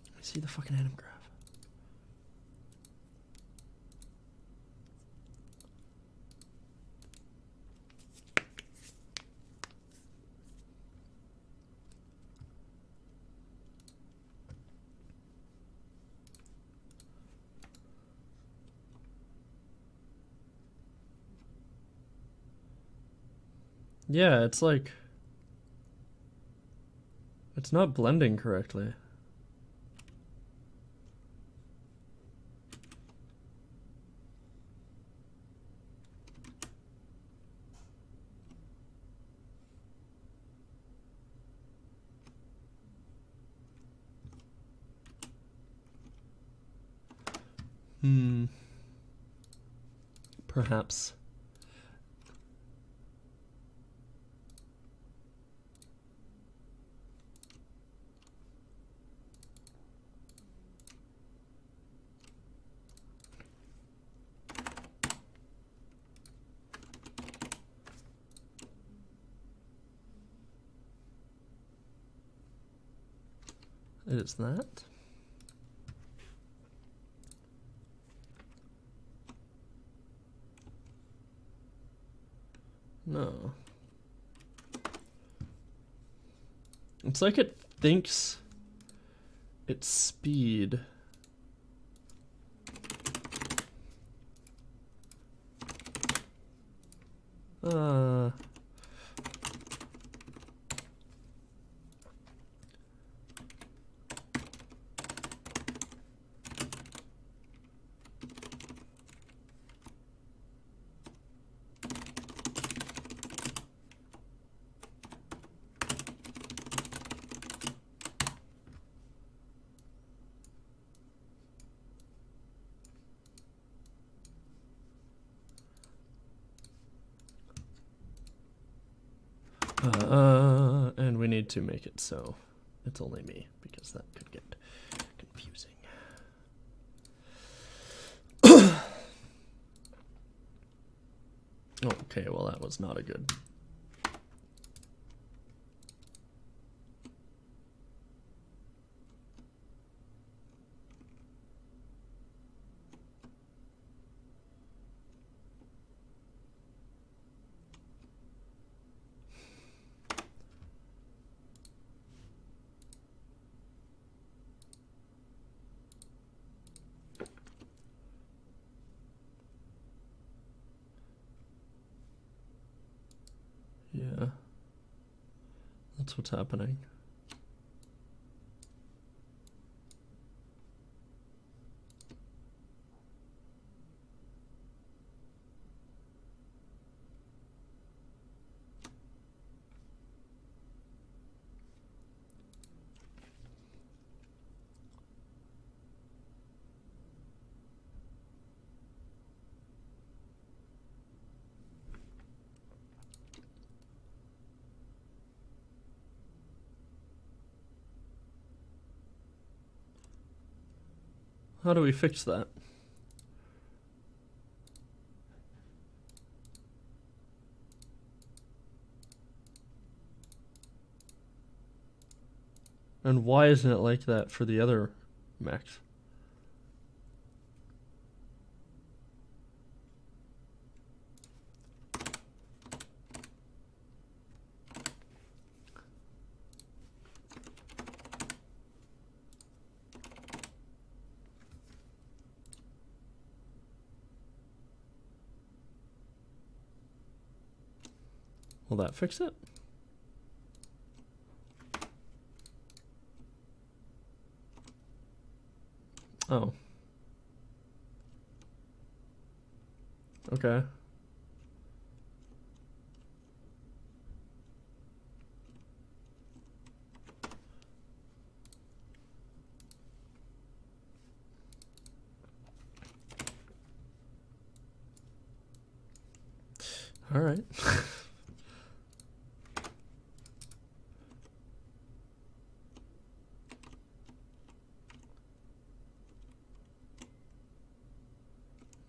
Let me see the fucking anim graph. Yeah, it's like, it's not blending correctly. Perhaps. Is that? No. It's like it thinks its speed. And we need to make it so it's only me, because that could get confusing. Okay, well that was not a good. Yeah, that's what's happening. How do we fix that? And why isn't it like that for the other mechs? Will that fix it? Oh. Okay. All right.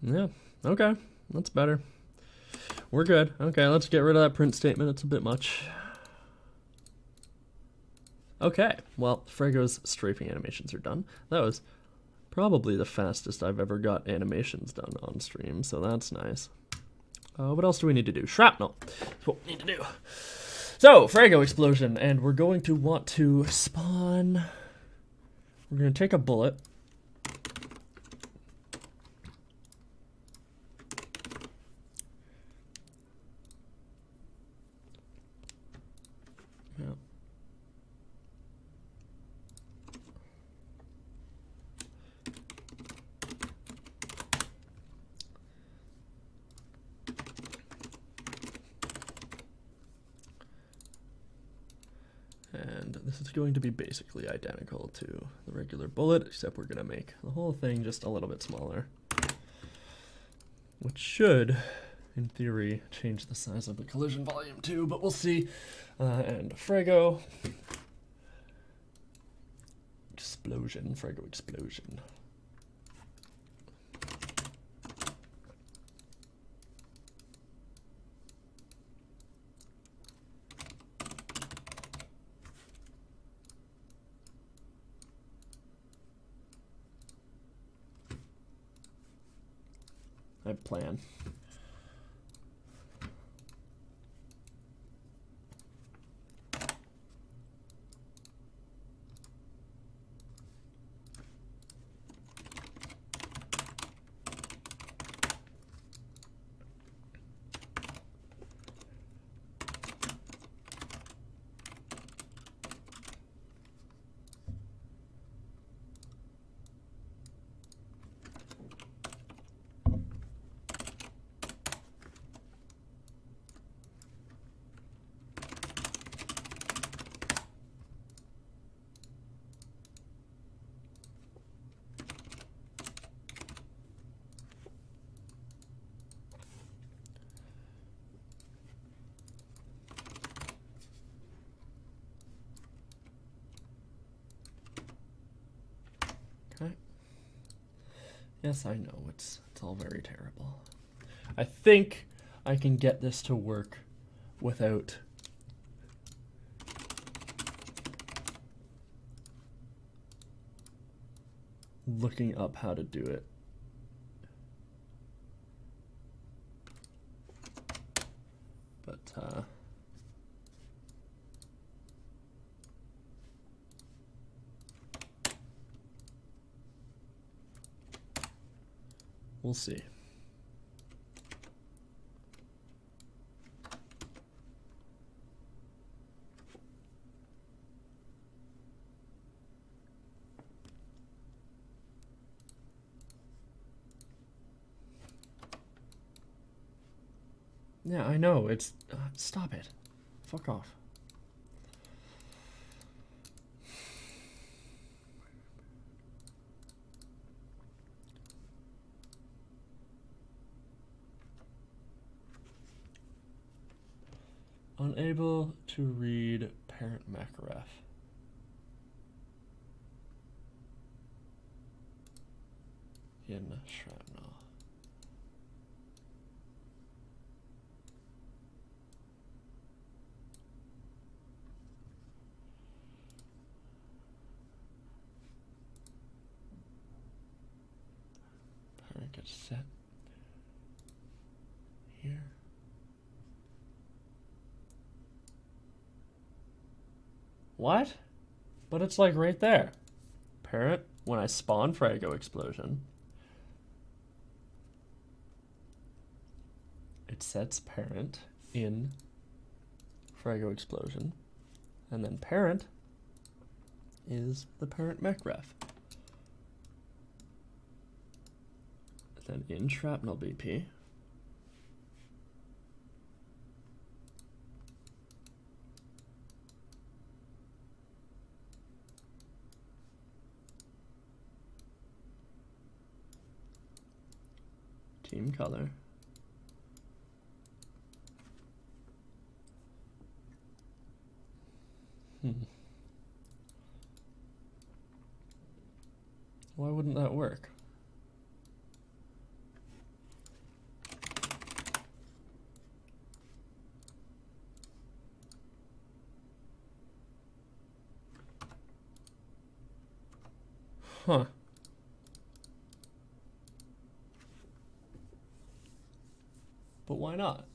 Yeah, okay, that's better. We're good. Okay, let's get rid of that print statement. It's a bit much. Okay, well, Fraggo's strafing animations are done. That was probably the fastest I've ever got animations done on stream, so that's nice. What else do we need to do? Shrapnel. That's what we need to do. So, Fraggo explosion, and we're going to want to spawn... We're going to take a bullet. Yeah. And And this is going to be basically identical to the regular bullet, except we're going to make the whole thing just a little bit smaller, which should, in theory, change the size of the collision volume too, but we'll see. And Fraggo. Explosion, Fraggo explosion. I plan. Okay. Yes, I know, it's all very terrible. I think I can get this to work without looking up how to do it. But we'll see. Yeah, I know, it's... stop it. Fuck off. Unable to read parent macref. In shrapnel. Parent gets set here. What? But it's like right there. Parent, when I spawn Fraggo explosion, it sets parent in Fraggo explosion, and then parent is the parent mech ref. Then in shrapnel BP, team color, Why wouldn't that work? Huh. But why not?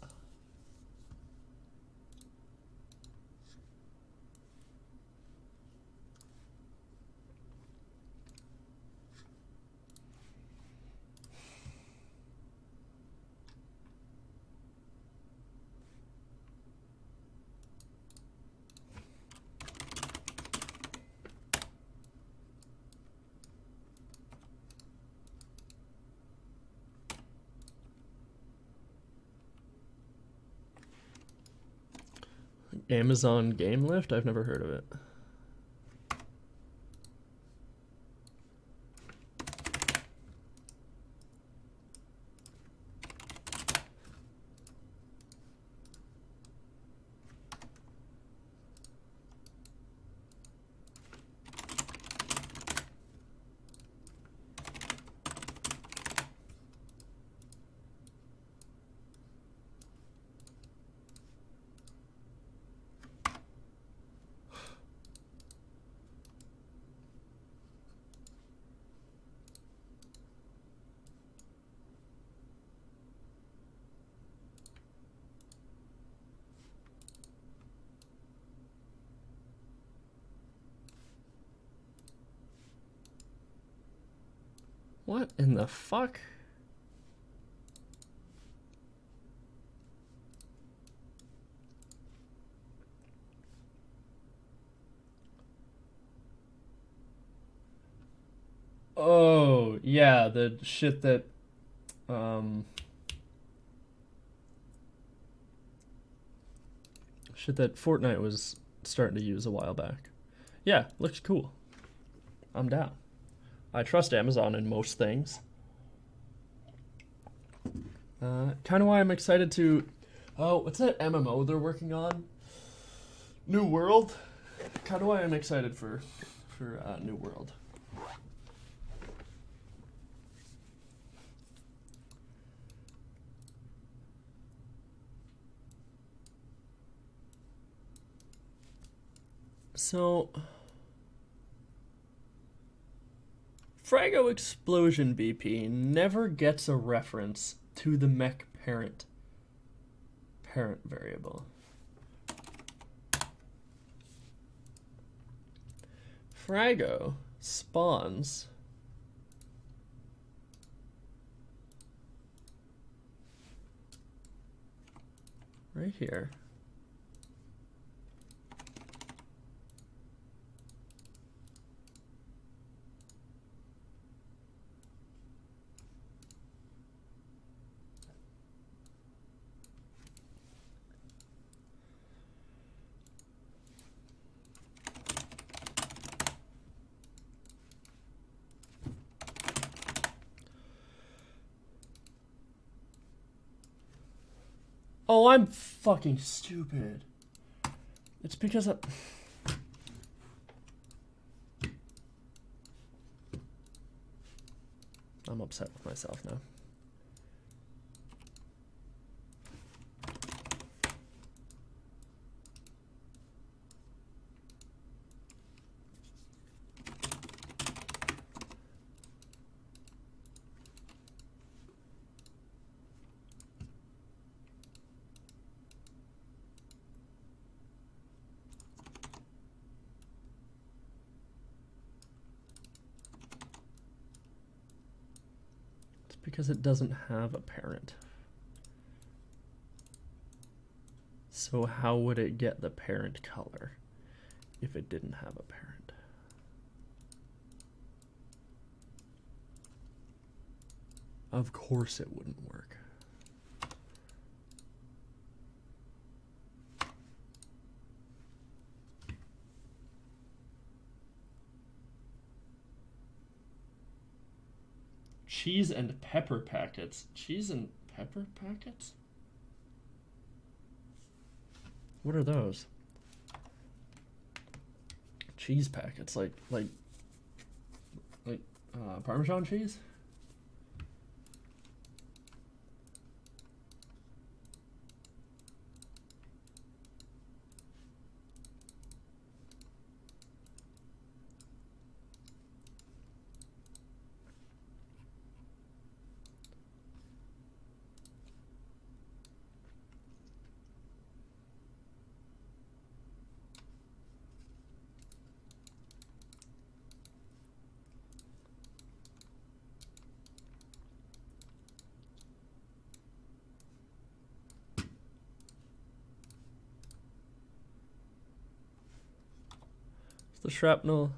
Amazon Game Lift? I've never heard of it. What in the fuck? Oh, yeah, the shit that Fortnite was starting to use a while back. Yeah, looks cool. I'm down. I trust Amazon in most things. Kind of why I'm excited to... Oh, what's that MMO they're working on? New World? Kind of why I'm excited for New World. So... Fraggo Explosion BP never gets a reference to the mech parent variable. Fraggo spawns right here. Oh, I'm fucking stupid. It's because I'm upset with myself now. Because it doesn't have a parent. So how would it get the parent color if it didn't have a parent? Of course it wouldn't work. Cheese and pepper packets. Cheese and pepper packets? What are those? Cheese packets, like Parmesan cheese? The shrapnel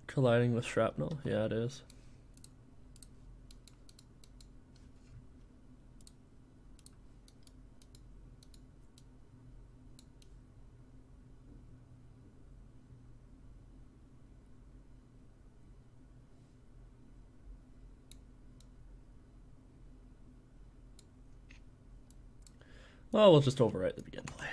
colliding with shrapnel? Yeah, it is. Well, we'll just overwrite the begin play.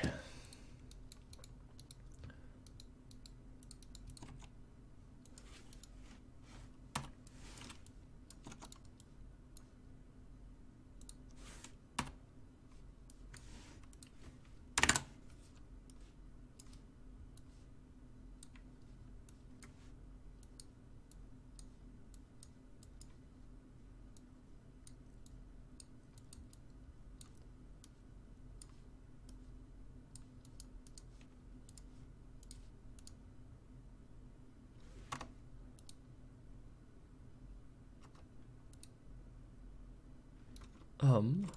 Um.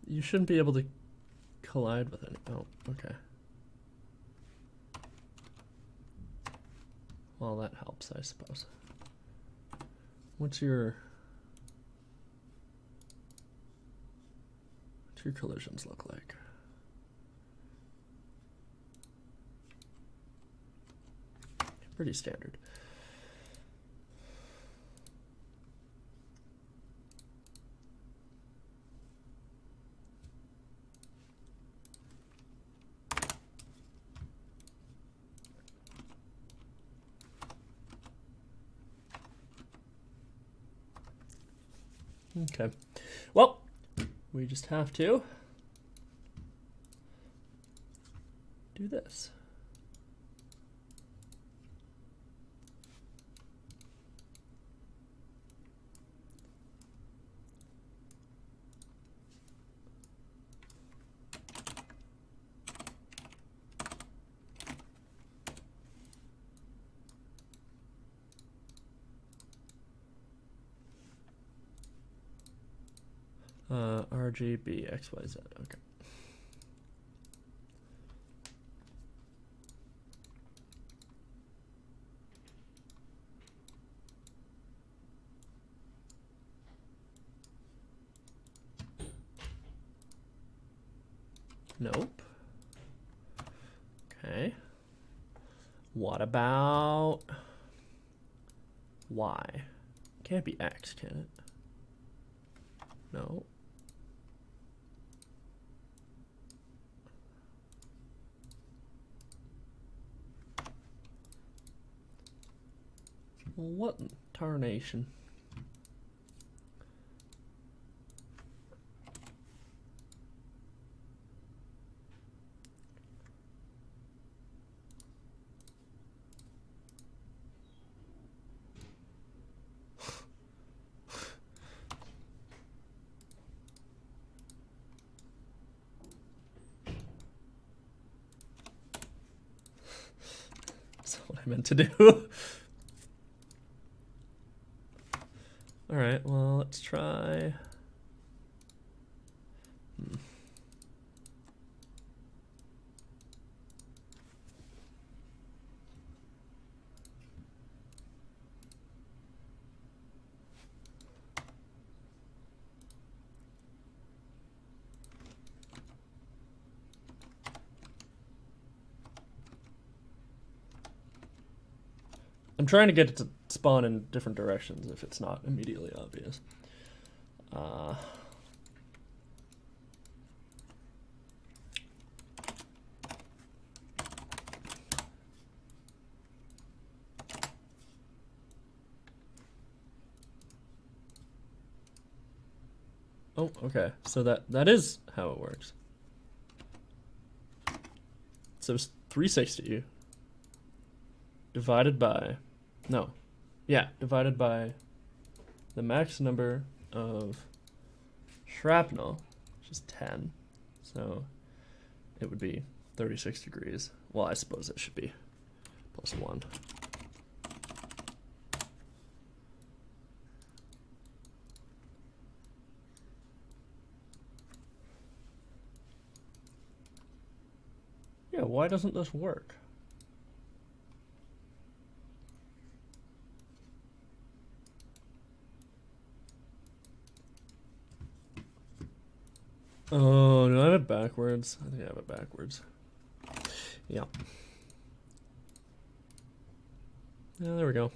You shouldn't be able to collide with any. Oh, okay. Well, that helps, I suppose. What's your collisions look like? Pretty standard. Okay. Well, we just have to do this. RGB XYZ. Okay. Nope. Okay. What about Y? Can't be X, can it? No. What in tarnation? That's what I meant to do. All right, well, let's try. I'm trying to get it to spawn in different directions if it's not immediately obvious. Oh, okay. So that is how it works. So it's 360 divided by, no, yeah, divided by the max number of shrapnel, which is 10. So it would be 36 degrees. Well, I suppose it should be +1. Yeah, why doesn't this work? Oh, no, I have it backwards. I think I have it backwards. Yeah. Yeah, there we go.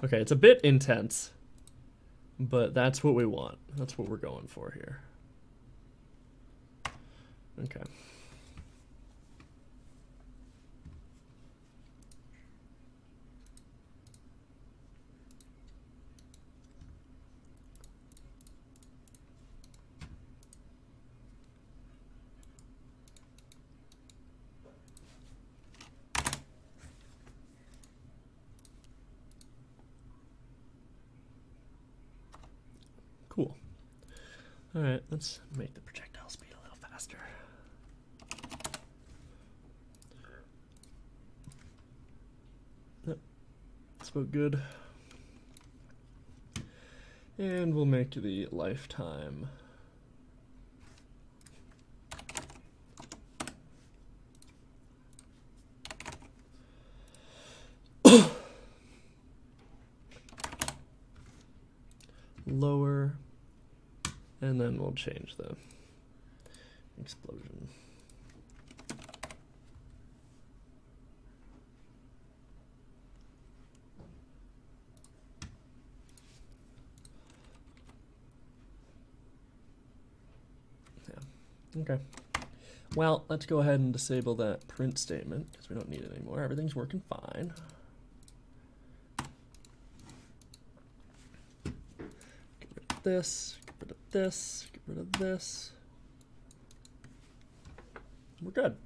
Okay, it's a bit intense, but that's what we want. That's what we're going for here. Okay. Cool. All right, let's make the projectile speed a little faster. Yep, that's about good. And we'll make the lifetime lower, and then we'll change the explosion. Yeah, okay. Well, let's go ahead and disable that print statement because we don't need it anymore. Everything's working fine. Get rid of this, get rid of this, get rid of this. We're good.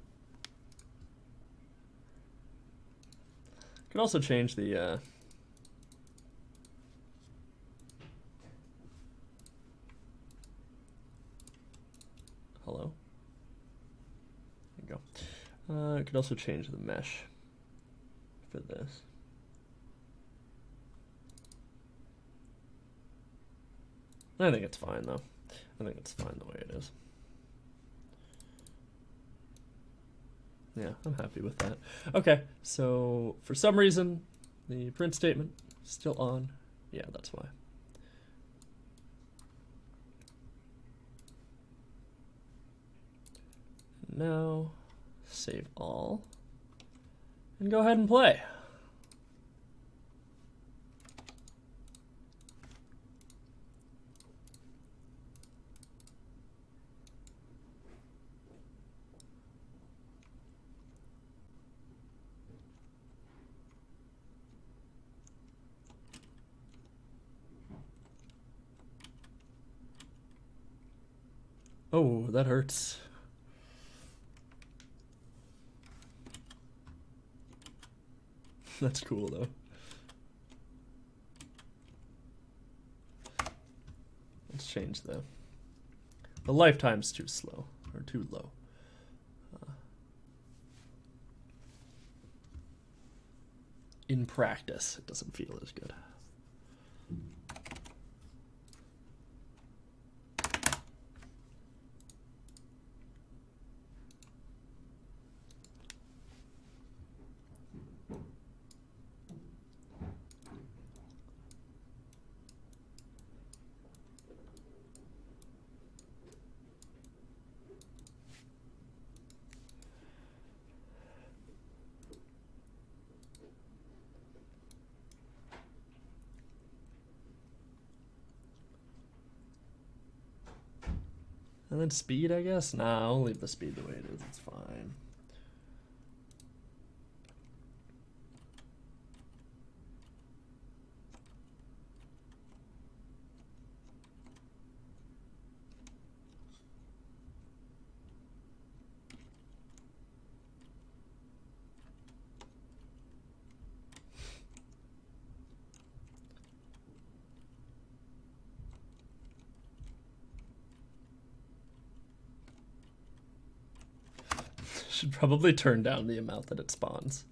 Could also change the hello. There you go. I could also change the mesh for this. I think it's fine though. I think it's fine the way it is. Yeah, I'm happy with that. Okay, so for some reason, the print statement is still on. Yeah, that's why. Now, save all, and go ahead and play. Oh, that hurts. That's cool though. Let's change the lifetime's too slow or too low. In practice, it doesn't feel as good. And then speed, I guess? Nah, I'll leave the speed the way it is. It's fine. Should probably turn down the amount that it spawns.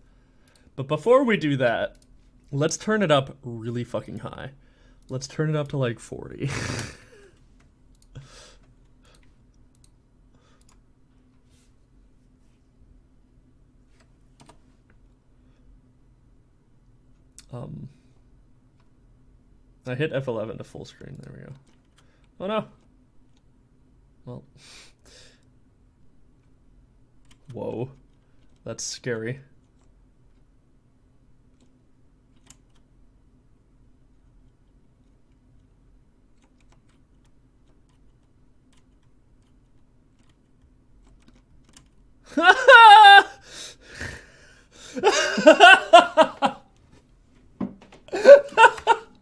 But before we do that, let's turn it up really fucking high. Let's turn it up to like 40. I hit F11 to full screen. There we go. Oh no. Well. Whoa. That's scary.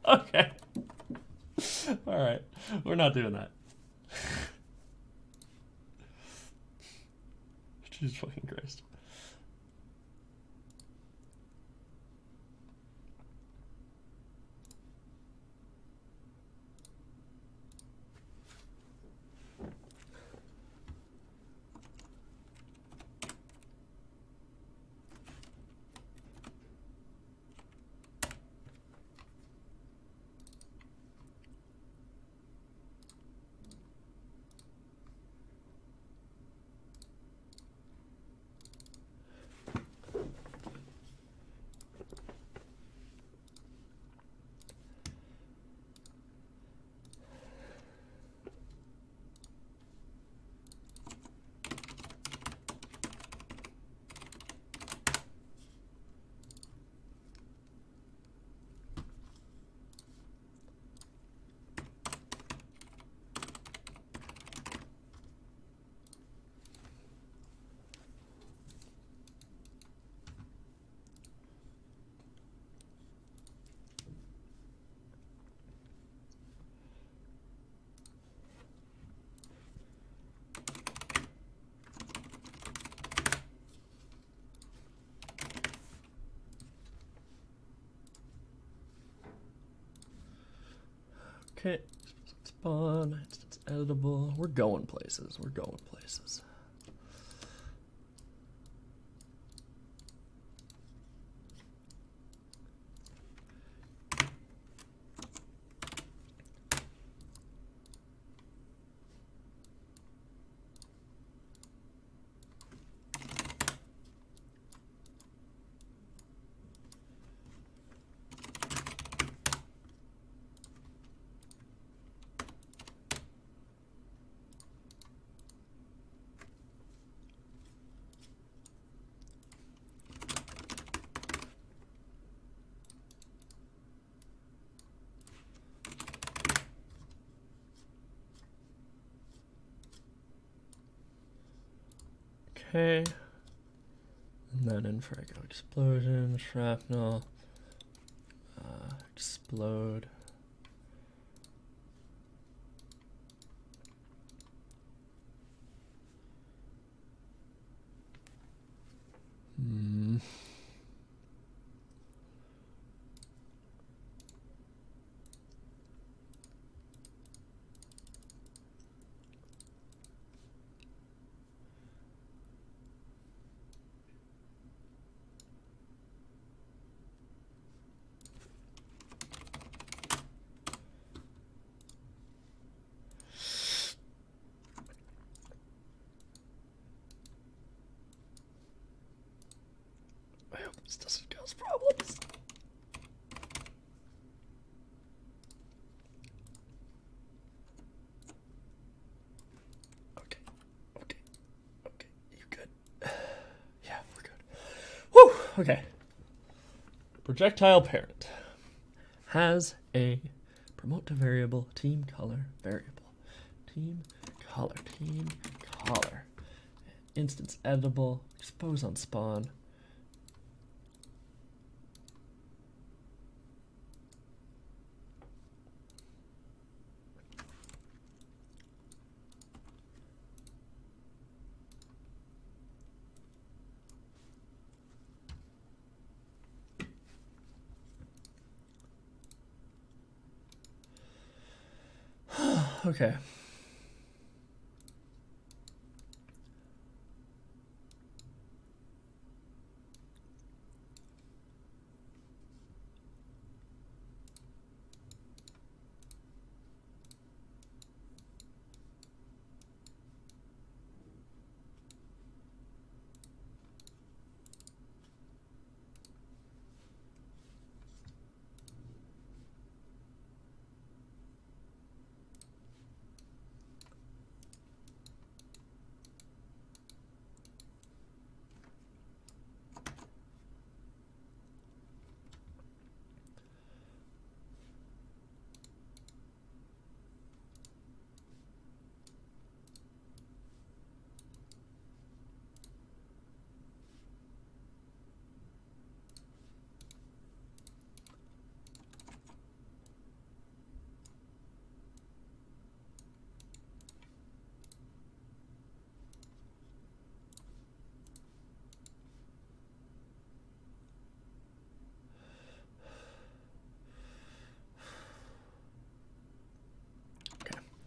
Okay. All right. We're not doing that. Jesus fucking Christ. Okay, spawn, it's editable. We're going places. We're going places. Okay, and then in Fraggo, explosion, shrapnel, explode. I hope this doesn't cause problems. Okay, you good? Yeah, we're good. Whew, okay. Projectile parent has a promote to variable team color variable. Team color. Instance editable, expose on spawn. Okay.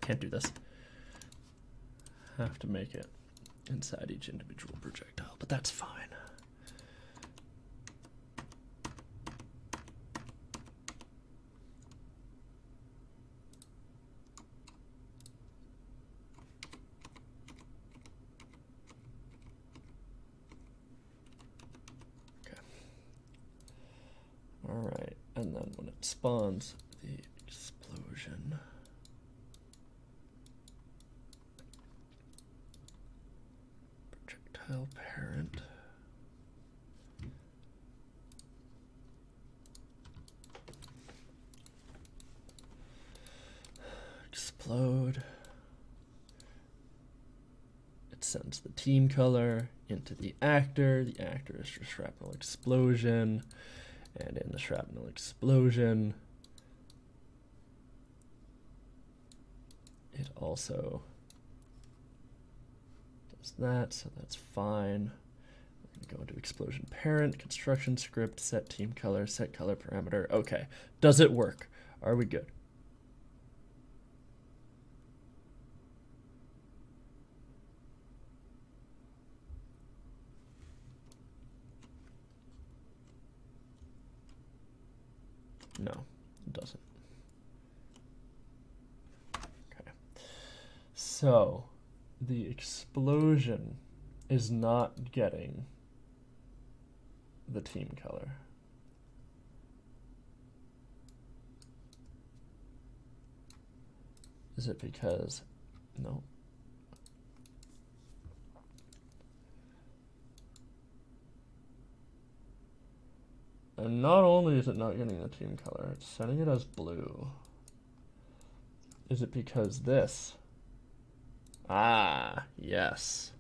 Can't do this. Have to make it inside each individual projectile, but that's fine. Alright, and then when it spawns the explosion, projectile parent, explode, it sends the team color into the actor is your shrapnel explosion. And in the shrapnel explosion, it also does that, so that's fine. We're going to go into explosion parent, construction script, set team color, set color parameter. Okay, does it work? Are we good? No, it doesn't. Okay. So, the explosion is not getting the team color. Is it because... No. And not only is it not getting the team color, it's setting it as blue. Is it because this? Ah, yes.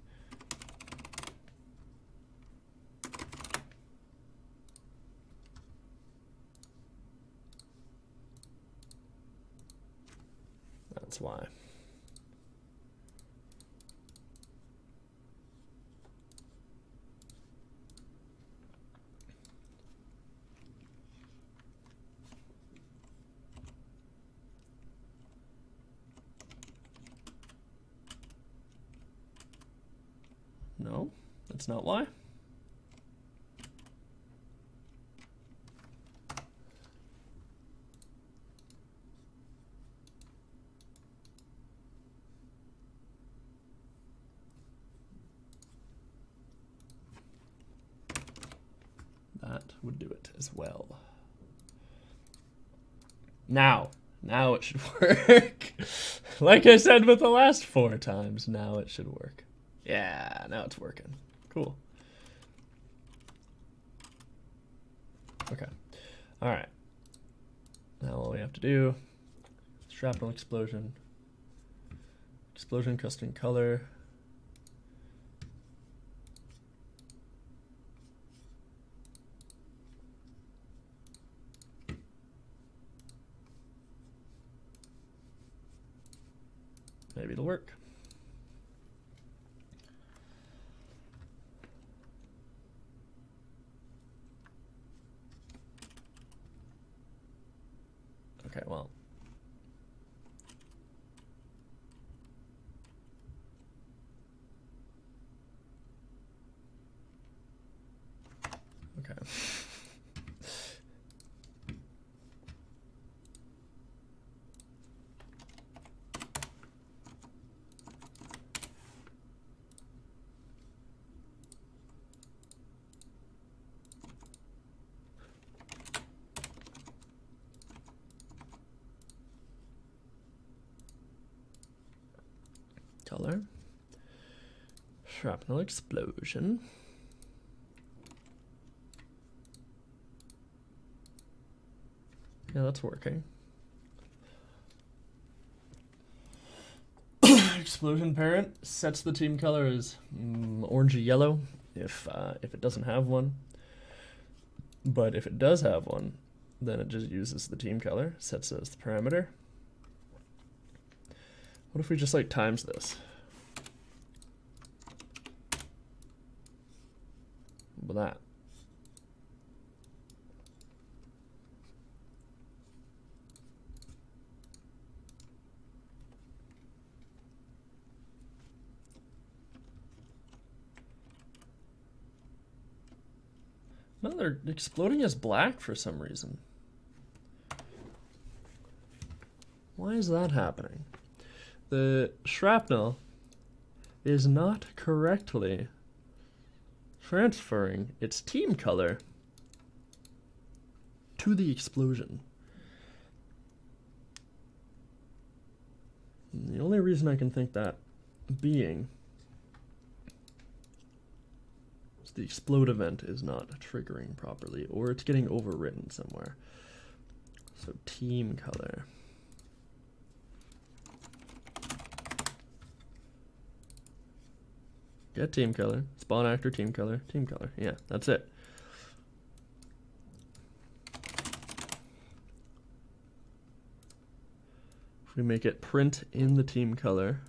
That's why. No, that's not why. That would do it as well. Now it should work. Like I said with the last 4 times, now it should work. Yeah, now it's working. Cool. Okay. All right. Now all we have to do, shrapnel explosion, explosion custom color. Maybe it'll work. Okay, well. Okay. Color, shrapnel explosion. Yeah, that's working. Explosion parent sets the team color as orangey yellow if it doesn't have one. But if it does have one, then it just uses the team color, sets it as the parameter. What if we just like times this? With that. Oh, they're exploding as black for some reason. Why is that happening? The shrapnel is not correctly transferring its team color to the explosion. And the only reason I can think that being is the explode event is not triggering properly, or it's getting overwritten somewhere. So team color. Get team color, spawn actor, team color, team color. Yeah, that's it. If we make it print in the team color,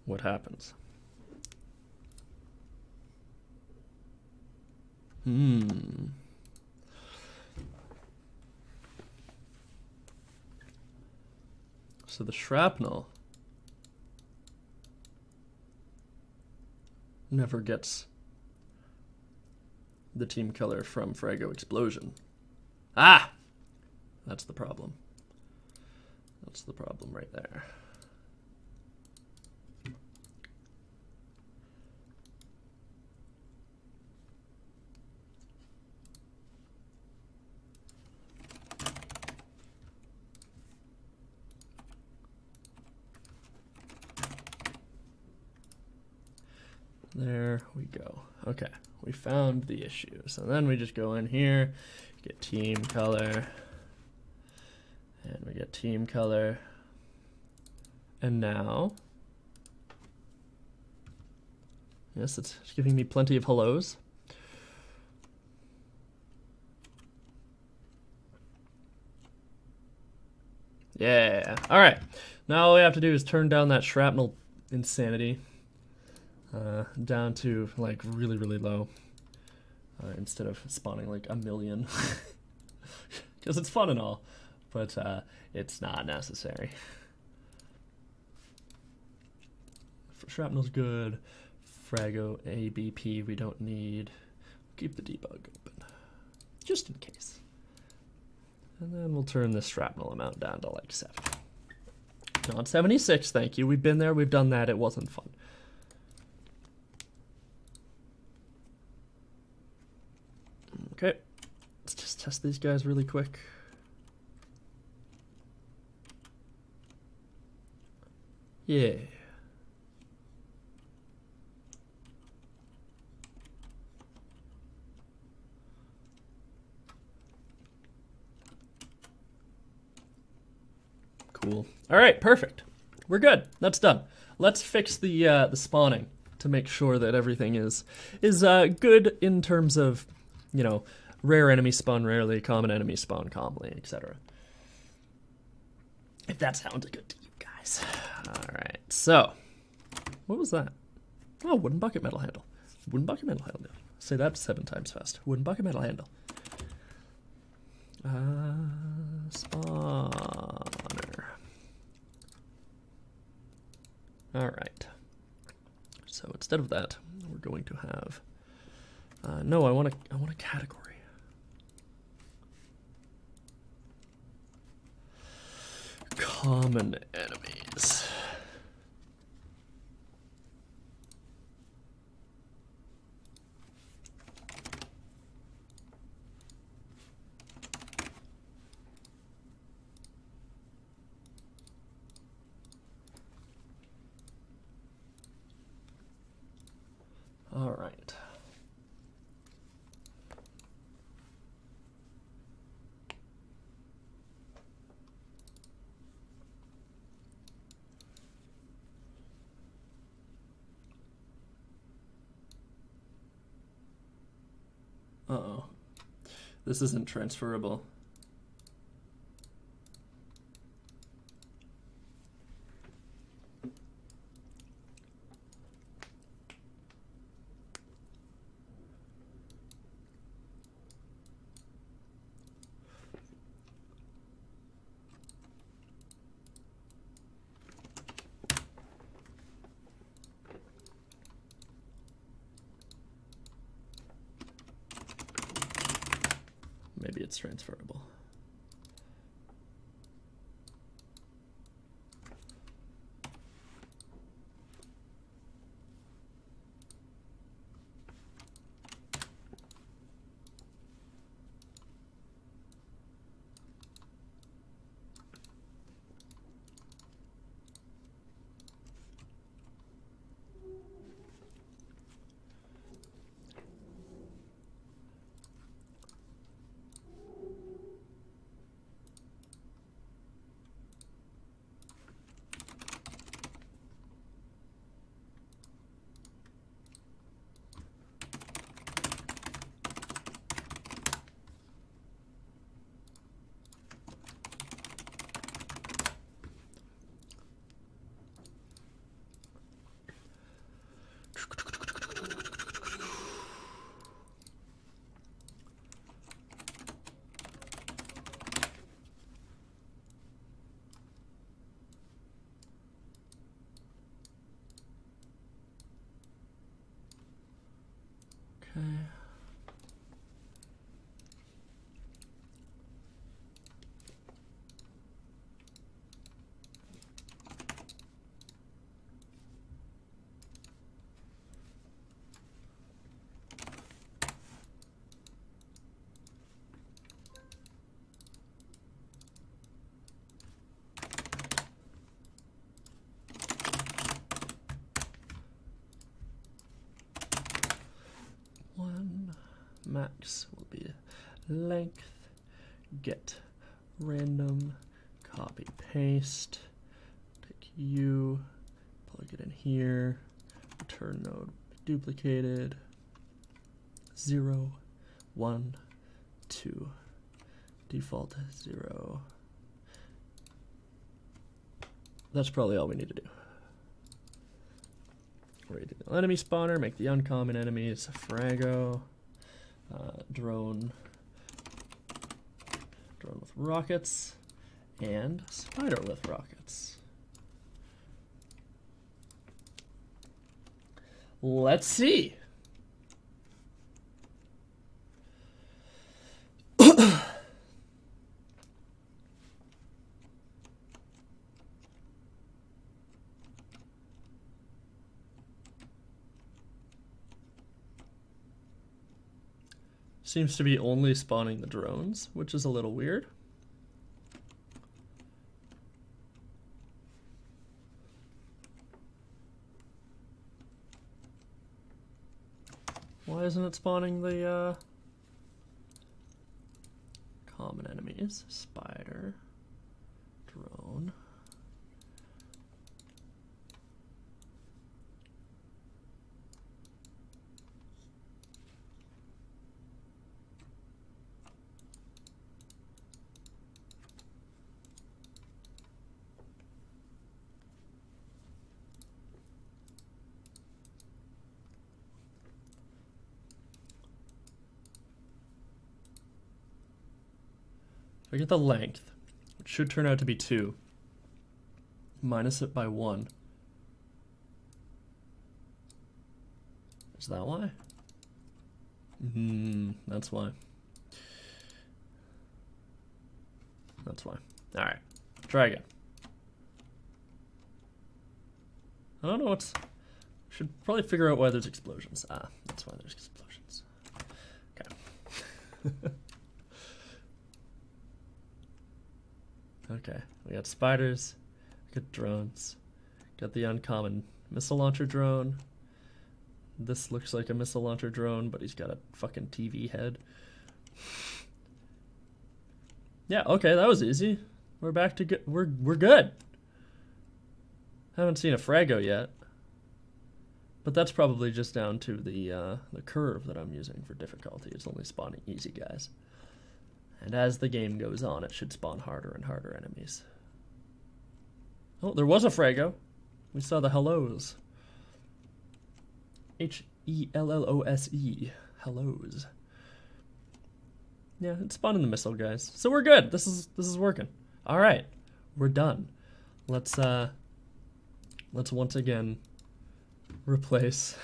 what happens? So the shrapnel never gets the team color from Fraggo explosion. Ah! That's the problem. That's the problem right there. There we go. Okay, we found the issue. So then we just go in here, get team color, and we get team color. And now, yes, it's giving me plenty of hellos. Yeah, all right. Now all we have to do is turn down that shrapnel insanity. Down to like really, really low, instead of spawning like 1 million, because it's fun and all, but it's not necessary. Shrapnel's good. Fraggo ABP we don't need. Keep the debug open, just in case. And then we'll turn the shrapnel amount down to like 7. Not 76, thank you. We've been there, we've done that, it wasn't fun. Okay, let's just test these guys really quick. Yeah. Cool. All right, perfect. We're good. That's done. Let's fix the spawning to make sure that everything is good in terms of, you know, rare enemies spawn rarely, common enemies spawn commonly, etc. If that sounds good to you guys. Alright, so, what was that? Oh, wooden bucket metal handle. Wooden bucket metal handle. Say that 7 times fast. Wooden bucket metal handle. Spawner. Alright. So instead of that, we're going to have... no, I want a category. Common enemies. All right. Uh-oh. This isn't transferable. maybe it's transferable. Okay. Max will be length get random copy paste, take you, plug it in here, return node duplicated, 0 1 2 default 0. That's probably all we need to do. Ready to do enemy spawner, make the uncommon enemies Fraggo. Drone with rockets, and spider with rockets. Let's see. Seems to be only spawning the drones, which is a little weird. Why isn't it spawning the common enemies? Spider, drone. If I get the length, which should turn out to be 2, minus it by 1. Is that why? That's why. That's why. Alright, try again. I don't know what's... Should probably figure out why there's explosions. Ah, that's why there's explosions. Okay. Okay, we got spiders, we got drones, got the uncommon missile launcher drone. This looks like a missile launcher drone, but he's got a fucking TV head. Yeah, okay, that was easy. We're back to good. We're good. Haven't seen a Fraggo yet, but that's probably just down to the curve that I'm using for difficulty. It's only spawning easy guys. And as the game goes on, it should spawn harder and harder enemies. Oh, there was a Fraggo. We saw the hellos. H-E-L-L-O-S-E. Hellos. Yeah, it's spawning the missile guys. So we're good. This is working. All right, we're done. Let's once again replace.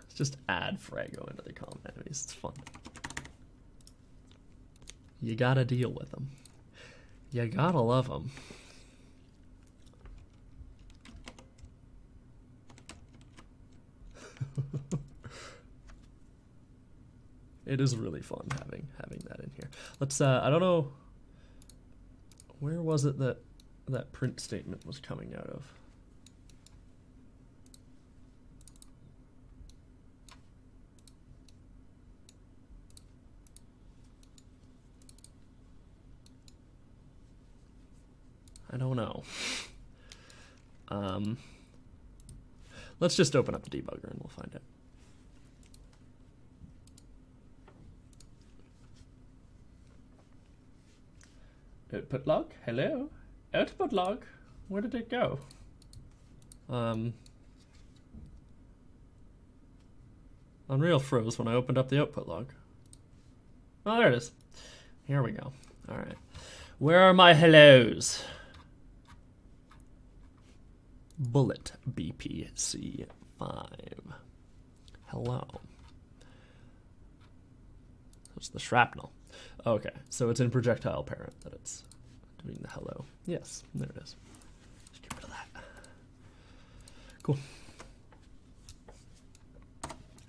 Let's just add Fraggo into the common enemies. It's fun. You gotta deal with them. You gotta love them. It is really fun having that in here. Let's I don't know, where was it that that print statement was coming out of? I don't know. Let's just open up the debugger and we'll find it. Output log, hello. Output log, where did it go? Unreal froze when I opened up the output log. Oh, there it is. Here we go. All right. Where are my hellos? Bullet BPC5. Hello. It's the shrapnel. Okay, so it's in projectile parent that it's doing the hello. Yes, there it is. Just get rid of that. Cool.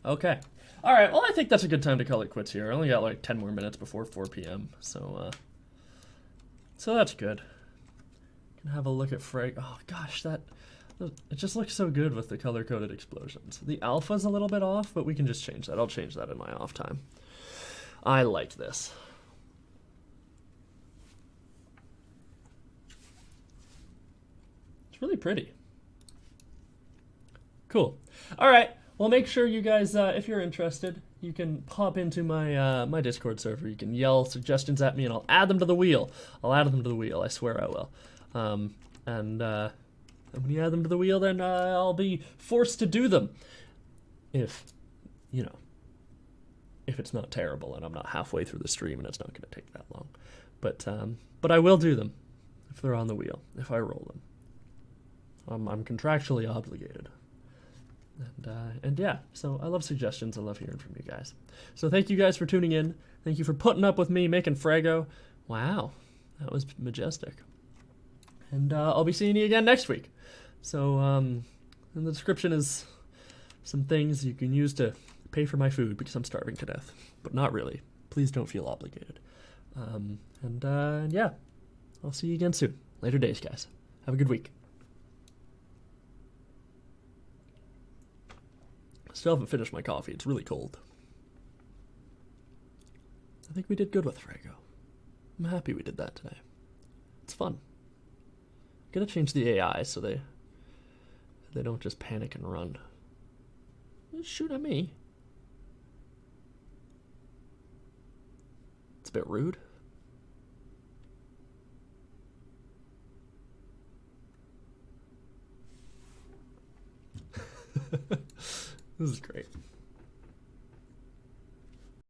Okay. All right, well, I think that's a good time to call it quits here. I only got like 10 more minutes before 4 p.m., so that's good. Can have a look at Fraggo. Oh, gosh, it just looks so good with the color-coded explosions. The alpha's a little bit off, but we can just change that. I'll change that in my off time. I like this. It's really pretty. Cool. All right. Well, make sure you guys, if you're interested, you can pop into my my Discord server. You can yell suggestions at me, and I'll add them to the wheel. I'll add them to the wheel. I swear I will. And when you add them to the wheel, then I'll be forced to do them. If, you know, if it's not terrible and I'm not halfway through the stream and it's not going to take that long. But I will do them if they're on the wheel, if I roll them. I'm contractually obligated. And yeah, so I love suggestions. I love hearing from you guys. So thank you guys for tuning in. Thank you for putting up with me making Fraggo. Wow, that was majestic. And I'll be seeing you again next week. So in the description is some things you can use to pay for my food because I'm starving to death. But not really. Please don't feel obligated. And yeah, I'll see you again soon. Later days, guys. Have a good week. Still haven't finished my coffee. It's really cold. I think we did good with Fraggo. I'm happy we did that today. It's fun. Gotta change the AI so they don't just panic and run. Shoot at me. It's a bit rude. This is great.